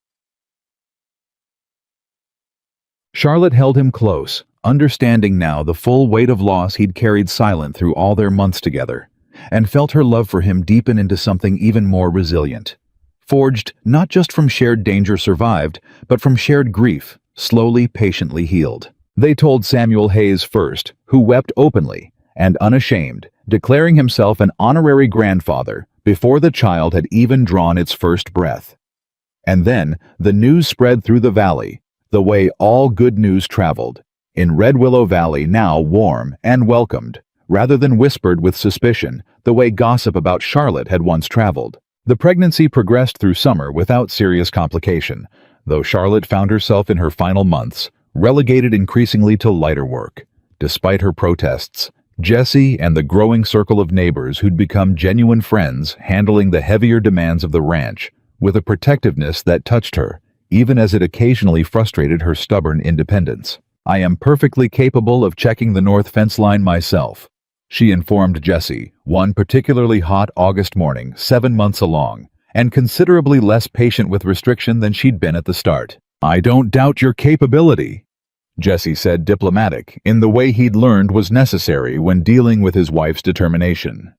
Charlotte held him close, understanding now the full weight of loss he'd carried silent through all their months together, and felt her love for him deepen into something even more resilient. Forged not just from shared danger survived, but from shared grief, slowly, patiently healed. They told Samuel Hayes first, who wept openly and unashamed, declaring himself an honorary grandfather before the child had even drawn its first breath. And then the news spread through the valley, the way all good news traveled, in Red Willow Valley, now warm and welcomed, rather than whispered with suspicion, the way gossip about Charlotte had once traveled. The pregnancy progressed through summer without serious complication, though Charlotte found herself in her final months, relegated increasingly to lighter work. Despite her protests, Jesse and the growing circle of neighbors who'd become genuine friends handling the heavier demands of the ranch with a protectiveness that touched her, even as it occasionally frustrated her stubborn independence. "I am perfectly capable of checking the north fence line myself," she informed Jesse, one particularly hot August morning 7 months along, and considerably less patient with restriction than she'd been at the start. "I don't doubt your capability," Jesse said, diplomatic, in the way he'd learned was necessary when dealing with his wife's determination.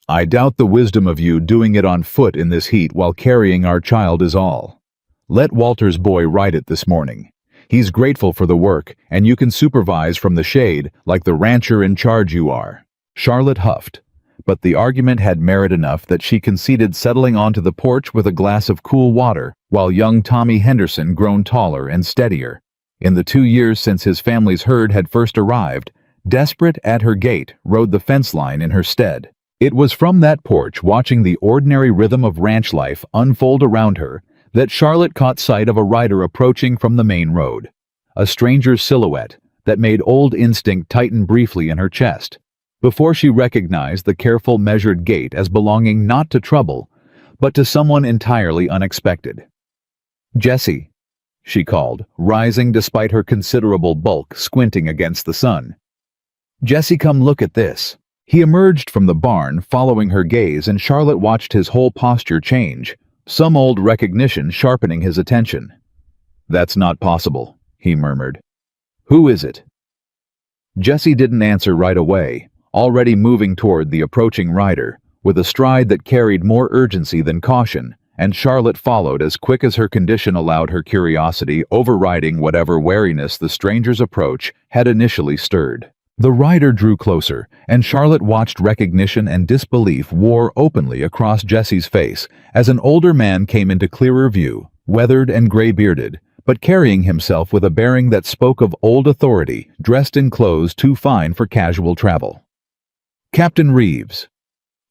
"I doubt the wisdom of you doing it on foot in this heat while carrying our child is all. Let Walter's boy ride it this morning. He's grateful for the work, and you can supervise from the shade like the rancher in charge you are." Charlotte huffed, but the argument had merit enough that she conceded, settling onto the porch with a glass of cool water, while young Tommy Henderson, grown taller and steadier in the 2 years since his family's herd had first arrived, desperate at her gait, rode the fence line in her stead. It was from that porch, watching the ordinary rhythm of ranch life unfold around her, that Charlotte caught sight of a rider approaching from the main road, a stranger's silhouette that made old instinct tighten briefly in her chest, before she recognized the careful, measured gait as belonging not to trouble, but to someone entirely unexpected. "Jesse," she called, rising despite her considerable bulk, squinting against the sun. "Jesse, come look at this." He emerged from the barn, following her gaze, and Charlotte watched his whole posture change, some old recognition sharpening his attention. "That's not possible," he murmured. "Who is it?" Jesse didn't answer right away, already moving toward the approaching rider, with a stride that carried more urgency than caution, and Charlotte followed as quick as her condition allowed, her curiosity overriding whatever wariness the stranger's approach had initially stirred. The rider drew closer, and Charlotte watched recognition and disbelief war openly across Jesse's face as an older man came into clearer view, weathered and gray-bearded, but carrying himself with a bearing that spoke of old authority, dressed in clothes too fine for casual travel. "Captain Reeves,"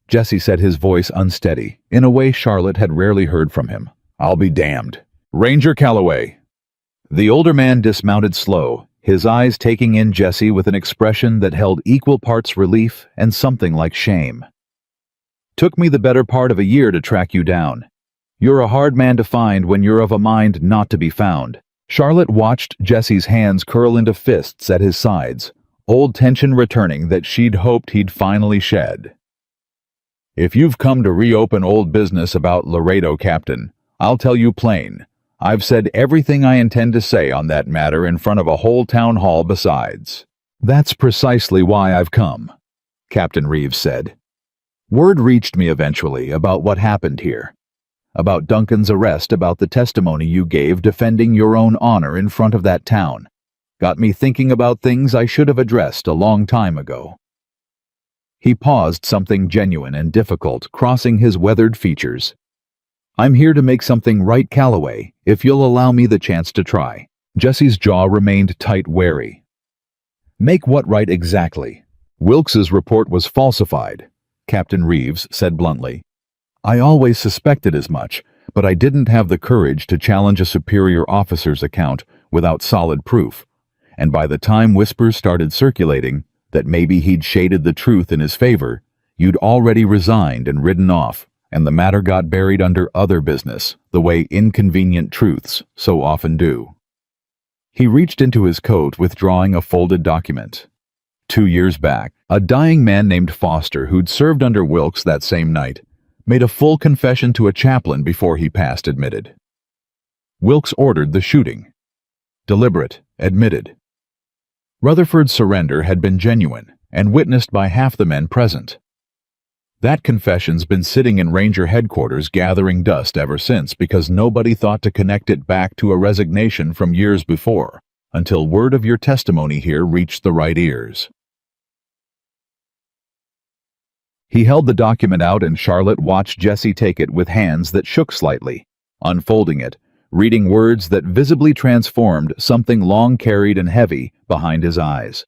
Jesse said, his voice unsteady, in a way Charlotte had rarely heard from him. "I'll be damned. Ranger Calloway." The older man dismounted slow, his eyes taking in Jesse with an expression that held equal parts relief and something like shame. "Took me the better part of a year to track you down. You're a hard man to find when you're of a mind not to be found." Charlotte watched Jesse's hands curl into fists at his sides, old tension returning that she'd hoped he'd finally shed. "If you've come to reopen old business about Laredo, Captain, I'll tell you plain. I've said everything I intend to say on that matter in front of a whole town hall besides." "That's precisely why I've come," Captain Reeves said. "Word reached me eventually about what happened here. About Duncan's arrest, about the testimony you gave defending your own honor in front of that town. Got me thinking about things I should have addressed a long time ago." He paused, something genuine and difficult crossing his weathered features. "I'm here to make something right, Calloway, if you'll allow me the chance to try." Jesse's jaw remained tight, wary. "Make what right exactly?" "Wilkes's report was falsified," Captain Reeves said bluntly. "I always suspected as much, but I didn't have the courage to challenge a superior officer's account without solid proof. And by the time whispers started circulating that maybe he'd shaded the truth in his favor, you'd already resigned and ridden off, and the matter got buried under other business, the way inconvenient truths so often do." He reached into his coat, withdrawing a folded document. 2 years back, a dying man named Foster, who'd served under Wilkes that same night, made a full confession to a chaplain before he passed, admitted. Wilkes ordered the shooting. Deliberate, admitted. Rutherford's surrender had been genuine and witnessed by half the men present. That confession's been sitting in Ranger headquarters gathering dust ever since because nobody thought to connect it back to a resignation from years before, until word of your testimony here reached the right ears. He held the document out, and Charlotte watched Jesse take it with hands that shook slightly, unfolding it, reading words that visibly transformed something long carried and heavy behind his eyes.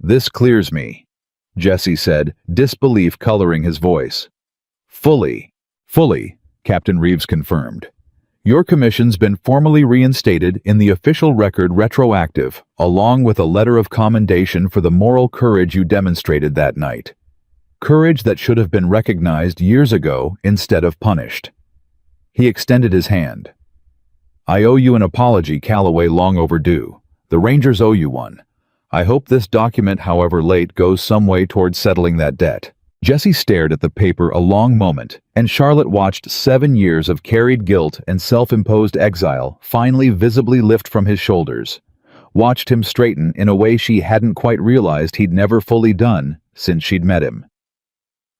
"This clears me," Jesse said, disbelief coloring his voice. Fully, Captain Reeves confirmed. "Your commission's been formally reinstated in the official record retroactive, along with a letter of commendation for the moral courage you demonstrated that night. Courage that should have been recognized years ago instead of punished." He extended his hand. "I owe you an apology, Calloway, long overdue. The Rangers owe you one. I hope this document, however late, goes some way toward settling that debt." Jesse stared at the paper a long moment, and Charlotte watched 7 years of carried guilt and self-imposed exile finally visibly lift from his shoulders. Watched him straighten in a way she hadn't quite realized he'd never fully done since she'd met him.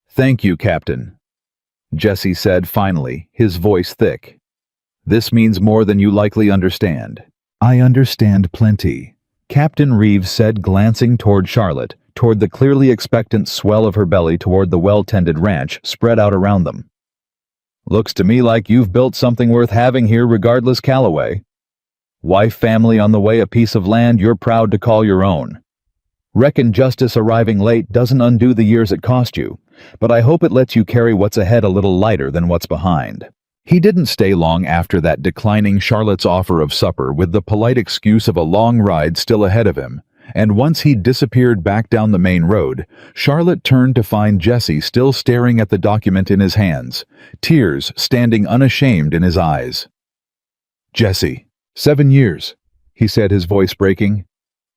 "Thank you, Captain," Jesse said finally, his voice thick. "This means more than you likely understand." "I understand plenty," Captain Reeves said, glancing toward Charlotte, toward the clearly expectant swell of her belly, toward the well-tended ranch spread out around them. "Looks to me like you've built something worth having here regardless, Calloway. Wife, family on the way, a piece of land you're proud to call your own. Reckon justice arriving late doesn't undo the years it cost you, but I hope it lets you carry what's ahead a little lighter than what's behind." He didn't stay long after that, declining Charlotte's offer of supper with the polite excuse of a long ride still ahead of him, and once he'd disappeared back down the main road, Charlotte turned to find Jesse still staring at the document in his hands, tears standing unashamed in his eyes. "Jesse, 7 years," he said, his voice breaking.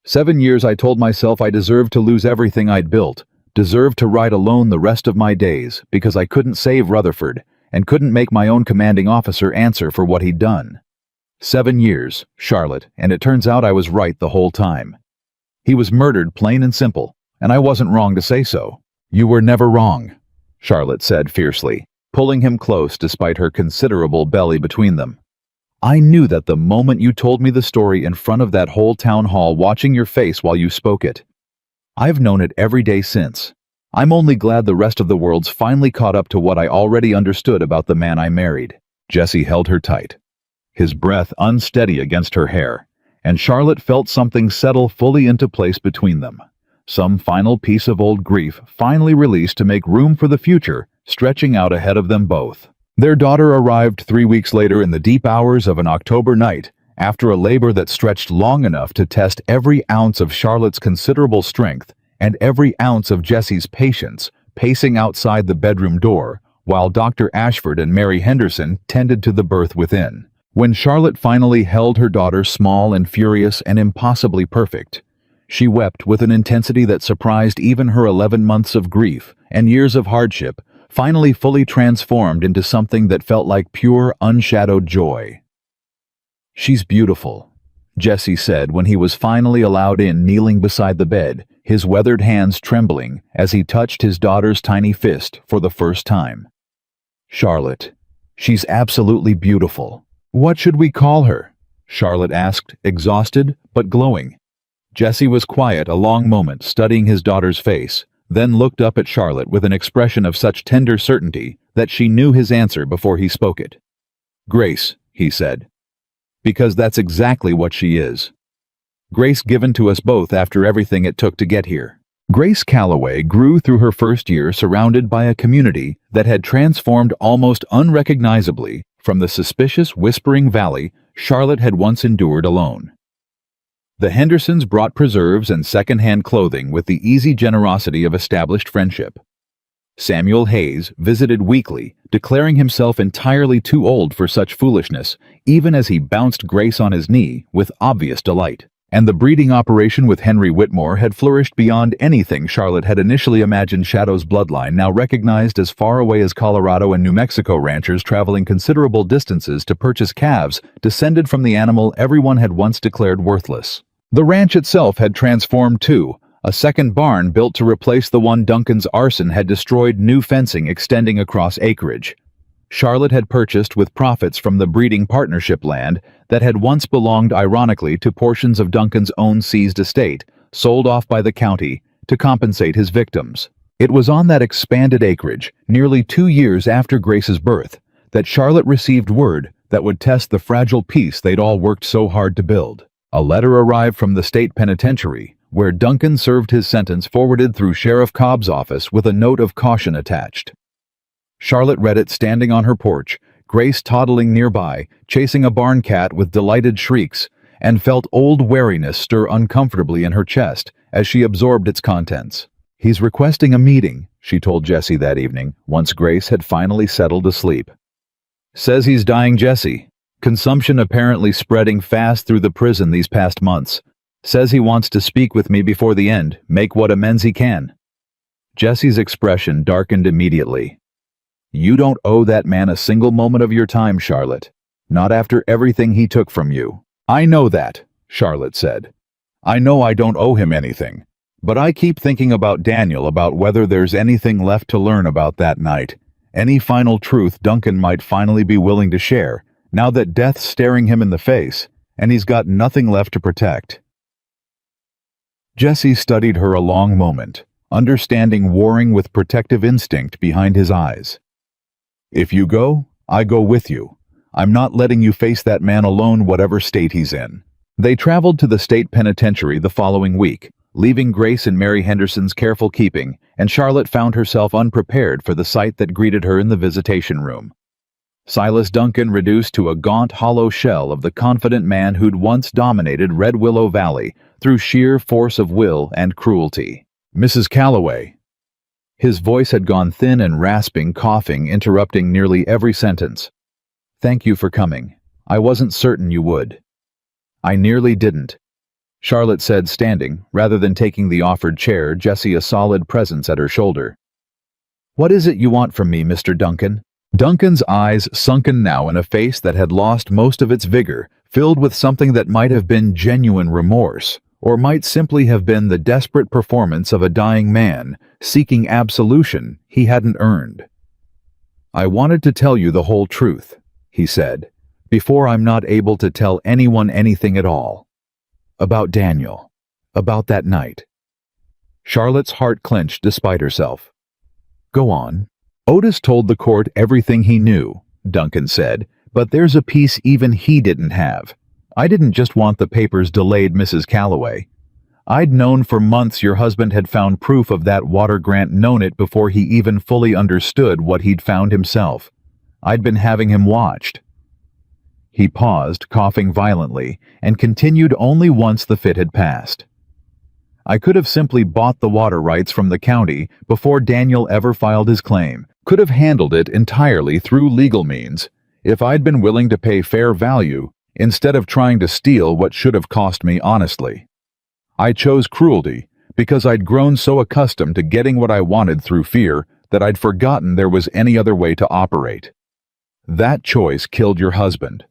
7 years I told myself I deserved to lose everything I'd built, deserved to ride alone the rest of my days because I couldn't save Rutherford, and couldn't make my own commanding officer answer for what he'd done. 7 years, Charlotte, and it turns out I was right the whole time. He was murdered, plain and simple. and I wasn't wrong to say so." "You were never wrong," Charlotte said fiercely, pulling him close despite her considerable belly between them. "I knew that the moment you told me the story in front of that whole town hall, watching your face while you spoke it. I've known it every day since. I'm only glad the rest of the world's finally caught up to what I already understood about the man I married." Jesse held her tight, his breath unsteady against her hair, and Charlotte felt something settle fully into place between them. Some final piece of old grief finally released to make room for the future, stretching out ahead of them both. Their daughter arrived 3 weeks later in the deep hours of an October night, after a labor that stretched long enough to test every ounce of Charlotte's considerable strength and every ounce of Jesse's patience, pacing outside the bedroom door, while Dr. Ashford and Mary Henderson tended to the birth within. When Charlotte finally held her daughter, small and furious and impossibly perfect, she wept with an intensity that surprised even her 11 months of grief and years of hardship, finally fully transformed into something that felt like pure, unshadowed joy. "She's beautiful," Jesse said when he was finally allowed in, kneeling beside the bed, his weathered hands trembling as he touched his daughter's tiny fist for the first time. "Charlotte, she's absolutely beautiful." "What should we call her?" Charlotte asked, exhausted but glowing. Jesse was quiet a long moment, studying his daughter's face, then looked up at Charlotte with an expression of such tender certainty that she knew his answer before he spoke it. "Grace," he said, "because that's exactly what she is. Grace given to us both after everything it took to get here." Grace Calloway grew through her first year surrounded by a community that had transformed almost unrecognizably from the suspicious Whispering Valley Charlotte had once endured alone. The Hendersons brought preserves and second-hand clothing with the easy generosity of established friendship. Samuel Hayes visited weekly, declaring himself entirely too old for such foolishness, even as he bounced Grace on his knee with obvious delight. And the breeding operation with Henry Whitmore had flourished beyond anything Charlotte had initially imagined. Shadow's bloodline, now recognized as far away as Colorado and New Mexico, ranchers traveling considerable distances to purchase calves descended from the animal everyone had once declared worthless. The ranch itself had transformed too. A second barn built to replace the one Duncan's arson had destroyed, new fencing extending across acreage. Charlotte had purchased with profits from the breeding partnership land that had once belonged ironically to portions of Duncan's own seized estate, sold off by the county to compensate his victims. It was on that expanded acreage, nearly 2 years after Grace's birth, that Charlotte received word that would test the fragile peace they'd all worked so hard to build. A letter arrived from the state penitentiary, where Duncan served his sentence, forwarded through Sheriff Cobb's office with a note of caution attached. Charlotte read it standing on her porch, Grace toddling nearby, chasing a barn cat with delighted shrieks, and felt old wariness stir uncomfortably in her chest as she absorbed its contents. "He's requesting a meeting," she told Jesse that evening, once Grace had finally settled to sleep. "Says he's dying, Jesse. Consumption apparently spreading fast through the prison these past months. Says he wants to speak with me before the end, make what amends he can." Jesse's expression darkened immediately. "You don't owe that man a single moment of your time, Charlotte. Not after everything he took from you." "I know that," Charlotte said. "I know I don't owe him anything. But I keep thinking about Daniel, about whether there's anything left to learn about that night. Any final truth Duncan might finally be willing to share, now that death's staring him in the face, and he's got nothing left to protect." Jesse studied her a long moment, understanding warring with protective instinct behind his eyes. "If you go, I go with you. I'm not letting you face that man alone, whatever state he's in." They traveled to the state penitentiary the following week, leaving Grace in Mary Henderson's careful keeping, and Charlotte found herself unprepared for the sight that greeted her in the visitation room. Silas Duncan reduced to a gaunt, hollow shell of the confident man who'd once dominated Red Willow Valley through sheer force of will and cruelty. "Mrs. Calloway." His voice had gone thin and rasping, coughing, interrupting nearly every sentence. "Thank you for coming. I wasn't certain you would." "I nearly didn't," Charlotte said, standing, rather than taking the offered chair, Jesse a solid presence at her shoulder. "What is it you want from me, Mr. Duncan?" Duncan's eyes, sunken now in a face that had lost most of its vigor, filled with something that might have been genuine remorse, or might simply have been the desperate performance of a dying man seeking absolution he hadn't earned. "I wanted to tell you the whole truth," he said, "before I'm not able to tell anyone anything at all. About Daniel. About that night." Charlotte's heart clenched despite herself. "Go on." "Otis told the court everything he knew," Duncan said, "but there's a piece even he didn't have. I didn't just want the papers delayed, Mrs. Calloway. I'd known for months your husband had found proof of that water grant, known it before he even fully understood what he'd found himself. I'd been having him watched." He paused, coughing violently, and continued only once the fit had passed. "I could have simply bought the water rights from the county before Daniel ever filed his claim, could have handled it entirely through legal means, if I'd been willing to pay fair value instead of trying to steal what should have cost me honestly. I chose cruelty because I'd grown so accustomed to getting what I wanted through fear that I'd forgotten there was any other way to operate. That choice killed your husband.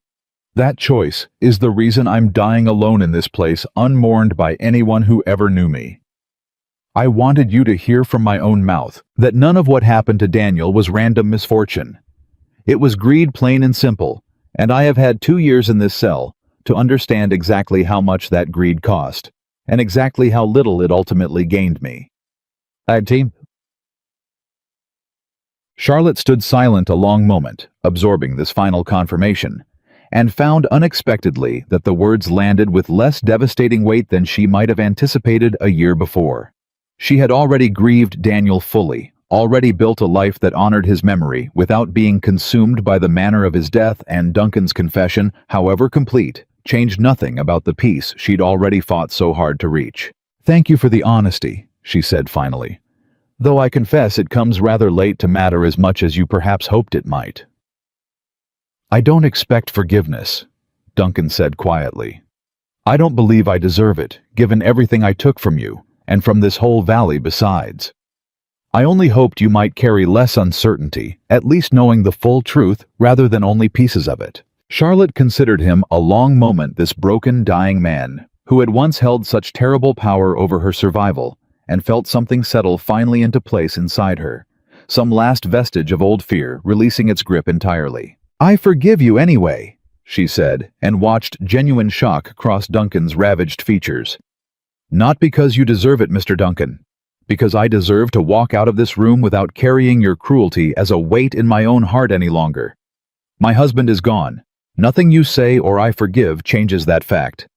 That choice is the reason I'm dying alone in this place, unmourned by anyone who ever knew me. I wanted you to hear from my own mouth that none of what happened to Daniel was random misfortune. It was greed, plain and simple, and I have had 2 years in this cell to understand exactly how much that greed cost, and exactly how little it ultimately gained me. Team. Charlotte stood silent a long moment, absorbing this final confirmation, and found unexpectedly that the words landed with less devastating weight than she might have anticipated a year before. She had already grieved Daniel fully, already built a life that honored his memory without being consumed by the manner of his death, and Duncan's confession, however complete, changed nothing about the peace she'd already fought so hard to reach. "Thank you for the honesty," she said finally, "though I confess it comes rather late to matter as much as you perhaps hoped it might." "I don't expect forgiveness," Duncan said quietly. "I don't believe I deserve it, given everything I took from you, and from this whole valley besides. I only hoped you might carry less uncertainty, at least knowing the full truth rather than only pieces of it." Charlotte considered him a long moment, this broken, dying man, who had once held such terrible power over her survival, and felt something settle finally into place inside her, some last vestige of old fear releasing its grip entirely. "I forgive you anyway," she said, and watched genuine shock cross Duncan's ravaged features. "Not because you deserve it, Mr. Duncan. Because I deserve to walk out of this room without carrying your cruelty as a weight in my own heart any longer. My husband is gone. Nothing you say or I forgive changes that fact.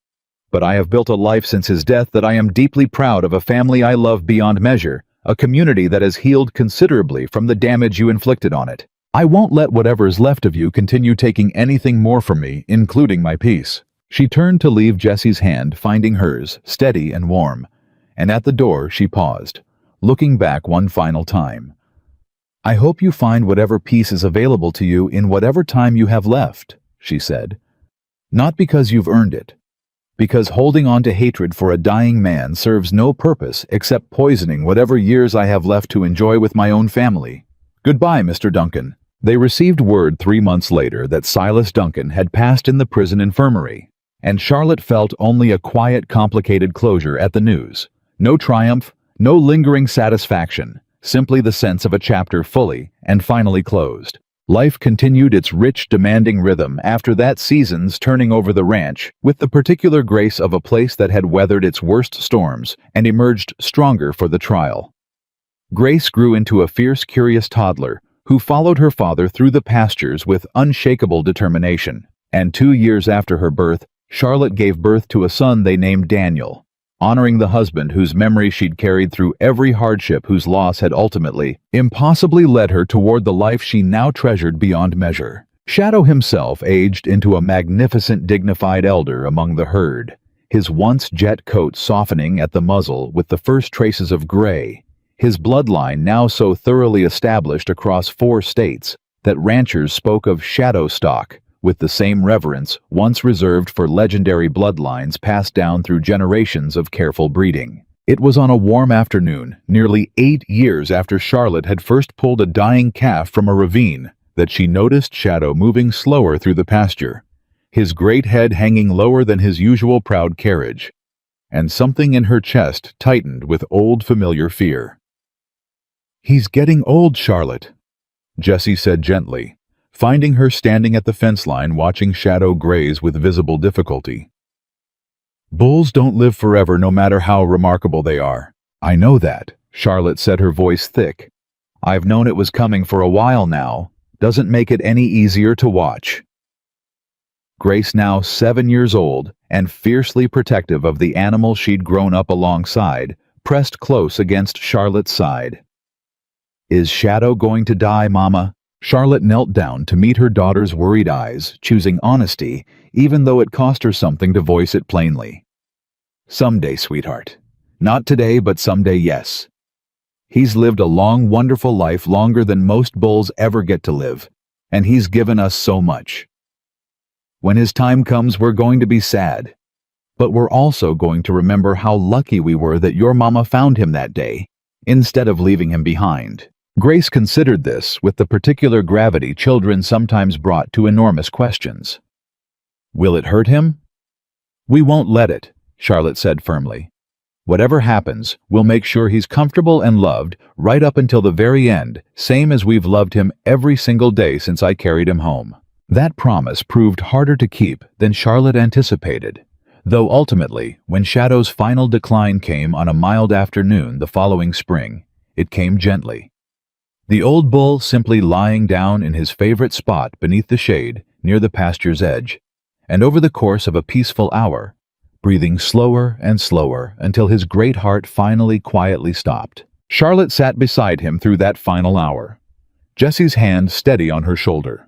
But I have built a life since his death that I am deeply proud of, a family I love beyond measure, a community that has healed considerably from the damage you inflicted on it. I won't let whatever is left of you continue taking anything more from me, including my peace." She turned to leave Jessie's hand, finding hers, steady and warm, and at the door she paused, looking back one final time. "I hope you find whatever peace is available to you in whatever time you have left," she said. "Not because you've earned it, because holding on to hatred for a dying man serves no purpose except poisoning whatever years I have left to enjoy with my own family. Goodbye, Mr. Duncan." They received word 3 months later that Silas Duncan had passed in the prison infirmary, and Charlotte felt only a quiet, complicated closure at the news. No triumph, no lingering satisfaction, simply the sense of a chapter fully and finally closed. Life continued its rich, demanding rhythm after that season's turning over the ranch, with the particular grace of a place that had weathered its worst storms and emerged stronger for the trial. Grace grew into a fierce, curious toddler who followed her father through the pastures with unshakable determination, and 2 years after her birth, Charlotte gave birth to a son they named Daniel, honoring the husband whose memory she'd carried through every hardship, whose loss had ultimately, impossibly led her toward the life she now treasured beyond measure. Shadow himself aged into a magnificent, dignified elder among the herd, his once jet coat softening at the muzzle with the first traces of gray, his bloodline now so thoroughly established across 4 states that ranchers spoke of shadow stock with the same reverence once reserved for legendary bloodlines passed down through generations of careful breeding. It was on a warm afternoon, nearly 8 years after Charlotte had first pulled a dying calf from a ravine, that she noticed Shadow moving slower through the pasture, his great head hanging lower than his usual proud carriage. and something in her chest tightened with old familiar fear. "He's getting old, Charlotte," Jessie said gently, finding her standing at the fence line watching Shadow graze with visible difficulty. "Bulls don't live forever no matter how remarkable they are." "I know that," Charlotte said, her voice thick. "I've known it was coming for a while now. Doesn't make it any easier to watch." Grace, now 7 years old and fiercely protective of the animal she'd grown up alongside, pressed close against Charlotte's side. "Is Shadow going to die, Mama?" Charlotte knelt down to meet her daughter's worried eyes, choosing honesty, even though it cost her something to voice it plainly. "Someday, sweetheart. Not today, but someday, yes. He's lived a long, wonderful life, longer than most bulls ever get to live, and he's given us so much. When his time comes, we're going to be sad, but we're also going to remember how lucky we were that your mama found him that day, instead of leaving him behind." Grace considered this with the particular gravity children sometimes brought to enormous questions. "Will it hurt him?" "We won't let it," Charlotte said firmly. "Whatever happens, we'll make sure he's comfortable and loved right up until the very end, same as we've loved him every single day since I carried him home." That promise proved harder to keep than Charlotte anticipated, though ultimately, when Shadow's final decline came on a mild afternoon the following spring, it came gently. The old bull simply lying down in his favorite spot beneath the shade near the pasture's edge, and over the course of a peaceful hour, breathing slower and slower until his great heart finally quietly stopped. Charlotte sat beside him through that final hour, Jessie's hand steady on her shoulder.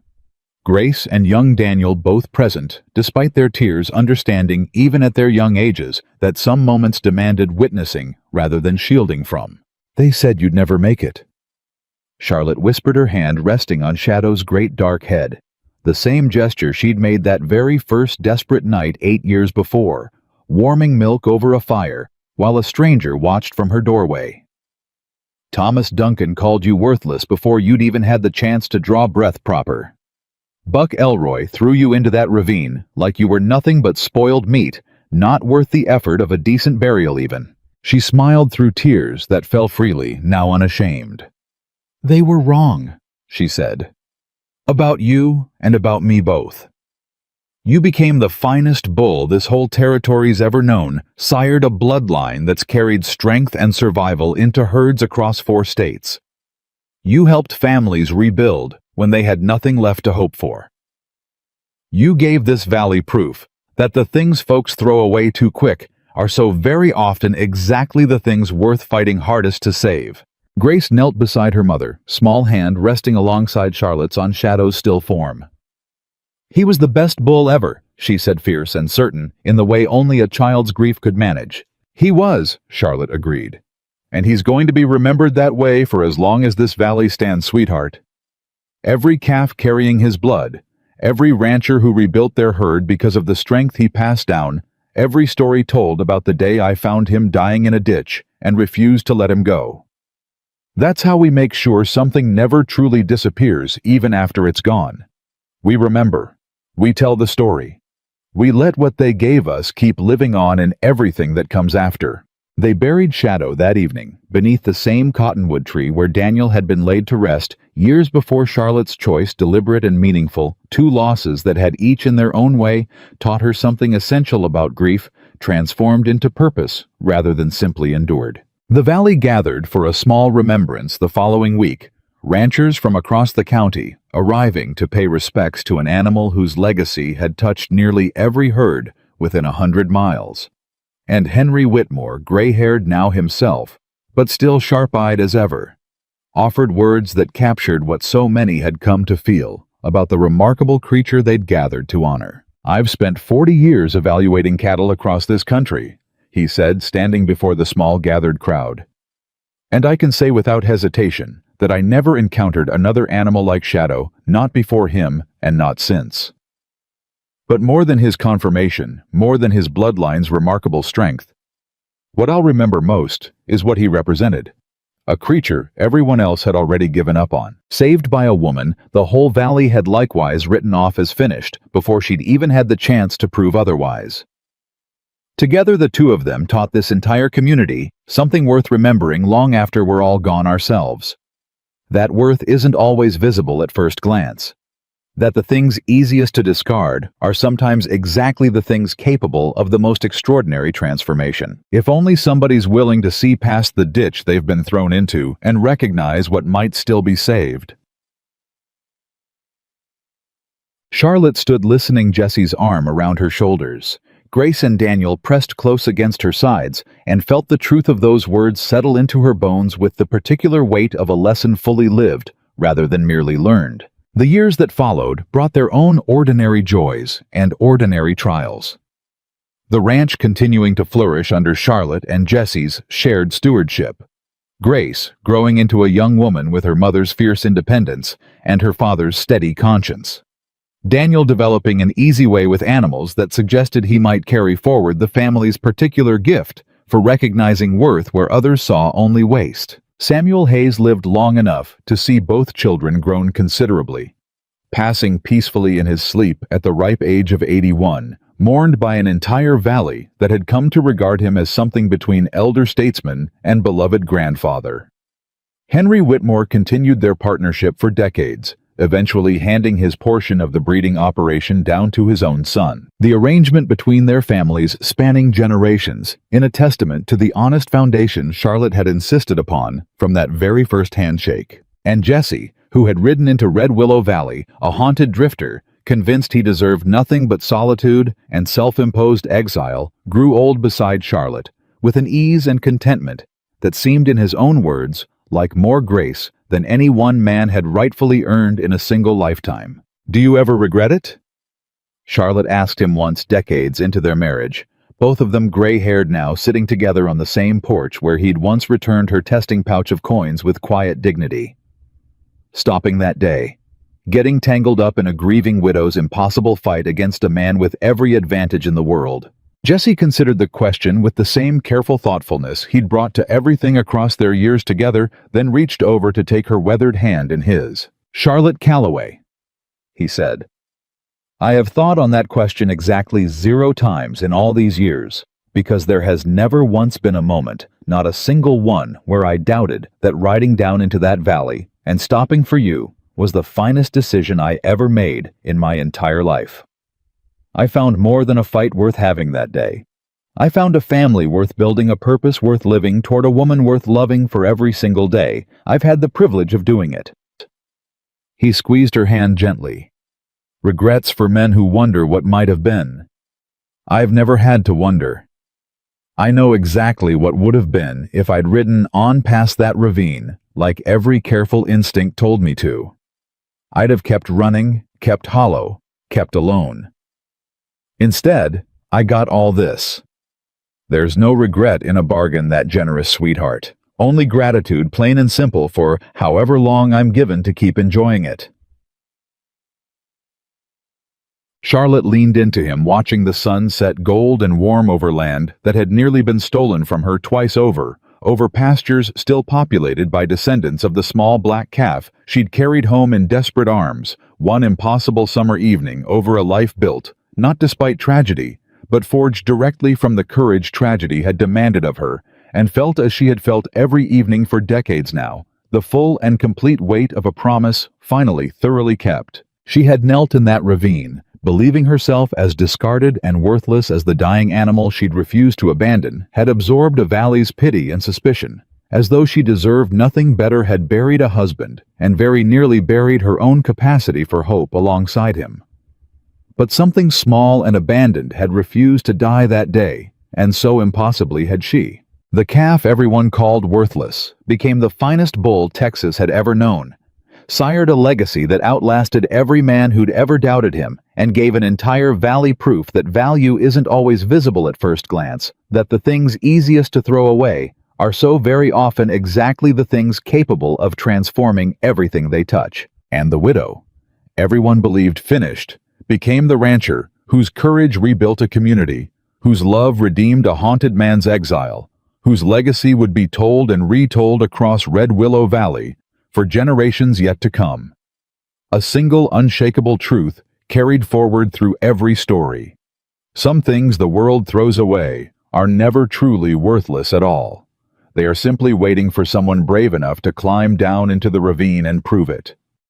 Grace and young Daniel both present, despite their tears, understanding even at their young ages that some moments demanded witnessing rather than shielding from. "They said you'd never make it." Charlotte whispered, her hand resting on Shadow's great dark head, the same gesture she'd made that very first desperate night 8 years before, warming milk over a fire while a stranger watched from her doorway. "Thomas Duncan called you worthless before you'd even had the chance to draw breath proper. Buck Elroy threw you into that ravine like you were nothing but spoiled meat, not worth the effort of a decent burial even." She smiled through tears that fell freely, now unashamed. "They were wrong," she said. "About you and about me both. You became the finest bull this whole territory's ever known, sired a bloodline that's carried strength and survival into herds across 4 states. You helped families rebuild when they had nothing left to hope for. You gave this valley proof that the things folks throw away too quick are so very often exactly the things worth fighting hardest to save." Grace knelt beside her mother, small hand resting alongside Charlotte's on Shadow's still form. "He was the best bull ever," she said, fierce and certain, in the way only a child's grief could manage. "He was," Charlotte agreed. "And he's going to be remembered that way for as long as this valley stands, sweetheart. Every calf carrying his blood, every rancher who rebuilt their herd because of the strength he passed down, every story told about the day I found him dying in a ditch and refused to let him go. That's how we make sure something never truly disappears even after it's gone. We remember. We tell the story. We let what they gave us keep living on in everything that comes after." They buried Shadow that evening beneath the same cottonwood tree where Daniel had been laid to rest years before Charlotte's choice, deliberate and meaningful, 2 losses that had each in their own way taught her something essential about grief, transformed into purpose rather than simply endured. The valley gathered for a small remembrance the following week, ranchers from across the county arriving to pay respects to an animal whose legacy had touched nearly every herd within 100 miles. And Henry Whitmore, gray-haired now himself, but still sharp-eyed as ever, offered words that captured what so many had come to feel about the remarkable creature they'd gathered to honor. "I've spent 40 years evaluating cattle across this country," he said, standing before the small gathered crowd. "And I can say without hesitation that I never encountered another animal like Shadow, not before him and not since. But more than his conformation, more than his bloodline's remarkable strength, what I'll remember most is what he represented. A creature everyone else had already given up on. Saved by a woman the whole valley had likewise written off as finished before she'd even had the chance to prove otherwise. Together the two of them taught this entire community something worth remembering long after we're all gone ourselves. That worth isn't always visible at first glance. That the things easiest to discard are sometimes exactly the things capable of the most extraordinary transformation. If only somebody's willing to see past the ditch they've been thrown into and recognize what might still be saved. Charlotte stood listening, Jessie's arm around her shoulders. Grace and Daniel pressed close against her sides and felt the truth of those words settle into her bones with the particular weight of a lesson fully lived rather than merely learned. The years that followed brought their own ordinary joys and ordinary trials. The ranch continuing to flourish under Charlotte and Jessie's shared stewardship. Grace growing into a young woman with her mother's fierce independence and her father's steady conscience. Daniel developing an easy way with animals that suggested he might carry forward the family's particular gift for recognizing worth where others saw only waste. Samuel Hayes lived long enough to see both children grown considerably, passing peacefully in his sleep at the ripe age of 81, mourned by an entire valley that had come to regard him as something between elder statesman and beloved grandfather. Henry Whitmore continued their partnership for decades, eventually handing his portion of the breeding operation down to his own son. The arrangement between their families spanning generations, in a testament to the honest foundation Charlotte had insisted upon from that very first handshake. And Jessie, who had ridden into Red Willow Valley, a haunted drifter, convinced he deserved nothing but solitude and self-imposed exile, grew old beside Charlotte, with an ease and contentment that seemed, in his own words, like more grace than any one man had rightfully earned in a single lifetime. "Do you ever regret it?" Charlotte asked him once, decades into their marriage, both of them gray-haired now, sitting together on the same porch where he'd once returned her testing pouch of coins with quiet dignity. Stopping that day, getting tangled up in a grieving widow's impossible fight against a man with every advantage in the world. Jessie considered the question with the same careful thoughtfulness he'd brought to everything across their years together, then reached over to take her weathered hand in his. "Charlotte Calloway," he said, "I have thought on that question exactly 0 times in all these years, because there has never once been a moment, not a single one, where I doubted that riding down into that valley and stopping for you was the finest decision I ever made in my entire life. I found more than a fight worth having that day. I found a family worth building, a purpose worth living, toward a woman worth loving for every single day. I've had the privilege of doing it." He squeezed her hand gently. "Regrets for men who wonder what might have been. I've never had to wonder. I know exactly what would have been if I'd ridden on past that ravine, like every careful instinct told me to. I'd have kept running, kept hollow, kept alone. Instead, I got all this. There's no regret in a bargain, that generous sweetheart. Only gratitude, plain and simple, for however long I'm given to keep enjoying it." Charlotte leaned into him, watching the sun set gold and warm over land that had nearly been stolen from her twice over pastures still populated by descendants of the small black calf she'd carried home in desperate arms one impossible summer evening, over a life built, not despite tragedy, but forged directly from the courage tragedy had demanded of her, and felt as she had felt every evening for decades now, the full and complete weight of a promise finally thoroughly kept. She had knelt in that ravine, believing herself as discarded and worthless as the dying animal she'd refused to abandon, had absorbed a valley's pity and suspicion, as though she deserved nothing better, had buried a husband, and very nearly buried her own capacity for hope alongside him. But something small and abandoned had refused to die that day, and so impossibly had she. The calf everyone called worthless became the finest bull Texas had ever known, sired a legacy that outlasted every man who'd ever doubted him, and gave an entire valley proof that value isn't always visible at first glance, that the things easiest to throw away are so very often exactly the things capable of transforming everything they touch. And the widow, everyone believed finished, became the rancher whose courage rebuilt a community, whose love redeemed a haunted man's exile, whose legacy would be told and retold across Red Willow Valley for generations yet to come. A single unshakable truth carried forward through every story. Some things the world throws away are never truly worthless at all. They are simply waiting for someone brave enough to climb down into the ravine and prove it.